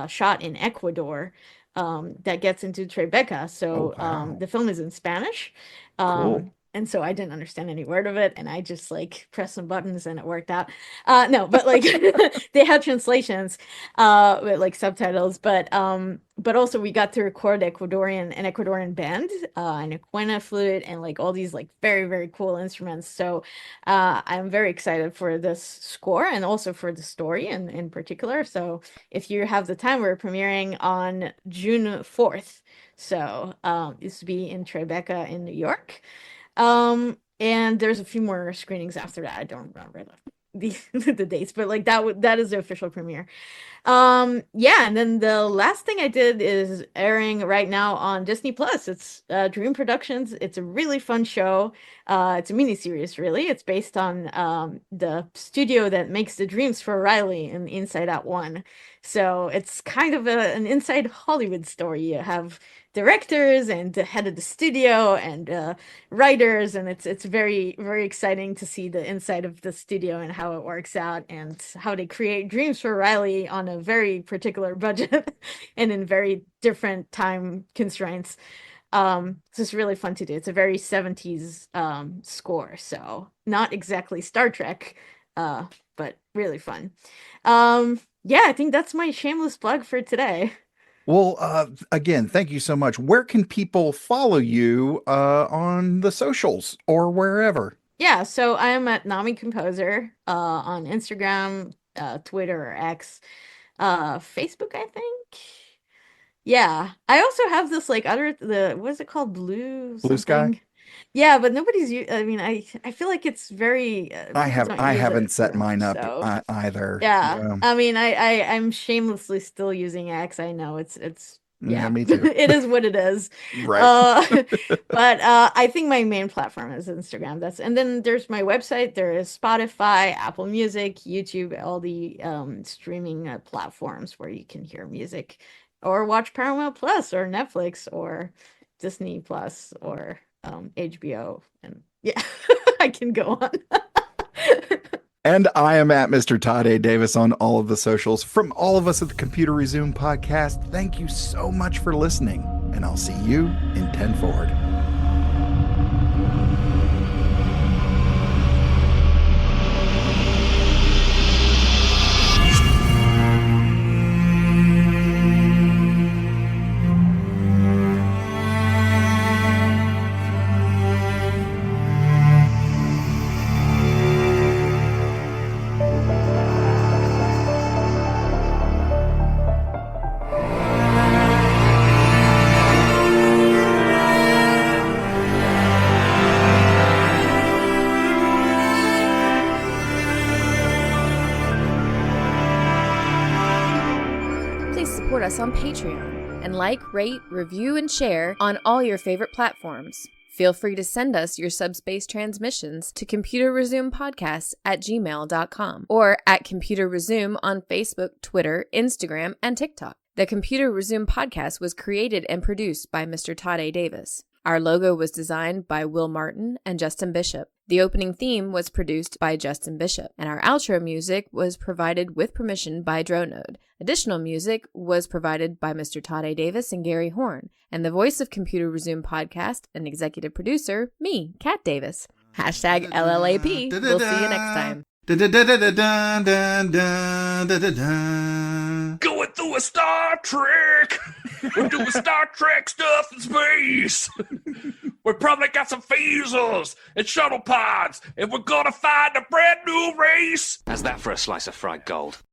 shot in Ecuador that gets into Tribeca. So wow. the film is in Spanish. Cool. And so I didn't understand any word of it, and I just like pressed some buttons and it worked out. No, but like they had translations with like subtitles, but also we got to record an Ecuadorian band, and a quena flute and like all these like very, very cool instruments. So I'm very excited for this score and also for the story in particular. So if you have the time, we're premiering on June 4th. So this will be in Tribeca in New York. And there's a few more screenings after that. I don't remember the dates, but like that is the official premiere. Yeah, and then the last thing I did is airing right now on Disney Plus. It's Dream Productions. It's a really fun show. It's a mini series, really. It's based on the studio that makes the dreams for Riley in Inside Out 1. So it's kind of an inside Hollywood story. You have directors and the head of the studio and writers, and it's very, very exciting to see the inside of the studio and how it works out and how they create dreams for Riley on a very particular budget and in very different time constraints. It's really fun to do. It's a very 70s score, so not exactly Star Trek, but really fun. Yeah, I think that's my shameless plug for today. Well, again, thank you so much. Where can people follow you on the socials or wherever? Yeah, so I'm at Nami Composer on Instagram, Twitter, or X, Facebook, I think. Yeah, I also have this like what is it called? Blue Sky? Something. Yeah, but I mean, I feel like it's very people don't I use haven't it set much, mine up so either. yeah. I mean, I'm shamelessly still using X. I know it's Yeah, yeah, me too. it is what it is. Right. But I think my main platform is Instagram. And then there's my website. There is Spotify, Apple Music, YouTube, all the streaming platforms where you can hear music or watch Paramount Plus or Netflix or Disney Plus or HBO. And yeah, I can go on. And I am at Mr. Todd A. Davis on all of the socials. From all of us at the Computer Resume podcast, thank you so much for listening, and I'll see you in 10 Forward. Support us on Patreon and like, rate, review, and share on all your favorite platforms. Feel free to send us your subspace transmissions to computerresumepodcast@gmail.com or at Computer Resume on Facebook, Twitter, Instagram, and TikTok. The Computer Resume podcast was created and produced by Mr. Todd A. Davis. Our logo was designed by Will Martin and Justin Bishop. The opening theme was produced by Justin Bishop, and our outro music was provided with permission by Dronode. Additional music was provided by Mr. Todd A. Davis and Gary Horn, and the voice of Computer Resume podcast and executive producer, me, Kat Davis. Hashtag LLAP. We'll see you next time. Going through a Star Trek. We're doing Star Trek stuff in space. We probably got some phasers and shuttle pods, and we're gonna find a brand new race. How's that for a slice of fried gold?